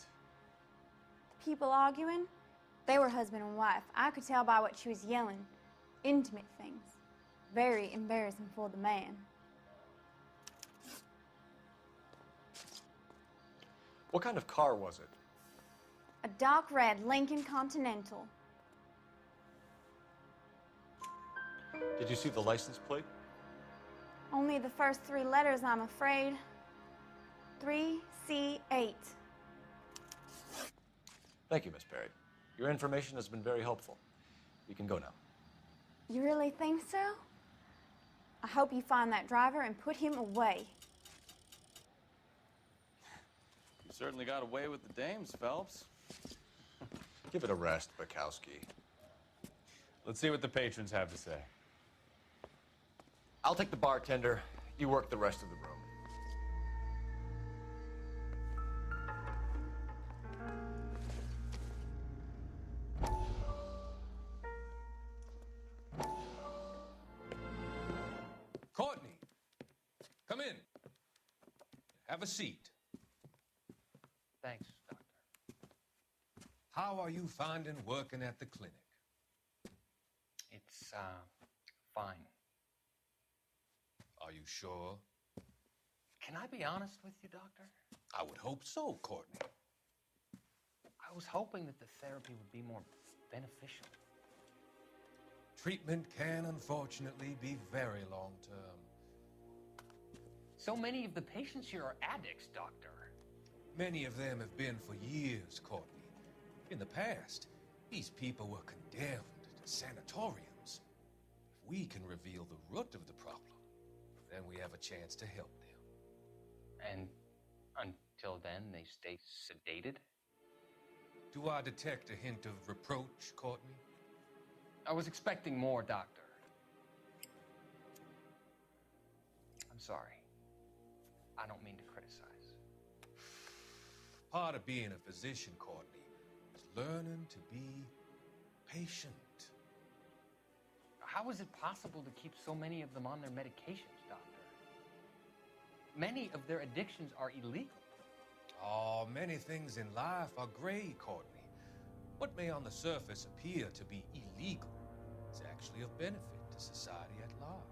[SPEAKER 16] People arguing? They were husband and wife. I could tell by what she was yelling. Intimate things. Very embarrassing for the man.
[SPEAKER 4] What kind of car was it?
[SPEAKER 16] A dark red Lincoln Continental.
[SPEAKER 4] Did you see the license plate?
[SPEAKER 16] Only the first three letters, I'm afraid. 3C8.
[SPEAKER 4] Thank you, Miss Perry. Your information has been very helpful. You can go now.
[SPEAKER 16] You really think so? I hope you find that driver and put him away.
[SPEAKER 4] You certainly got away with the dames, Phelps. Give it a rest, Bukowski. Let's see what the patrons have to say. I'll take the bartender. You work the rest of the room.
[SPEAKER 6] Courtney, come in. Have a seat.
[SPEAKER 19] Thanks, Doctor.
[SPEAKER 6] How are you finding working at the clinic?
[SPEAKER 19] It's, fine.
[SPEAKER 6] Are you sure?
[SPEAKER 19] Can I be honest with you, Doctor?
[SPEAKER 6] I would hope so, Courtney.
[SPEAKER 19] I was hoping that the therapy would be more beneficial.
[SPEAKER 6] Treatment can, unfortunately, be very long-term.
[SPEAKER 19] So many of the patients here are addicts, Doctor.
[SPEAKER 6] Many of them have been for years, Courtney. In the past, these people were condemned to sanatoriums. If we can reveal the root of the problem, then we have a chance to help them.
[SPEAKER 19] And until then, they stay sedated?
[SPEAKER 6] Do I detect a hint of reproach, Courtney?
[SPEAKER 19] I was expecting more, Doctor. I'm sorry. I don't mean to criticize.
[SPEAKER 6] Part of being a physician, Courtney, is learning to be patient.
[SPEAKER 19] How is it possible to keep so many of them on their medications, Doctor? Many of their addictions are illegal.
[SPEAKER 6] Oh, many things in life are gray, Courtney. What may on the surface appear to be illegal is actually of benefit to society at large.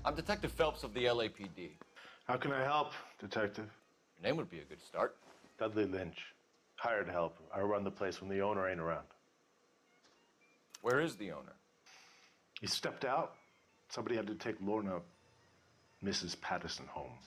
[SPEAKER 4] I'm Detective Phelps of the LAPD.
[SPEAKER 21] How can I help, Detective?
[SPEAKER 4] Your name would be a good start.
[SPEAKER 21] Dudley Lynch. Hired help. I run the place when the owner ain't around.
[SPEAKER 4] Where is the owner?
[SPEAKER 21] He stepped out. Somebody had to take Lorna, Mrs. Patterson, home.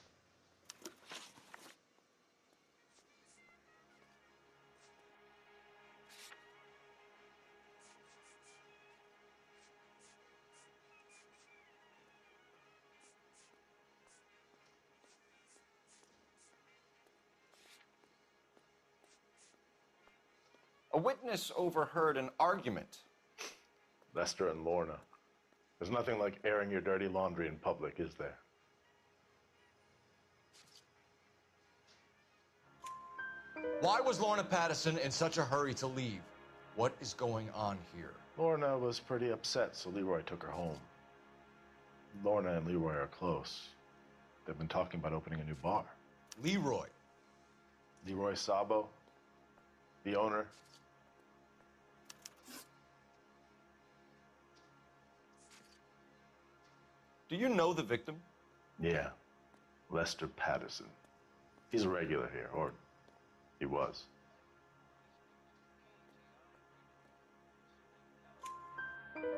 [SPEAKER 4] A witness overheard an argument.
[SPEAKER 21] Lester and Lorna. There's nothing like airing your dirty laundry in public, is there?
[SPEAKER 4] Why was Lorna Patterson in such a hurry to leave? What is going on here?
[SPEAKER 21] Lorna was pretty upset, so Leroy took her home. Lorna and Leroy are close. They've been talking about opening a new bar.
[SPEAKER 4] Leroy?
[SPEAKER 21] Leroy Sabo, the owner.
[SPEAKER 4] Do you know the victim?
[SPEAKER 21] Yeah, Lester Patterson. He's a regular here, or he was.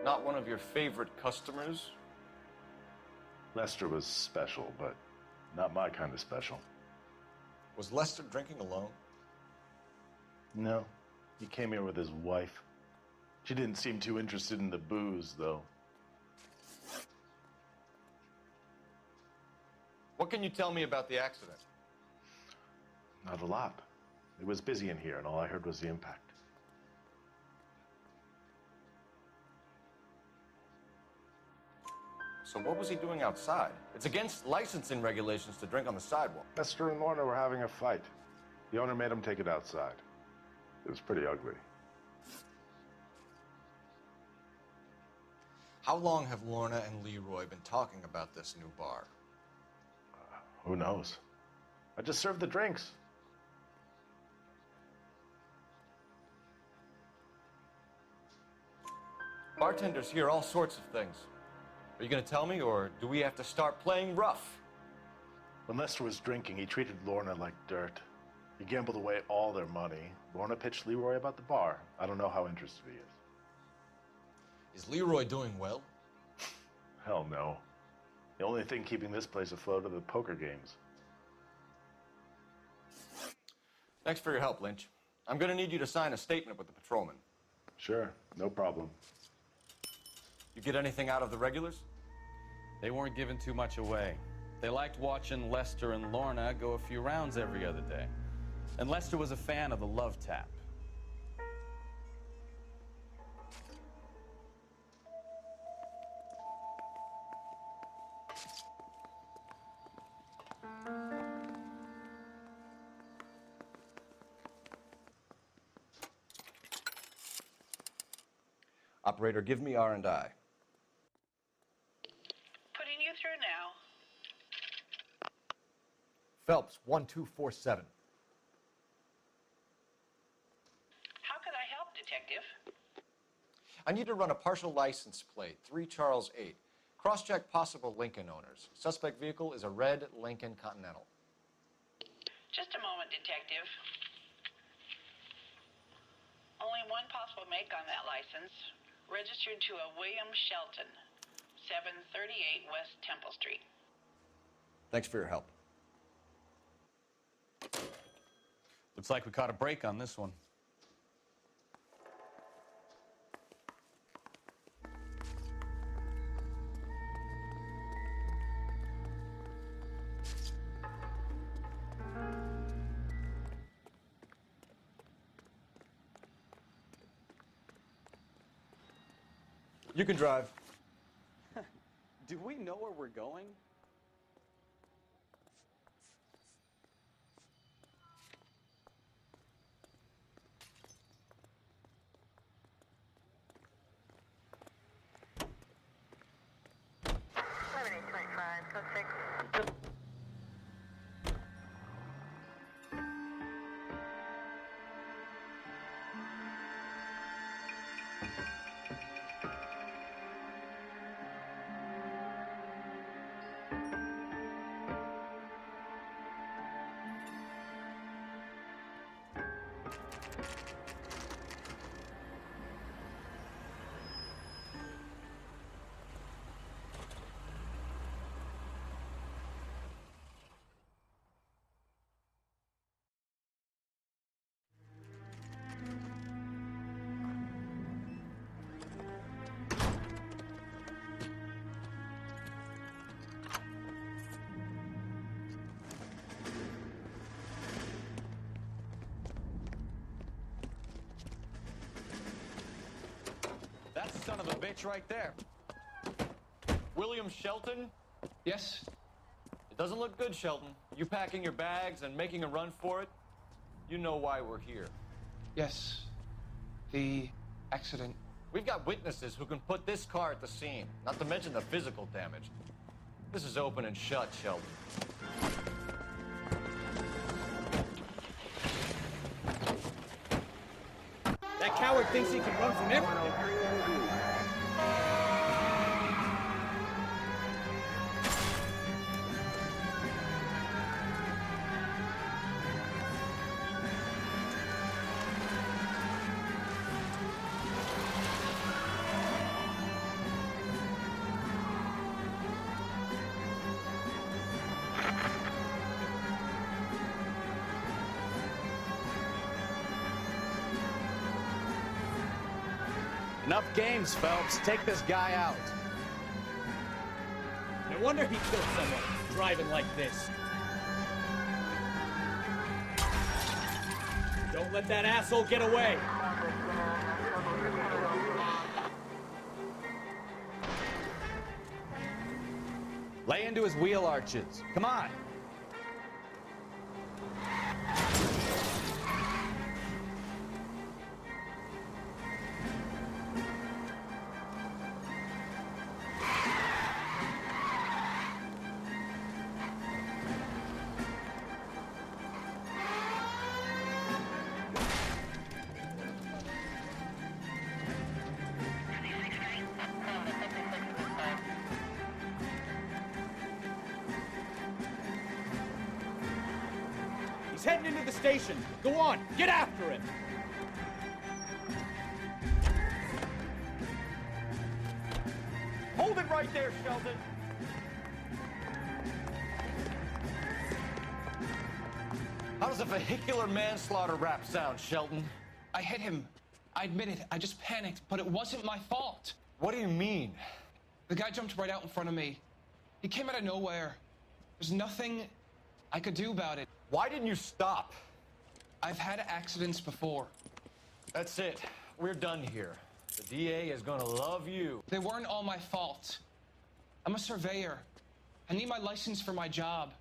[SPEAKER 4] Not one of your favorite customers?
[SPEAKER 21] Lester was special, but not my kind of special.
[SPEAKER 4] Was Lester drinking alone?
[SPEAKER 21] No, he came here with his wife. She didn't seem too interested in the booze, though.
[SPEAKER 4] What can you tell me about the accident?
[SPEAKER 21] Not a lot. It was busy in here, and all I heard was the impact.
[SPEAKER 4] So what was he doing outside? It's against licensing regulations to drink on the sidewalk.
[SPEAKER 21] Lester and Lorna were having a fight. The owner made him take it outside. It was pretty ugly.
[SPEAKER 4] How long have Lorna and Leroy been talking about this new bar?
[SPEAKER 21] Who knows? I just served the drinks.
[SPEAKER 4] Bartenders hear all sorts of things. Are you going to tell me, or do we have to start playing rough?
[SPEAKER 21] When Lester was drinking, he treated Lorna like dirt. He gambled away all their money. Lorna pitched Leroy about the bar. I don't know how interested he is.
[SPEAKER 4] Is Leroy doing well?
[SPEAKER 21] Hell no. The only thing keeping this place afloat are the poker games.
[SPEAKER 9] Thanks for your help, Lynch. I'm gonna need you to sign a statement with the patrolman.
[SPEAKER 21] Sure, no problem.
[SPEAKER 9] You get anything out of the regulars?
[SPEAKER 1] They weren't giving too much away. They liked watching Lester and Lorna go a few rounds every other day. And Lester was a fan of the love tap.
[SPEAKER 9] Operator, give me R&I.
[SPEAKER 13] Putting you through now.
[SPEAKER 9] Phelps, 1247.
[SPEAKER 13] How can I help, Detective?
[SPEAKER 9] I need to run a partial license plate, 3 Charles 8. Cross-check possible Lincoln owners. Suspect vehicle is a red Lincoln Continental.
[SPEAKER 13] Just a moment, Detective. Only one possible make on that license. Registered to a William Shelton, 738 West Temple Street.
[SPEAKER 9] Thanks for your help.
[SPEAKER 1] Looks like we caught a break on this one.
[SPEAKER 9] You can drive.
[SPEAKER 1] Do we know where we're going? That's the son of a bitch right there.
[SPEAKER 9] William Shelton?
[SPEAKER 19] Yes?
[SPEAKER 9] It doesn't look good, Shelton. You packing your bags and making a run for it? You know why we're here.
[SPEAKER 19] Yes. The accident.
[SPEAKER 9] We've got witnesses who can put this car at the scene, not to mention the physical damage. This is open and shut, Shelton.
[SPEAKER 17] That coward thinks he can run from everything.
[SPEAKER 1] Enough games, Phelps. Take this guy out.
[SPEAKER 17] No wonder he killed someone driving like this. Don't let that asshole get away.
[SPEAKER 1] Lay into his wheel arches. Come on.
[SPEAKER 17] He's heading into the station. Go on, get after him.
[SPEAKER 4] right there, Sheldon. How does a vehicular manslaughter rap sound, Sheldon?
[SPEAKER 14] I hit him. I admit it. I just panicked, but it wasn't my fault.
[SPEAKER 4] What do you mean?
[SPEAKER 14] The guy jumped right out in front of me. He came out of nowhere. There's nothing I could do about it.
[SPEAKER 4] Why didn't you stop?
[SPEAKER 14] I've had accidents before.
[SPEAKER 4] That's it. We're done here. The DA is gonna love you.
[SPEAKER 14] They weren't all my fault. I'm a surveyor. I need my license for my job.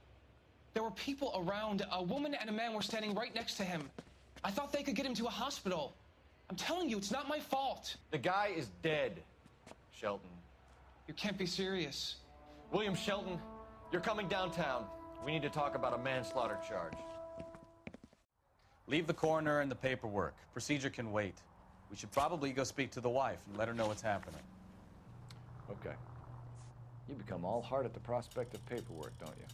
[SPEAKER 14] There were people around. A woman and a man were standing right next to him. I thought they could get him to a hospital. I'm telling you, it's not my fault.
[SPEAKER 4] The guy is dead, Shelton.
[SPEAKER 14] You can't be serious.
[SPEAKER 4] William Shelton, you're coming downtown. We need to talk about a manslaughter charge.
[SPEAKER 1] Leave the coroner and the paperwork. Procedure can wait. We should probably go speak to the wife and let her know what's happening.
[SPEAKER 4] Okay. You become all heart at the prospect of paperwork, don't you?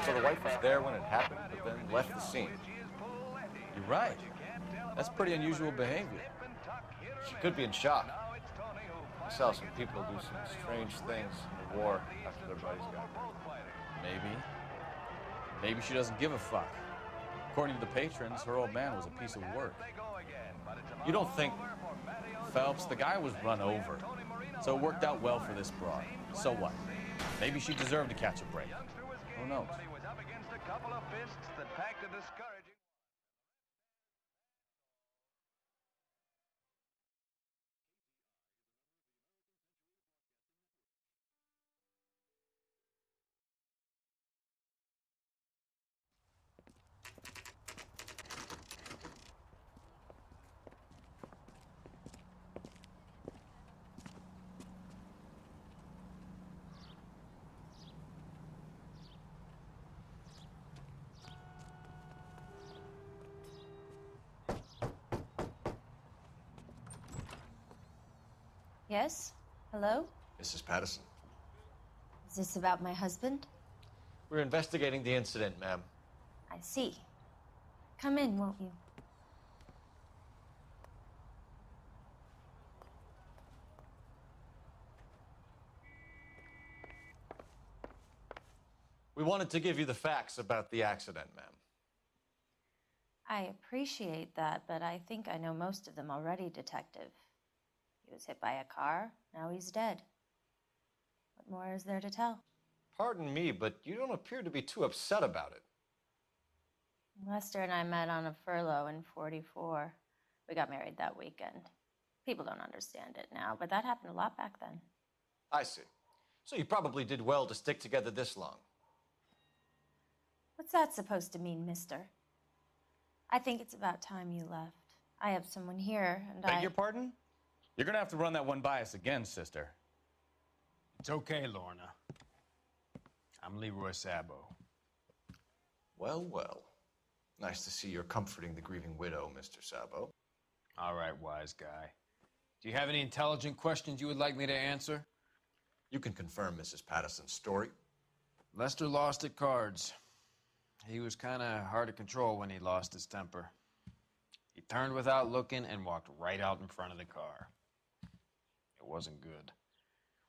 [SPEAKER 4] So the wife was there when it happened, but then left the scene.
[SPEAKER 1] You're right. That's pretty unusual behavior.
[SPEAKER 4] She could be in shock. I saw some people do some strange things in the war after their buddies got hurt.
[SPEAKER 1] Maybe. Maybe she doesn't give a fuck. According to the patrons, her old man was a piece of work.
[SPEAKER 4] You don't think...
[SPEAKER 1] Phelps, the guy was run over. So it worked out well for this broad. So what? Maybe she deserved to catch a break. Who knows?
[SPEAKER 3] Yes? Hello?
[SPEAKER 9] Mrs. Patterson.
[SPEAKER 3] Is this about my husband?
[SPEAKER 4] We're investigating the incident, ma'am.
[SPEAKER 3] I see. Come in, won't you?
[SPEAKER 4] We wanted to give you the facts about the accident, ma'am.
[SPEAKER 3] I appreciate that, but I think I know most of them already, Detective. He was hit by a car, now he's dead. What more is there to tell?
[SPEAKER 4] Pardon me, but you don't appear to be too upset about it.
[SPEAKER 3] Lester and I met on a furlough in '44. We got married that weekend. People don't understand it now, but that happened a lot back then.
[SPEAKER 4] I see. So you probably did well to stick together this long.
[SPEAKER 3] What's that supposed to mean, mister? I think it's about time you left. I have someone here, and
[SPEAKER 1] Beg your pardon? You're gonna have to run that one by us again, sister.
[SPEAKER 11] It's okay, Lorna. I'm Leroy Sabo.
[SPEAKER 9] Well, well. Nice to see you're comforting the grieving widow, Mr. Sabo.
[SPEAKER 11] All right, wise guy. Do you have any intelligent questions you would like me to answer?
[SPEAKER 9] You can confirm Mrs. Patterson's story.
[SPEAKER 11] Lester lost at cards. He was kind of hard to control when he lost his temper. He turned without looking and walked right out in front of the car. It wasn't good.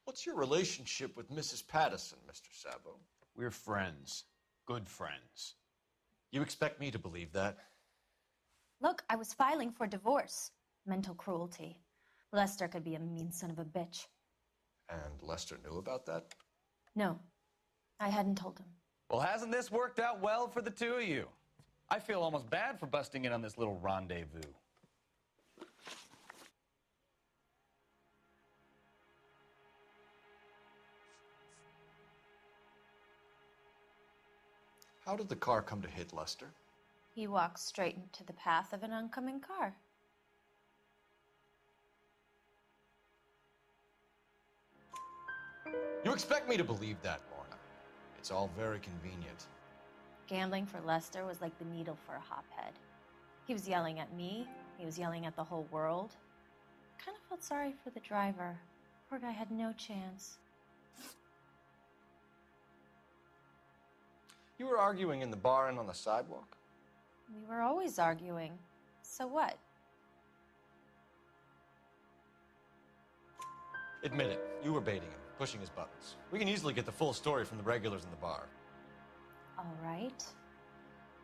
[SPEAKER 9] What's your relationship with Mrs. Patterson, Mr. Sabo?
[SPEAKER 11] We're friends. Good friends.
[SPEAKER 9] You expect me to believe that?
[SPEAKER 3] Look, I was filing for divorce. Mental cruelty. Lester could be a mean son of a bitch.
[SPEAKER 9] And Lester knew about that?
[SPEAKER 3] No, I hadn't told him.
[SPEAKER 1] Well, hasn't this worked out well for the two of you? I feel almost bad for busting in on this little rendezvous.
[SPEAKER 9] How did the car come to hit Lester?
[SPEAKER 3] He walked straight into the path of an oncoming car.
[SPEAKER 9] You expect me to believe that, Lorna? It's all very convenient.
[SPEAKER 3] Gambling for Lester was like the needle for a hophead. He was yelling at me. He was yelling at the whole world. kind of felt sorry for the driver. Poor guy had no chance.
[SPEAKER 9] You were arguing in the bar and on the sidewalk?
[SPEAKER 3] We were always arguing. So what?
[SPEAKER 9] Admit it, you were baiting him, pushing his buttons. We can easily get the full story from the regulars in the bar.
[SPEAKER 3] All right.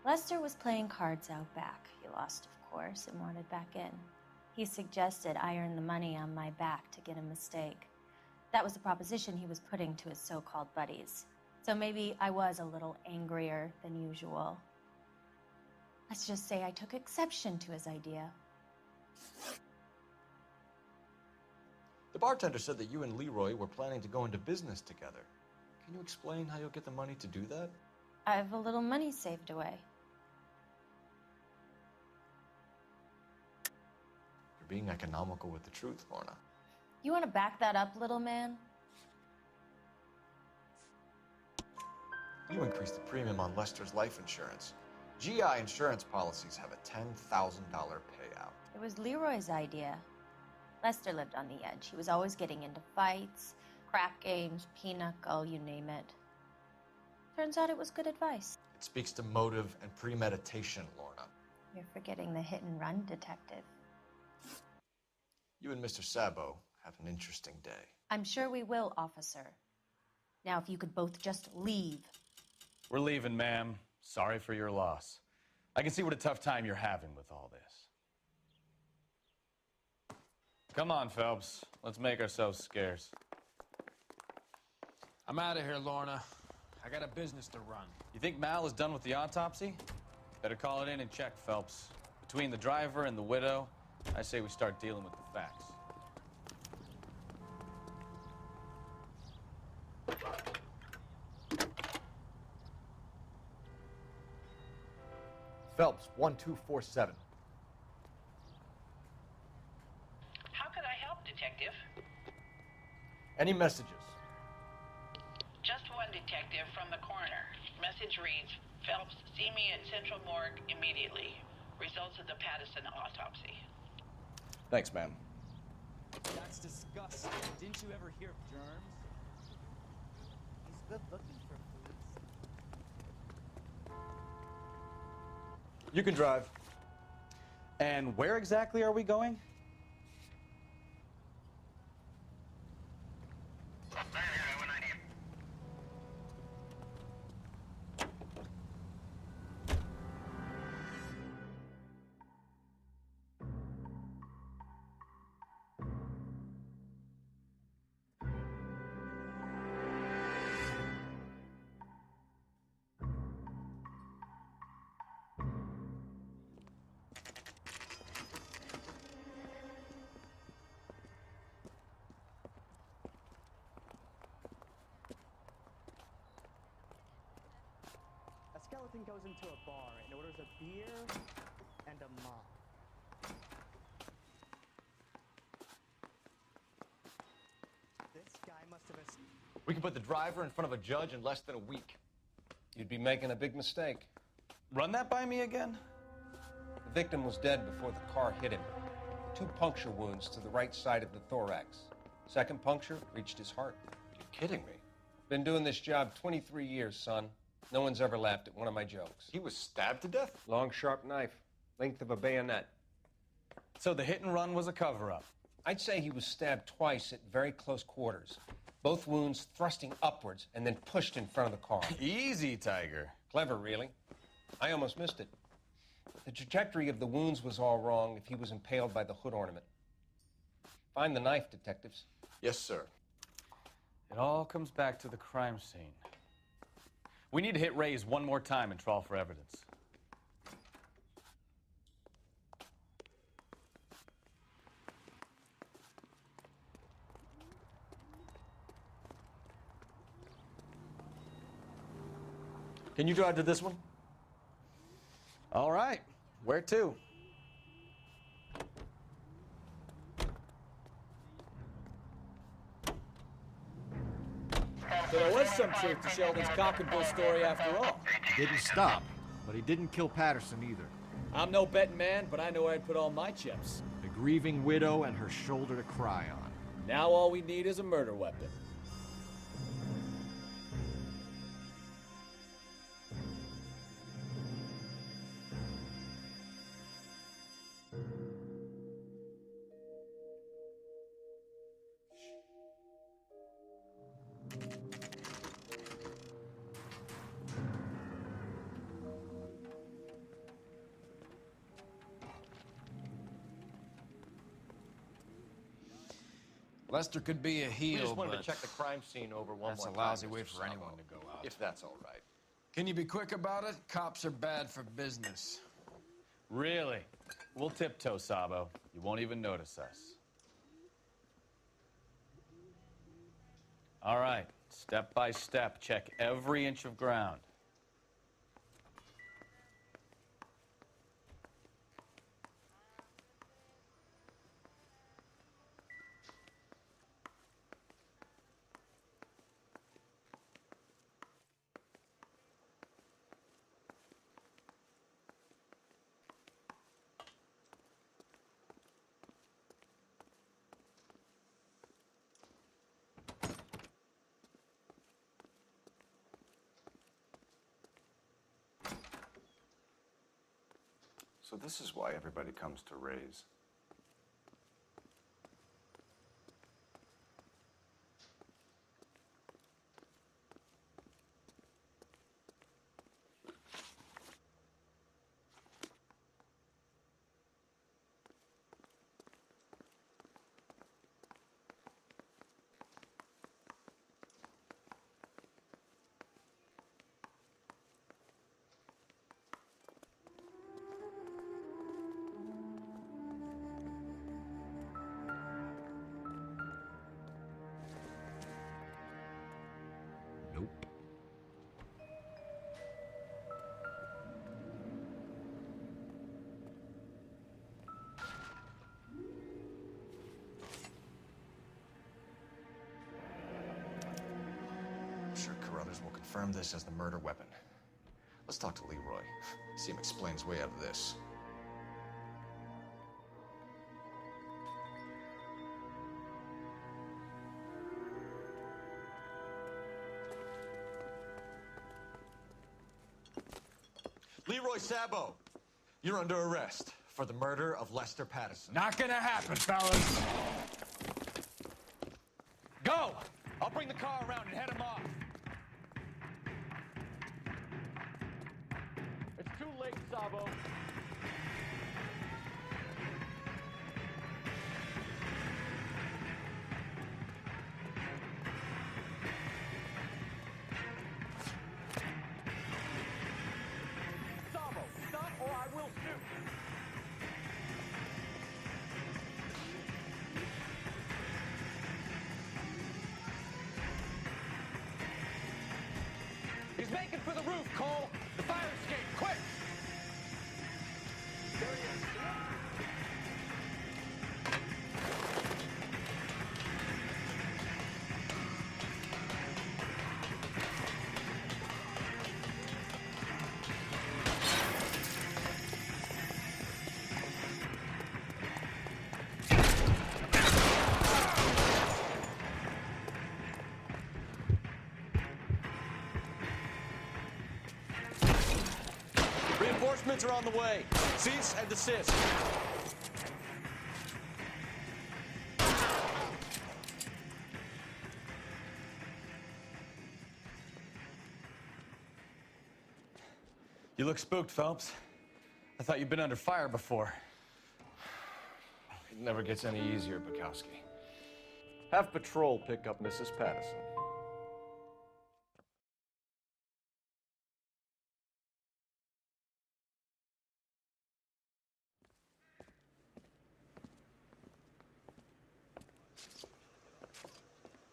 [SPEAKER 3] Lester was playing cards out back. He lost, of course, and wanted back in. He suggested I earn the money on my back to get a mistake. That was the proposition he was putting to his so-called buddies. So maybe I was a little angrier than usual. Let's just say I took exception to his idea.
[SPEAKER 9] The bartender said that you and Leroy were planning to go into business together. Can you explain how you'll get the money to do that?
[SPEAKER 3] I have a little money saved away.
[SPEAKER 9] You're being economical with the truth, Lorna.
[SPEAKER 3] You want to back that up, little man?
[SPEAKER 9] You increased the premium on Lester's life insurance. GI insurance policies have a $10,000 payout.
[SPEAKER 3] It was Leroy's idea. Lester lived on the edge. He was always getting into fights, crap games, pinochle, you name it. Turns out it was good advice.
[SPEAKER 9] It speaks to motive and premeditation, Lorna.
[SPEAKER 3] You're forgetting the hit-and-run detective.
[SPEAKER 9] You and Mr. Sabo have an interesting day.
[SPEAKER 3] I'm sure we will, officer. Now, if you could both just leave.
[SPEAKER 1] We're leaving, ma'am. Sorry for your loss. I can see what a tough time you're having with all this. Come on, Phelps. Let's make ourselves scarce.
[SPEAKER 18] I'm out of here, Lorna. I got a business to run.
[SPEAKER 1] You think Mal is done with the autopsy? Better call it in and check, Phelps. Between the driver and the widow, I say we start dealing with the facts.
[SPEAKER 9] Phelps, 1247.
[SPEAKER 7] How could I help, Detective?
[SPEAKER 9] Any messages?
[SPEAKER 7] Just one detective from the coroner. Message reads, Phelps, see me at Central Morgue immediately. Results of the Pattison autopsy.
[SPEAKER 9] Thanks, ma'am.
[SPEAKER 17] That's disgusting. Didn't you ever hear of germs? He's good looking for police.
[SPEAKER 9] You can drive.
[SPEAKER 1] And where exactly are we going?
[SPEAKER 8] A skeleton goes into a bar and orders a beer and a mop. This guy must have...
[SPEAKER 9] We can put the driver in front of a judge in less than a week.
[SPEAKER 2] You'd be making a big mistake.
[SPEAKER 1] Run that by me again?
[SPEAKER 2] The victim was dead before the car hit him. 2 puncture wounds to the right side of the thorax. Second puncture reached his heart.
[SPEAKER 9] You're kidding me.
[SPEAKER 2] Been doing this job 23 years, son. No one's ever laughed at one of my jokes.
[SPEAKER 9] He was stabbed to death?
[SPEAKER 2] Long, sharp knife. Length of a bayonet.
[SPEAKER 1] So the hit and run was a cover-up?
[SPEAKER 2] I'd say he was stabbed twice at very close quarters. Both wounds thrusting upwards and then pushed in front of the car.
[SPEAKER 1] Easy, Tiger.
[SPEAKER 2] Clever, really. I almost missed it. The trajectory of the wounds was all wrong if he was impaled by the hood ornament. Find the knife, detectives.
[SPEAKER 9] Yes, sir.
[SPEAKER 1] It all comes back to the crime scene. We need to hit Ray's one more time and trawl for evidence.
[SPEAKER 9] Can you drive to this one?
[SPEAKER 1] All right. Where to?
[SPEAKER 17] So there was some truth to Sheldon's cock and bull story after all.
[SPEAKER 20] Didn't stop, but he didn't kill Patterson either.
[SPEAKER 17] I'm no betting man, but I know where I'd put all my chips.
[SPEAKER 20] Big
[SPEAKER 9] grieving widow and her shoulder to cry on.
[SPEAKER 17] Now all we need is a murder weapon.
[SPEAKER 22] Lester could be a heel,
[SPEAKER 2] We just wanted
[SPEAKER 22] but
[SPEAKER 2] to check the crime scene over one
[SPEAKER 22] that's
[SPEAKER 2] more
[SPEAKER 22] a lousy
[SPEAKER 2] time,
[SPEAKER 22] way
[SPEAKER 2] Mr.
[SPEAKER 22] for anyone
[SPEAKER 2] Sabo.
[SPEAKER 22] to go out.
[SPEAKER 2] If that's all right.
[SPEAKER 22] Can you be quick about it? Cops are bad for business.
[SPEAKER 1] Really? We'll tiptoe, Sabo. You won't even notice us. All right, step by step, check every inch of ground.
[SPEAKER 12] So this is why everybody comes to Ray's. Nope.
[SPEAKER 9] I'm sure Carruthers will confirm this as the murder weapon. Let's talk to Leroy. See him explain his way out of this. Leroy Sabo, you're under arrest for the murder of Lester Patterson.
[SPEAKER 22] Not gonna happen, fellas.
[SPEAKER 1] Go! I'll bring the car around and head him off. It's too late, Sabo. Sabo, stop or I will shoot. He's making for the roof, Cole. The fire escape, quick! There he is.
[SPEAKER 9] Reinforcements are on the way. Cease and desist.
[SPEAKER 1] You look spooked, Phelps. I thought you'd been under fire before.
[SPEAKER 2] It never gets any easier, Bukowski.
[SPEAKER 9] Have patrol pick up Mrs. Patterson.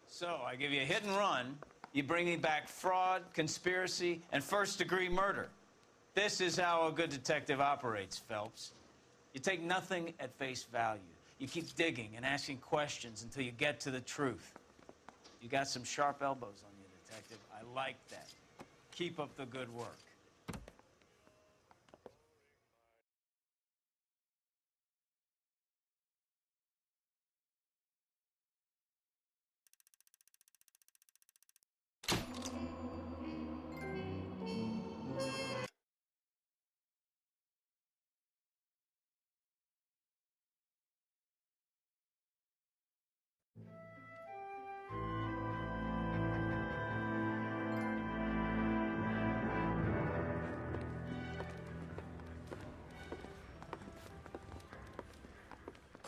[SPEAKER 11] So, I give you a hit and run. You bring me back fraud, conspiracy, and first-degree murder. This is how a good detective operates, Phelps. You take nothing at face value. You keep digging and asking questions until you get to the truth. You got some sharp elbows on you, detective. I like that. Keep up the good work.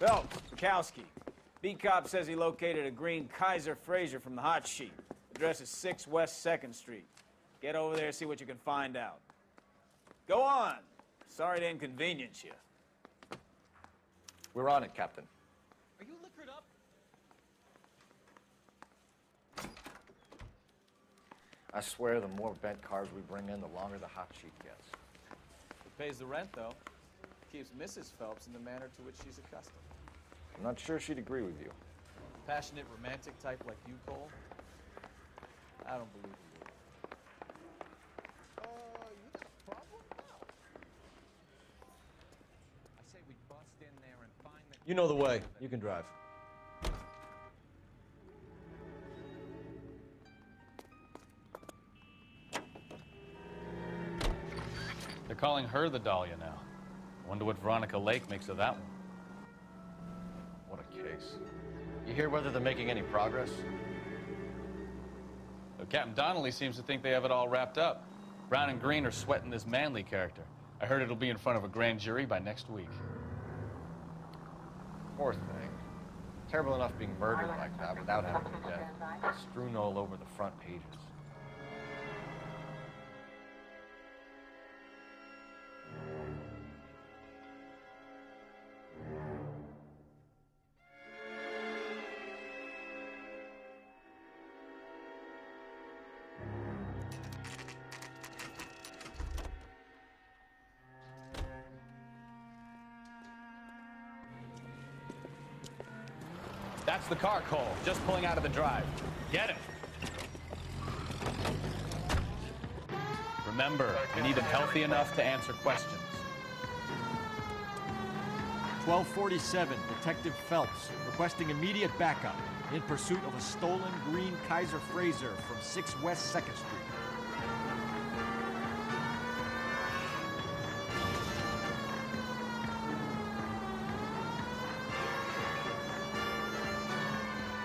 [SPEAKER 11] Phelps, Bukowski. B-Cop says he located a green Kaiser Fraser from the hot sheet. Address is 6 West 2nd Street. Get over there, see what you can find out. Go on. Sorry to inconvenience you.
[SPEAKER 9] We're on it, Captain.
[SPEAKER 14] Are you liquored up?
[SPEAKER 9] I swear the more bent cars we bring in, the longer the hot sheet gets.
[SPEAKER 1] It pays the rent, though. Keeps Mrs. Phelps in the manner to which she's accustomed.
[SPEAKER 9] I'm not sure she'd agree with you.
[SPEAKER 1] Passionate, romantic type like you, Cole? I don't believe you.
[SPEAKER 18] You got a problem? No. I say we bust in there and find the...
[SPEAKER 9] You know the way. You can drive.
[SPEAKER 1] They're calling her the Dahlia now. Wonder what Veronica Lake makes of that one.
[SPEAKER 9] What a case. You hear whether they're making any progress?
[SPEAKER 1] Well, Captain Donnelly seems to think they have it all wrapped up. Brown and Green are sweating this Manley character. I heard it'll be in front of a grand jury by next week.
[SPEAKER 9] Poor thing. Terrible enough being murdered like that without having a death. Strewn all over the front pages.
[SPEAKER 1] That's the car, Cole. Just pulling out of the drive. Get him. Remember, we need him healthy enough to answer questions.
[SPEAKER 10] 1247, Detective Phelps, requesting immediate backup in pursuit of a stolen green Kaiser Fraser from 6 West 2nd Street.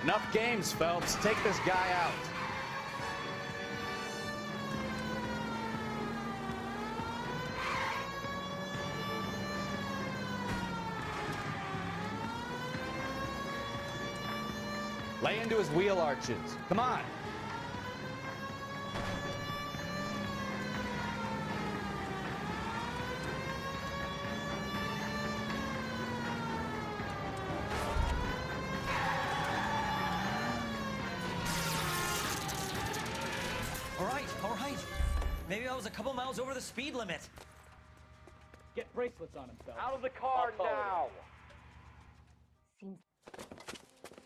[SPEAKER 1] Enough games, Phelps. Take this guy out. Lay into his wheel arches. Come on.
[SPEAKER 15] All right. Maybe I was a couple miles over the speed limit.
[SPEAKER 17] Get bracelets on him, Phelps.
[SPEAKER 18] Out of the car now!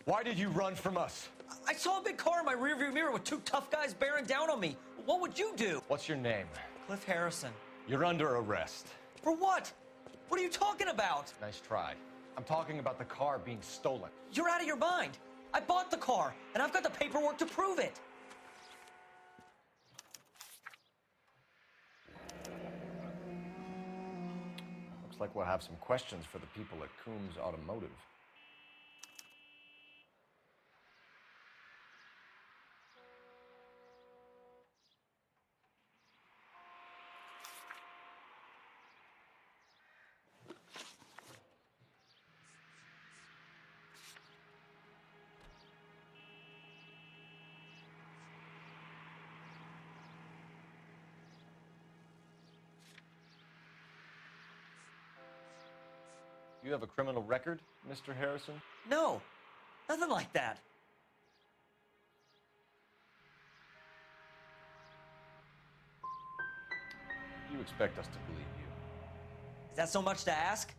[SPEAKER 9] Why did you run from us?
[SPEAKER 15] I saw a big car in my rearview mirror with 2 tough guys bearing down on me. What would you do?
[SPEAKER 9] What's your name?
[SPEAKER 15] Cliff Harrison.
[SPEAKER 9] You're under arrest.
[SPEAKER 15] For what? What are you talking about?
[SPEAKER 9] Nice try. I'm talking about the car being stolen.
[SPEAKER 15] You're out of your mind. I bought the car, and I've got the paperwork to prove it.
[SPEAKER 9] Looks like we'll have some questions for the people at Coombs Automotive. You have a criminal record, Mr. Harrison?
[SPEAKER 15] No, nothing like that.
[SPEAKER 9] You expect us to believe you.
[SPEAKER 15] Is that so much to ask?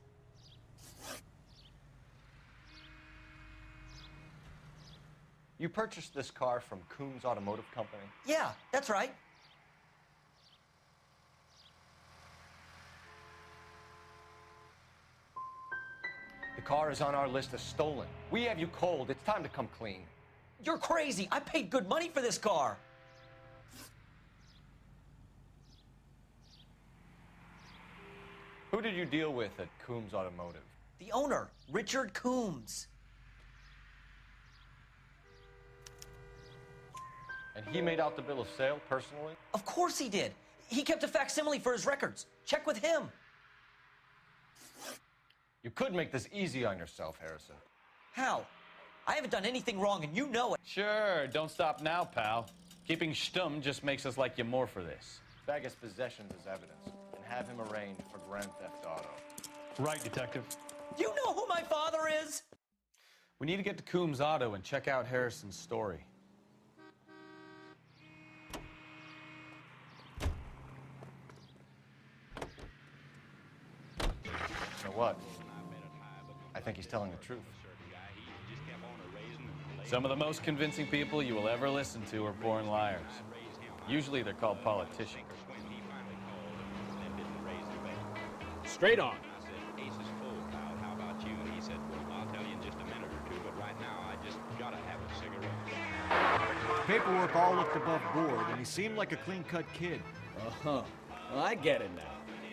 [SPEAKER 9] You purchased this car from Coombs Automotive Company?
[SPEAKER 15] Yeah, that's right.
[SPEAKER 9] The car is on our list as stolen. We have you cold. It's time to come clean.
[SPEAKER 15] You're crazy. I paid good money for this car.
[SPEAKER 9] Who did you deal with at Coombs Automotive?
[SPEAKER 15] The owner, Richard Coombs.
[SPEAKER 9] And he made out the bill of sale personally?
[SPEAKER 15] Of course he did. He kept a facsimile for his records. Check with him.
[SPEAKER 9] You could make this easy on yourself, Harrison.
[SPEAKER 15] How? I haven't done anything wrong, and you know it.
[SPEAKER 1] Sure, don't stop now, pal. Keeping stum just makes us like you more for this.
[SPEAKER 9] Bag his possessions as evidence, and have him arraigned for Grand Theft Auto.
[SPEAKER 1] Right, Detective.
[SPEAKER 15] Do you know who my father is?
[SPEAKER 1] We need to get to Coombs Auto and check out Harrison's story.
[SPEAKER 9] So what? I think he's telling the truth.
[SPEAKER 1] Some of the most convincing people you will ever listen to are born liars. Usually they're called politicians.
[SPEAKER 10] Straight on. Paperwork all looked above board, and he seemed like a clean-cut kid.
[SPEAKER 17] Uh-huh. Well, I get it now.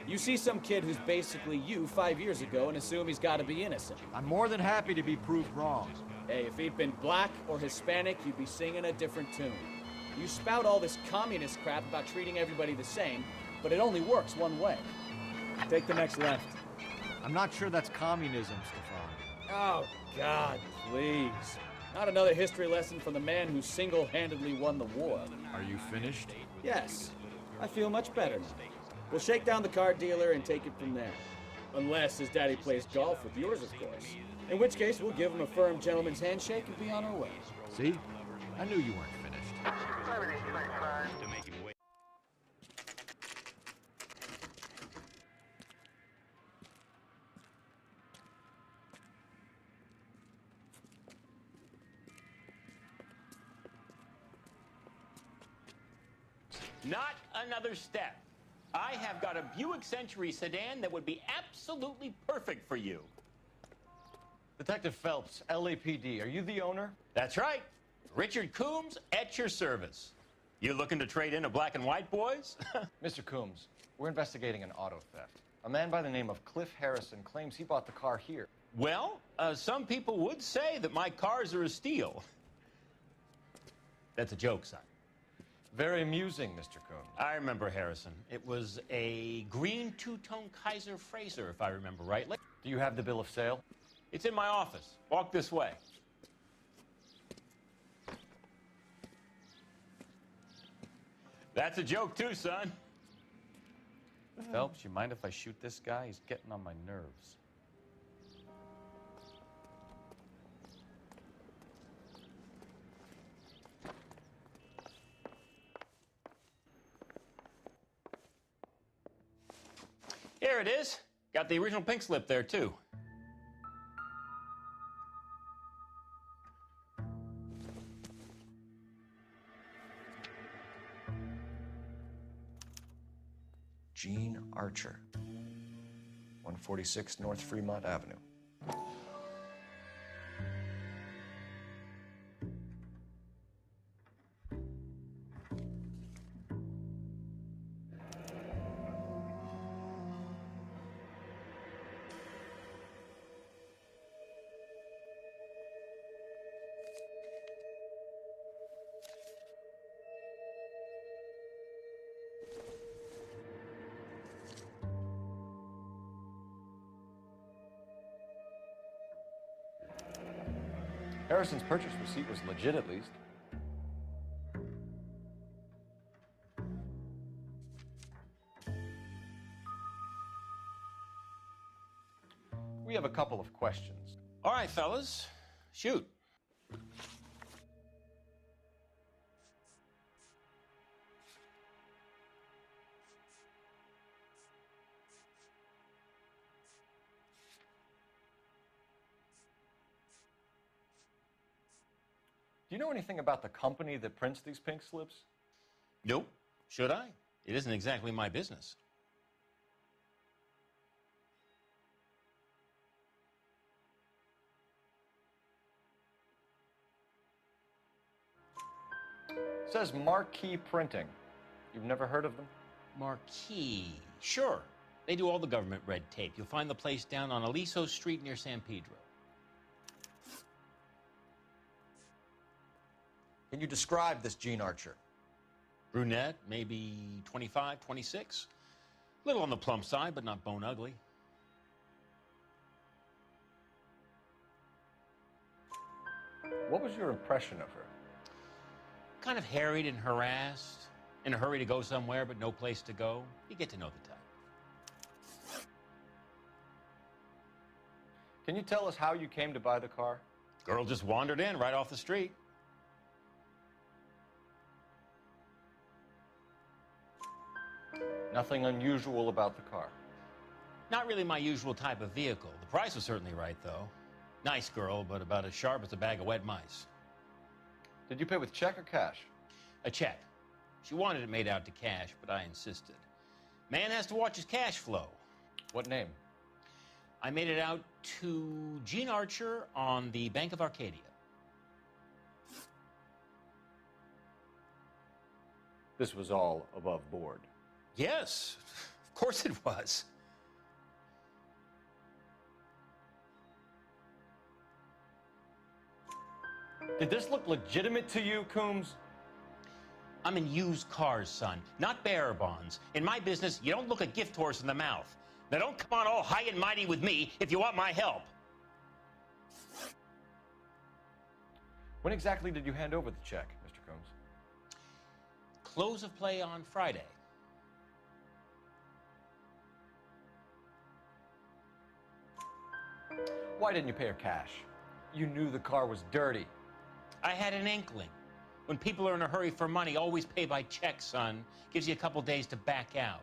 [SPEAKER 17] You see some kid who's basically you 5 years ago and assume he's got to be innocent.
[SPEAKER 10] I'm more than happy to be proved wrong.
[SPEAKER 17] Hey, if he'd been black or Hispanic, you'd be singing a different tune. You spout all this communist crap about treating everybody the same, but it only works one way. Take the next left.
[SPEAKER 10] I'm not sure that's communism, Stefan.
[SPEAKER 17] Oh, God, please. Not another history lesson from the man who single-handedly won the war.
[SPEAKER 10] Are you finished?
[SPEAKER 17] Yes. I feel much better now. We'll shake down the car dealer and take it from there. Unless his daddy plays golf with yours, of course. In which case, we'll give him a firm gentleman's handshake and be on our way.
[SPEAKER 10] See? I knew you weren't finished.
[SPEAKER 5] Not another step. I have got a Buick Century sedan that would be absolutely perfect for you.
[SPEAKER 9] Detective Phelps, LAPD, are you the owner?
[SPEAKER 5] That's right. Richard Coombs at your service. You looking to trade in a black and white, boys?
[SPEAKER 9] Mr. Coombs, we're investigating an auto theft. A man by the name of Cliff Harrison claims he bought the car here.
[SPEAKER 5] Well, some people would say that my cars are a steal. That's a joke, son.
[SPEAKER 9] Very amusing, Mr. Coombs.
[SPEAKER 5] I remember Harrison. It was a green two-tone Kaiser Frazer, if I remember rightly.
[SPEAKER 9] Do you have the bill of sale?
[SPEAKER 5] It's in my office. Walk this way. That's a joke too, son.
[SPEAKER 1] Phelps, you mind if I shoot this guy? He's getting on my nerves.
[SPEAKER 5] Here it is. Got the original pink slip there, too.
[SPEAKER 9] Gene Archer, 146 North Fremont Avenue. Harrison's purchase receipt was legit, at least. We have a couple of questions.
[SPEAKER 5] All right, fellas. Shoot.
[SPEAKER 9] Do you know anything about the company that prints these pink slips?
[SPEAKER 5] Nope. Should I? It isn't exactly my business.
[SPEAKER 9] It says Marquee Printing. You've never heard of them?
[SPEAKER 5] Marquee. Sure. They do all the government red tape. You'll find the place down on Aliso Street near San Pedro.
[SPEAKER 9] Can you describe this Gene Archer?
[SPEAKER 5] Brunette, maybe 25, 26. Little on the plump side, but not bone ugly.
[SPEAKER 9] What was your impression of her?
[SPEAKER 5] Kind of harried and harassed, in a hurry to go somewhere but no place to go. You get to know the type.
[SPEAKER 9] Can you tell us how you came to buy the car?
[SPEAKER 5] Girl just wandered in right off the street.
[SPEAKER 9] Nothing unusual about the car.
[SPEAKER 5] Not really my usual type of vehicle. The price was certainly right, though. Nice girl, but about as sharp as a bag of wet mice.
[SPEAKER 9] Did you pay with check or cash?
[SPEAKER 5] A check. She wanted it made out to cash, but I insisted. Man has to watch his cash flow.
[SPEAKER 9] What name?
[SPEAKER 5] I made it out to Gene Archer on the Bank of Arcadia.
[SPEAKER 9] This was all above board.
[SPEAKER 5] Yes, of course it was.
[SPEAKER 9] Did this look legitimate to you, Coombs?
[SPEAKER 5] I'm in used cars, son, not bearer bonds. In my business, you don't look a gift horse in the mouth. Now don't come on all high and mighty with me if you want my help.
[SPEAKER 9] When exactly did you hand over the check, Mr. Coombs?
[SPEAKER 5] Close of play on Friday.
[SPEAKER 9] Why didn't you pay her cash? You knew the car was dirty.
[SPEAKER 5] I had an inkling. When people are in a hurry for money, always pay by check, son. Gives you a couple days to back out.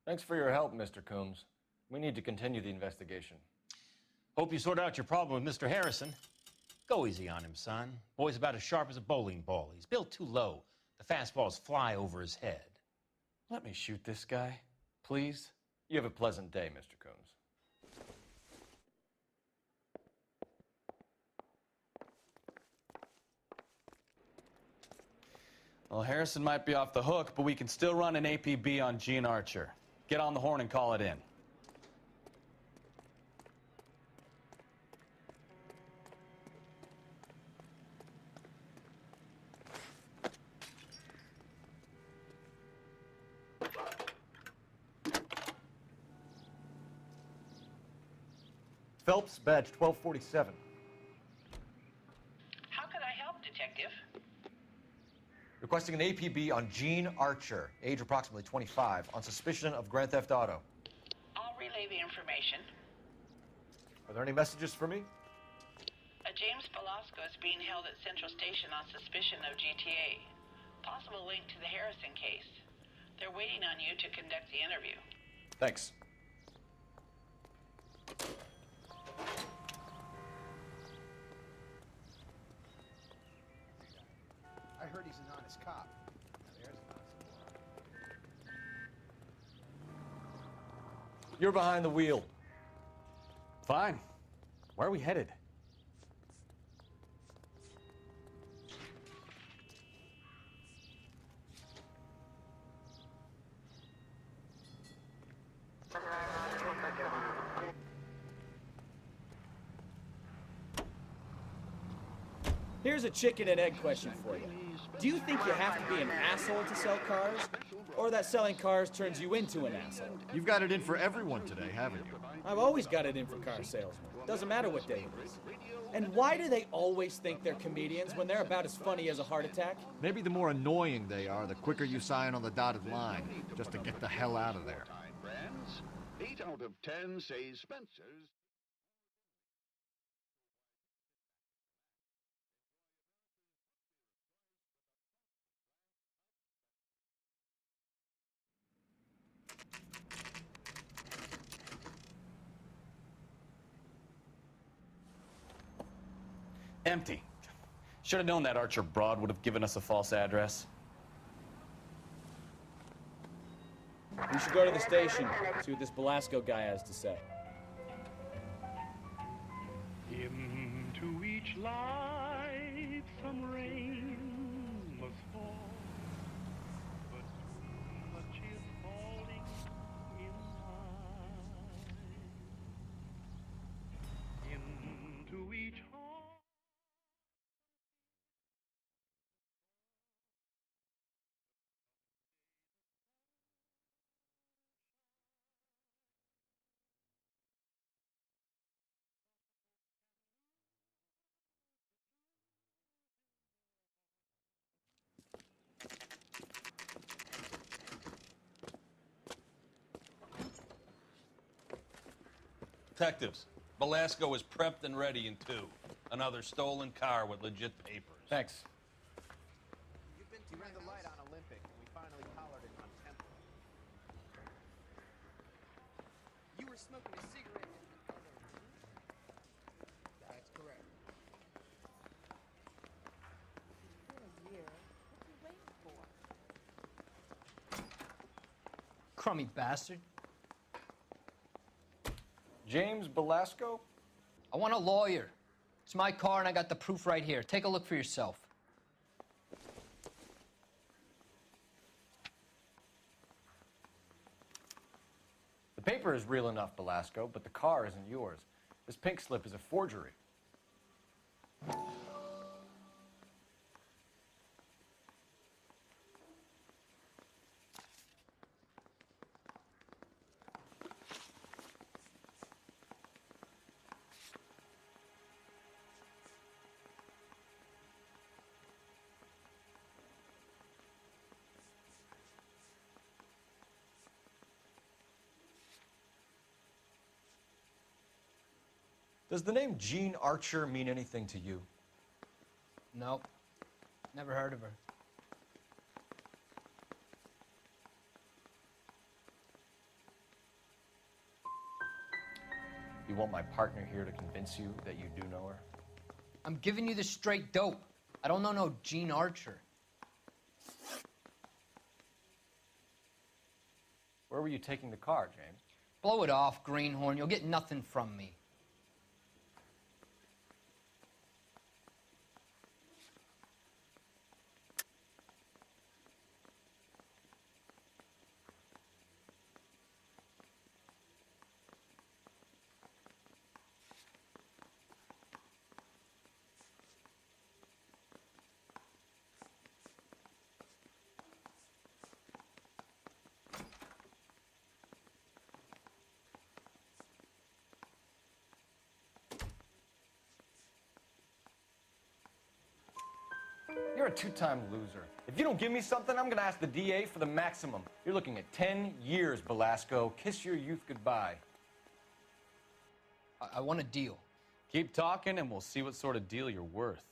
[SPEAKER 9] Thanks for your help, Mr. Coombs. We need to continue the investigation.
[SPEAKER 5] Hope you sort out your problem with Mr. Harrison. Go easy on him, son. Boy's about as sharp as a bowling ball. He's built too low. The fastballs fly over his head.
[SPEAKER 9] Let me shoot this guy, please. You have a pleasant day, Mr. Coombs.
[SPEAKER 1] Well, Harrison might be off the hook, but we can still run an APB on Gene Archer. Get on the horn and call it in.
[SPEAKER 9] Phelps, badge 1247.
[SPEAKER 7] How can I help, Detective?
[SPEAKER 9] Requesting an APB on Gene Archer, age approximately 25, on suspicion of grand theft auto.
[SPEAKER 7] I'll relay the information.
[SPEAKER 9] Are there any messages for me?
[SPEAKER 7] A James Velasco is being held at Central Station on suspicion of GTA. Possible link to the Harrison case. They're waiting on you to conduct the interview.
[SPEAKER 9] Thanks.
[SPEAKER 16] I heard he's an honest cop. Now there's an honest one.
[SPEAKER 9] You're behind the wheel.
[SPEAKER 1] Fine. Where are we headed?
[SPEAKER 17] Here's a chicken and egg question for you. Do you think you have to be an asshole to sell cars? Or that selling cars turns you into an asshole?
[SPEAKER 10] You've got it in for everyone today, haven't you?
[SPEAKER 17] I've always got it in for car salesmen. Doesn't matter what day it is. And why do they always think they're comedians when they're about as funny as a heart attack?
[SPEAKER 10] Maybe the more annoying they are, the quicker you sign on the dotted line, just to get the hell out of there.
[SPEAKER 13] Brands, 8 out of 10 say Spencer's.
[SPEAKER 1] Empty. Should have known that Archer broad would have given us a false address.
[SPEAKER 17] We should go to the station, see what this Velasco guy has to say.
[SPEAKER 20] Into each life some rain must fall, but too much is falling in mine. Into each heart.
[SPEAKER 4] Detectives, Velasco is prepped and ready in 2. Another stolen car with legit papers.
[SPEAKER 1] Thanks.
[SPEAKER 16] He ran the light on Olympic, and we finally collared him on Temple.
[SPEAKER 6] You were smoking a cigarette in the other room? That's correct.
[SPEAKER 21] It's been a year. What's he waiting for?
[SPEAKER 15] Crummy bastard.
[SPEAKER 17] James Velasco?
[SPEAKER 15] I want a lawyer. It's my car and I got the proof right here. Take a look for yourself.
[SPEAKER 17] The paper is real enough, Velasco, but the car isn't yours. This pink slip is a forgery. Does the name Jean Archer mean anything to you?
[SPEAKER 15] Nope. Never heard of her.
[SPEAKER 17] You want my partner here to convince you that you do know her?
[SPEAKER 15] I'm giving you the straight dope. I don't know no Jean Archer.
[SPEAKER 17] Where were you taking the car, James?
[SPEAKER 15] Blow it off, greenhorn. You'll get nothing from me.
[SPEAKER 17] You're a two-time loser. If you don't give me something, I'm gonna ask the DA for the maximum. You're looking at 10 years, Velasco. Kiss your youth goodbye.
[SPEAKER 15] I want a deal.
[SPEAKER 1] Keep talking and we'll see what sort of deal you're worth.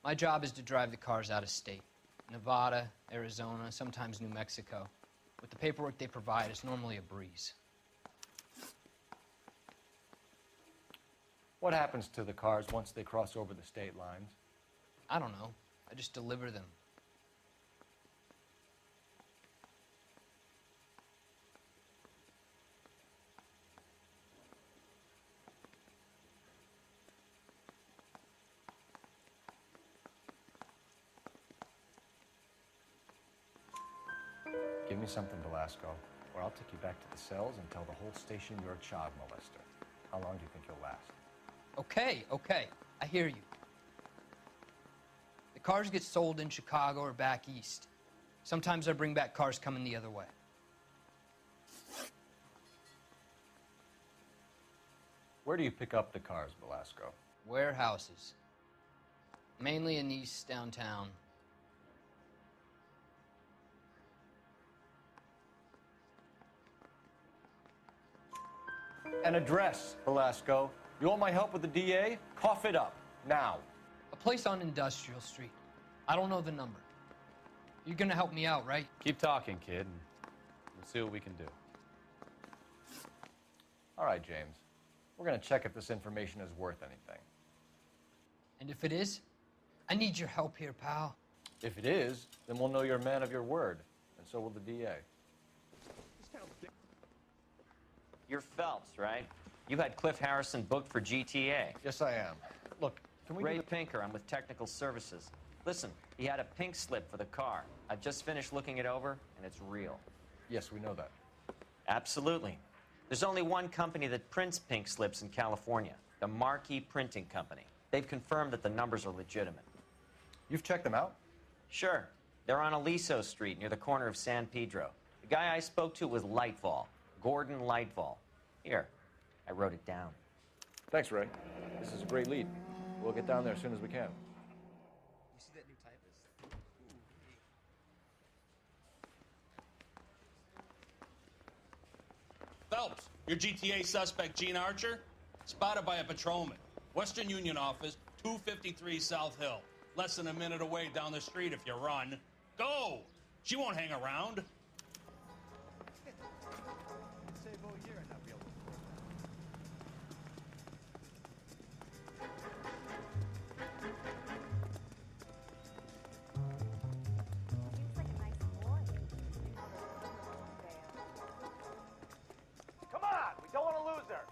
[SPEAKER 15] My job is to drive the cars out of state. Nevada, Arizona, sometimes New Mexico. With the paperwork they provide, it's normally a breeze.
[SPEAKER 17] What happens to the cars once they cross over the state lines?
[SPEAKER 15] I don't know. I just deliver them.
[SPEAKER 17] Give me something, Velasco, or I'll take you back to the cells and tell the whole station you're a child molester. How long do you think you'll last?
[SPEAKER 15] Okay. I hear you. The cars get sold in Chicago or back east. Sometimes I bring back cars coming the other way.
[SPEAKER 17] Where do you pick up the cars, Velasco?
[SPEAKER 15] Warehouses. Mainly in East downtown.
[SPEAKER 17] An address, Velasco. You want my help with the DA? Cough it up, now.
[SPEAKER 15] A place on Industrial Street. I don't know the number. You're gonna help me out, right?
[SPEAKER 1] Keep talking, kid, and we'll see what we can do.
[SPEAKER 17] All right, James. We're gonna check if this information is worth anything.
[SPEAKER 15] And if it is, I need your help here, pal.
[SPEAKER 17] If it is, then we'll know you're a man of your word, and so will the DA.
[SPEAKER 23] You're Phelps, right? You had Cliff Harrison booked for GTA.
[SPEAKER 17] Yes, I am. Look, can we...
[SPEAKER 23] Ray Pinker, I'm with Technical Services. Listen, he had a pink slip for the car. I've just finished looking it over, and it's real.
[SPEAKER 17] Yes, we know that.
[SPEAKER 23] Absolutely. There's only one company that prints pink slips in California, the Marquee Printing Company. They've confirmed that the numbers are legitimate.
[SPEAKER 17] You've checked them out?
[SPEAKER 23] Sure. They're on Aliso Street, near the corner of San Pedro. The guy I spoke to was Lightfall. Gordon Lightfall. Here, I wrote it down.
[SPEAKER 17] Thanks, Ray. This is a great lead. We'll get down there as soon as we can.
[SPEAKER 6] You see that new typist?
[SPEAKER 4] Phelps,
[SPEAKER 3] Your GTA suspect, Gene Archer, spotted by a patrolman. Western Union office, 253 South Hill. Less than a minute away down the street if you run. Go! She won't hang around.
[SPEAKER 16] Save all year and not be able to afford
[SPEAKER 8] Come on, we don't want to lose her.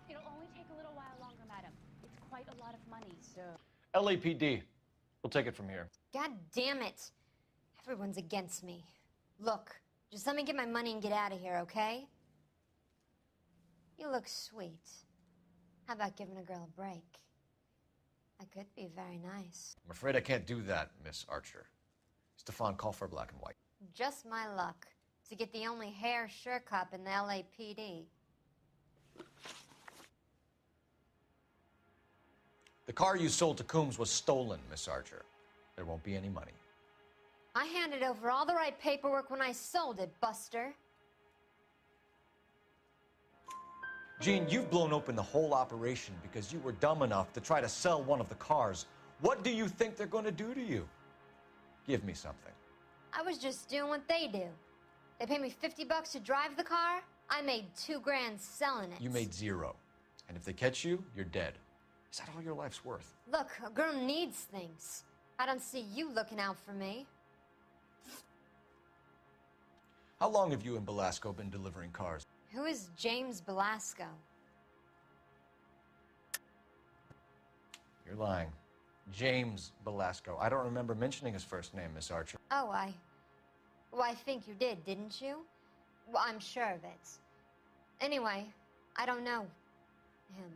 [SPEAKER 19] It'll only take a little while longer, madam. It's quite a lot of money, so...
[SPEAKER 4] LAPD. We'll take it from here.
[SPEAKER 24] God damn it. Everyone's against me. Look, just let me get my money and get out of here, okay? You look sweet. How about giving a girl a break? I could be very nice.
[SPEAKER 9] I'm afraid I can't do that, Miss Archer. Stefan, call for black and white.
[SPEAKER 24] Just my luck to get the only hair sure cop in the LAPD.
[SPEAKER 9] The car you sold to Coombs was stolen, Miss Archer. There won't be any money.
[SPEAKER 24] I handed over all the right paperwork when I sold it, Buster.
[SPEAKER 9] Gene, you've blown open the whole operation because you were dumb enough to try to sell one of the cars. What do you think they're going to do to you? Give me something.
[SPEAKER 24] I was just doing what they do. They paid me $50 to drive the car. I made $2 grand selling it.
[SPEAKER 9] You made zero. And if they catch you, you're dead. Is that all your life's worth?
[SPEAKER 24] Look, a girl needs things. I don't see you looking out for me.
[SPEAKER 9] How long have you and Belasco been delivering cars?
[SPEAKER 24] Who is James Belasco?
[SPEAKER 9] You're lying. James Belasco. I don't remember mentioning his first name, Miss Archer.
[SPEAKER 24] Oh, well, I think you did, didn't you? Well, I'm sure of it. Anyway, I don't know him.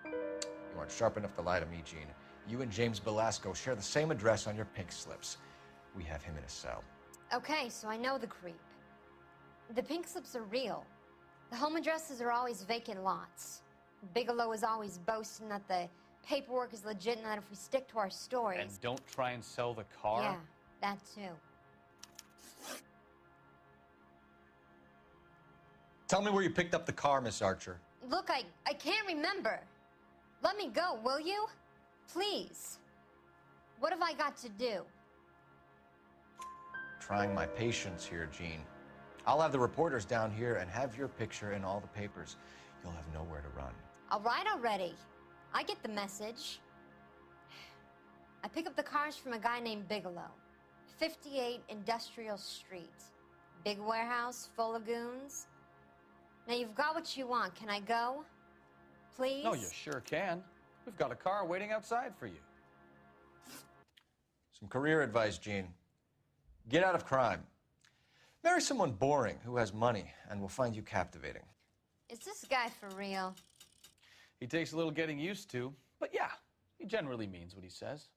[SPEAKER 9] You aren't sharp enough to lie to me, Gene. You and James Belasco share the same address on your pink slips. We have him in a cell.
[SPEAKER 24] Okay, so I know the creep. The pink slips are real. The home addresses are always vacant lots. Bigelow is always boasting that the paperwork is legit and that if we stick to our stories...
[SPEAKER 1] And don't try and sell the car?
[SPEAKER 24] Yeah, that too.
[SPEAKER 9] Tell me where you picked up the car, Miss Archer.
[SPEAKER 24] Look, I can't remember. Let me go, will you? Please. What have I got to do?
[SPEAKER 9] Trying my patience here, Gene. I'll have the reporters down here and have your picture in all the papers. You'll have nowhere to run.
[SPEAKER 24] All right already. I get the message. I pick up the cars from a guy named Bigelow. 58 Industrial Street. Big warehouse, full of goons. Now you've got what you want. Can I go? Please?
[SPEAKER 1] No, you sure can. We've got a car waiting outside for you.
[SPEAKER 9] Some career advice, Gene. Get out of crime. Marry someone boring who has money and will find you captivating.
[SPEAKER 24] Is this guy for real?
[SPEAKER 1] He takes a little getting used to, but yeah, he generally means what he says.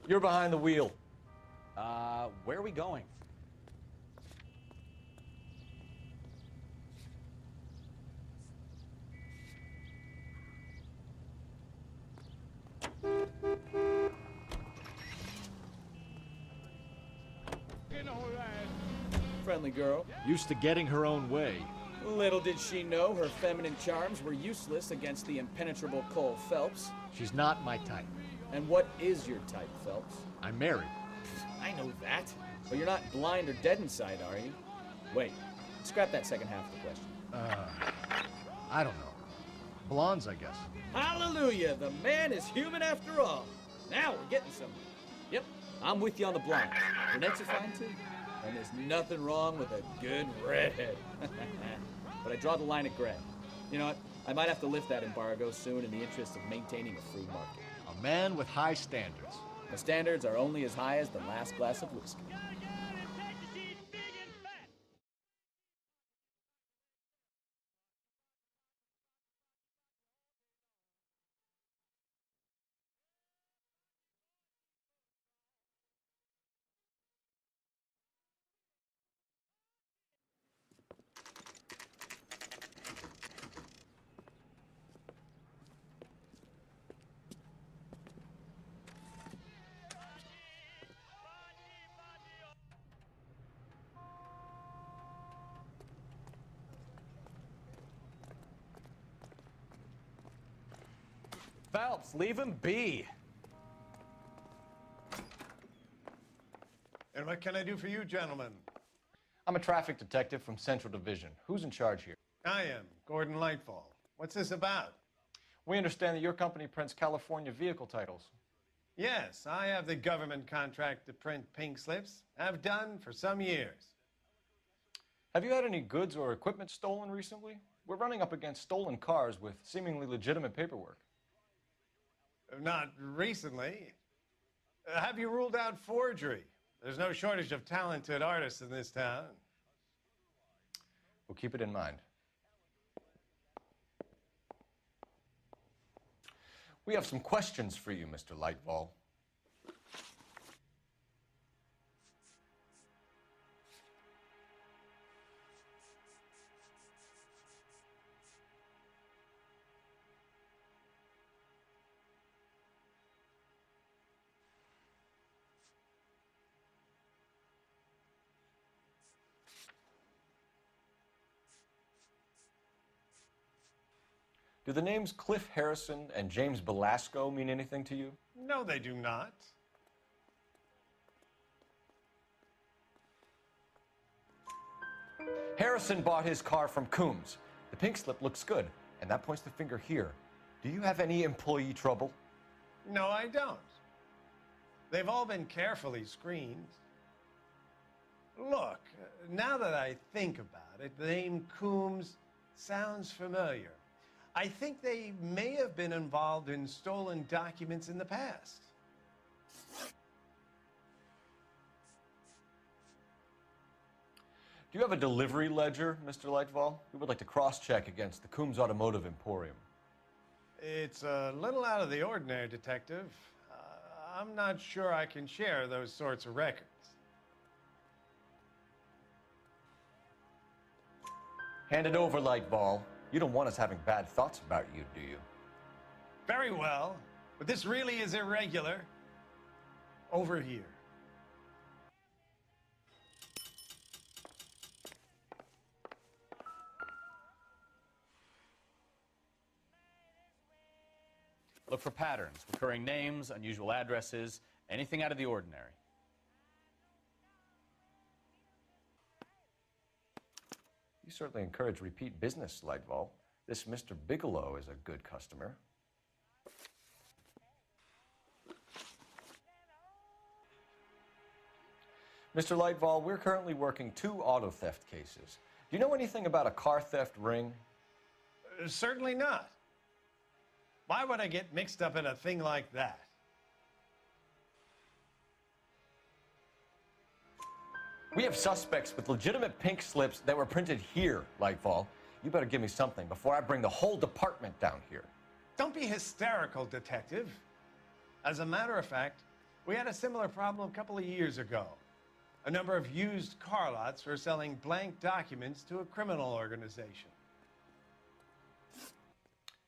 [SPEAKER 9] You're behind the wheel.
[SPEAKER 1] Where are we going?
[SPEAKER 10] Friendly girl. Used to getting her own way.
[SPEAKER 17] Little did she know her feminine charms were useless against the impenetrable Cole Phelps.
[SPEAKER 10] She's not my type.
[SPEAKER 17] And what is your type, Phelps?
[SPEAKER 10] I'm married.
[SPEAKER 17] I know that. But you're not blind or dead inside, are you? Wait, scrap that second half of the question.
[SPEAKER 10] I don't know. Blondes, I guess.
[SPEAKER 17] Hallelujah! The man is human after all. Now we're getting somewhere. Yep, I'm with you on the blonde. Brunettes are fine too. And there's nothing wrong with a good redhead. But I draw the line at gray. You know what? I might have to lift that embargo soon in the interest of maintaining a free market.
[SPEAKER 10] A man with high standards.
[SPEAKER 17] The standards are only as high as the last glass of whiskey.
[SPEAKER 1] Phelps, leave him be.
[SPEAKER 2] And what can I do for you, gentlemen?
[SPEAKER 4] I'm a traffic detective from Central Division. Who's in charge here?
[SPEAKER 2] I am, Gordon Lightfall. What's this about?
[SPEAKER 4] We understand that your company prints California vehicle titles.
[SPEAKER 2] Yes, I have the government contract to print pink slips. I've done for some years.
[SPEAKER 4] Have you had any goods or equipment stolen recently? We're running up against stolen cars with seemingly legitimate paperwork.
[SPEAKER 2] Not recently. Have you ruled out forgery? There's no shortage of talented artists in this town.
[SPEAKER 4] We'll keep it in mind. We have some questions for you, Mr. Lightfall. Do the names Cliff Harrison and James Belasco mean anything to you?
[SPEAKER 2] No, they do not.
[SPEAKER 4] Harrison bought his car from Coombs. The pink slip looks good, and that points the finger here. Do you have any employee trouble?
[SPEAKER 2] No, I don't. They've all been carefully screened. Look, now that I think about it, the name Coombs sounds familiar. I think they may have been involved in stolen documents in the past.
[SPEAKER 4] Do you have a delivery ledger, Mr. Lightfall? We would like to cross-check against the Coombs Automotive Emporium.
[SPEAKER 2] It's a little out of the ordinary, Detective. I'm not sure I can share those sorts of records.
[SPEAKER 4] Hand it over, Lightfall. You don't want us having bad thoughts about you, do you?
[SPEAKER 2] Very well, but this really is irregular. Over here.
[SPEAKER 1] Look for patterns, recurring names, unusual addresses, anything out of the ordinary.
[SPEAKER 4] You certainly encourage repeat business, Lightfall. This Mr. Bigelow is a good customer. Mr. Lightfall, we're currently working 2 auto theft cases. Do you know anything about a car theft ring?
[SPEAKER 2] Certainly not. Why would I get mixed up in a thing like that?
[SPEAKER 4] We have suspects with legitimate pink slips that were printed here, Lightfall. You better give me something before I bring the whole department down here.
[SPEAKER 2] Don't be hysterical, Detective. As a matter of fact, we had a similar problem a couple of years ago. A number of used car lots were selling blank documents to a criminal organization.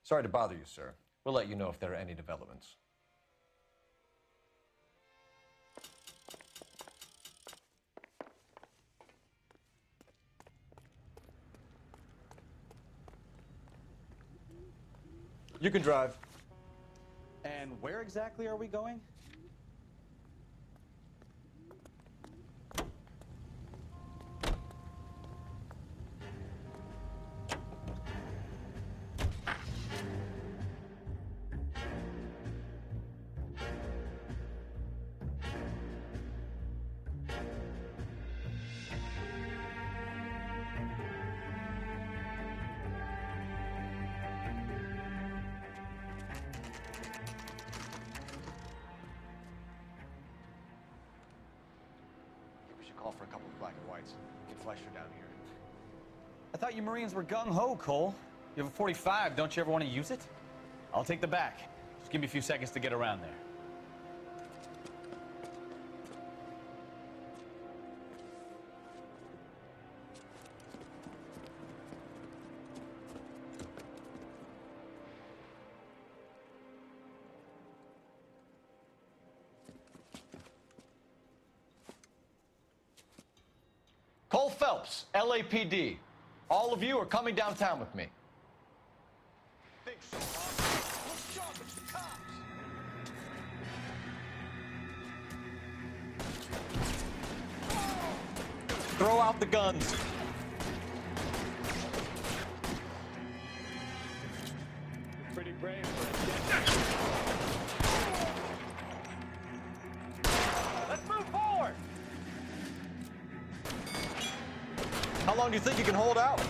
[SPEAKER 4] Sorry to bother you, sir. We'll let you know if there are any developments.
[SPEAKER 9] You can drive.
[SPEAKER 11] And where exactly are we going?
[SPEAKER 9] We should call for a couple of black and whites. Get Fleischer down here.
[SPEAKER 1] I thought you Marines were gung-ho, Cole. You have a 45. Don't you ever want to use it? I'll take the back. Just give me a few seconds to get around there.
[SPEAKER 9] Cole Phelps, LAPD. All of you are coming downtown with me.
[SPEAKER 17] Throw out the guns.
[SPEAKER 20] Pretty brave
[SPEAKER 17] Let's move forward. How long do you think you can hold out?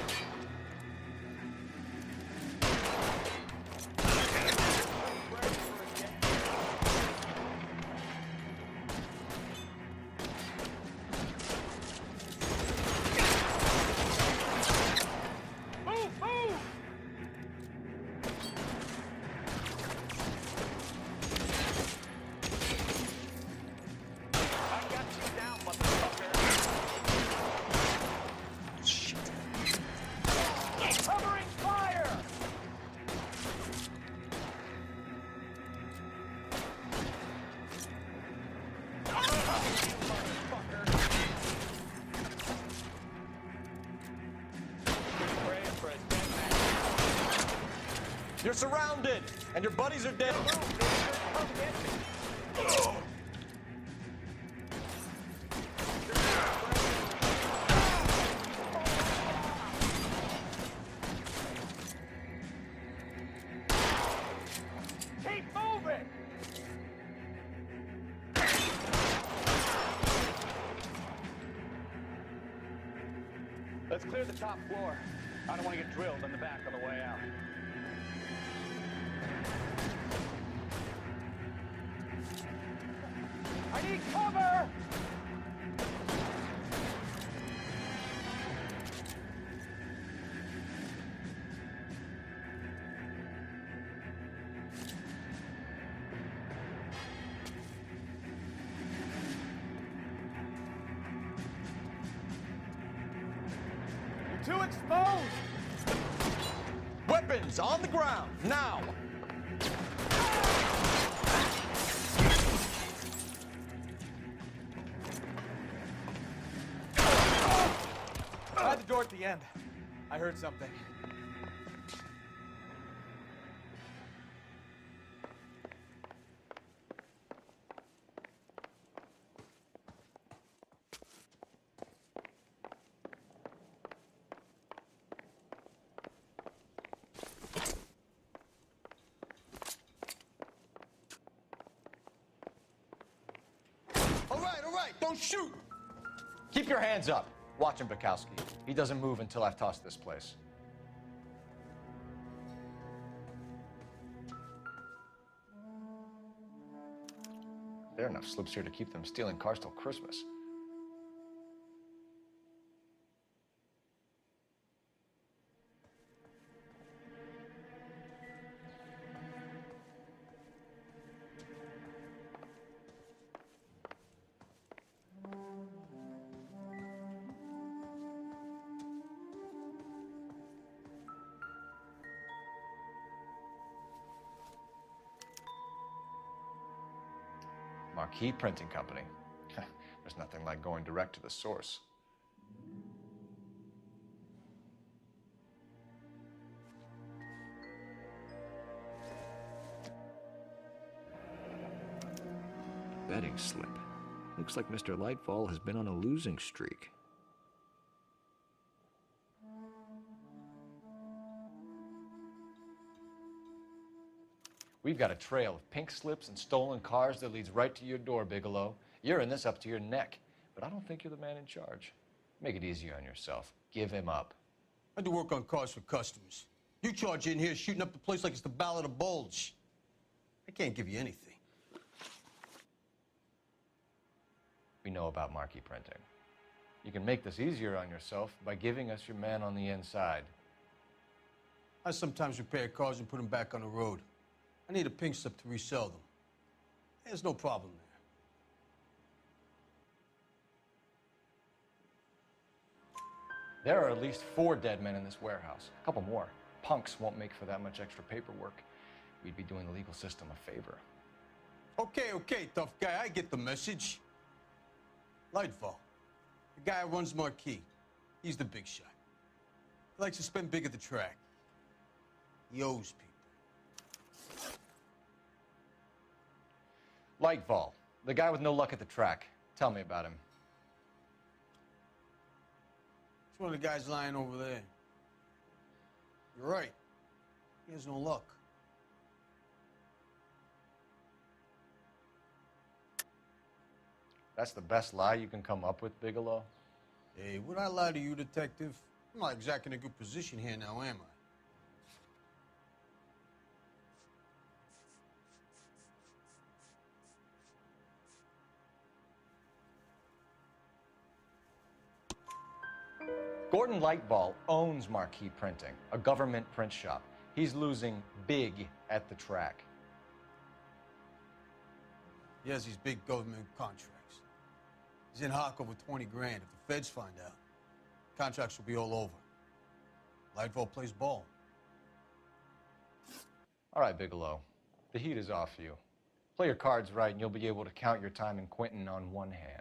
[SPEAKER 17] You're surrounded, and your buddies are dead.
[SPEAKER 20] Keep moving!
[SPEAKER 11] Let's clear the top floor. I don't want to get drilled in the back on the way out. I need cover!
[SPEAKER 20] You're too exposed!
[SPEAKER 17] Weapons on the ground, now!
[SPEAKER 11] By the door at the end. I heard something.
[SPEAKER 9] All right, don't shoot! Keep your hands up. Watch him, Bukowski. He doesn't move until I've tossed this place. There are enough slips here to keep them stealing cars till Christmas. Marquee Printing Company. There's nothing like going direct to the source.
[SPEAKER 17] betting slip. Looks like Mr. Lightfall has been on a losing streak. We've got a trail of pink slips and stolen cars that leads right to your door, Bigelow. You're in this up to your neck, but I don't think you're the man in charge. Make it easier on yourself. Give him up.
[SPEAKER 3] I do work on cars for customers. You charge in here shooting up the place like it's the Ballad of Bulge. I can't give you anything.
[SPEAKER 17] We know about marquee printing. You can make this easier on yourself by giving us your man on the inside.
[SPEAKER 3] I sometimes repair cars and put them back on the road. I need a pink slip to resell them. There's no problem there.
[SPEAKER 17] There are at least 4 dead men in this warehouse. A couple more. Punks won't make for that much extra paperwork. We'd be doing the legal system a favor.
[SPEAKER 3] Okay, tough guy. I get the message. Lightfall, the guy who runs Marquee. He's the big shot. He likes to spend big at the track. He owes people.
[SPEAKER 17] Lightfall, the guy with no luck at the track. Tell me about him.
[SPEAKER 3] It's one of the guys lying over there. You're right. He has no luck.
[SPEAKER 17] That's the best lie you can come up with, Bigelow?
[SPEAKER 3] Hey, would I lie to you, detective? I'm not exactly in a good position here now, am I?
[SPEAKER 17] Gordon Lightfall owns Marquee Printing, a government print shop. He's losing big at the track.
[SPEAKER 3] He has these big government contracts. He's in hock over 20 grand. If the feds find out, contracts will be all over. Lightfall plays ball.
[SPEAKER 17] All right, Bigelow. The heat is off you. Play your cards right and you'll be able to count your time in Quentin on one hand.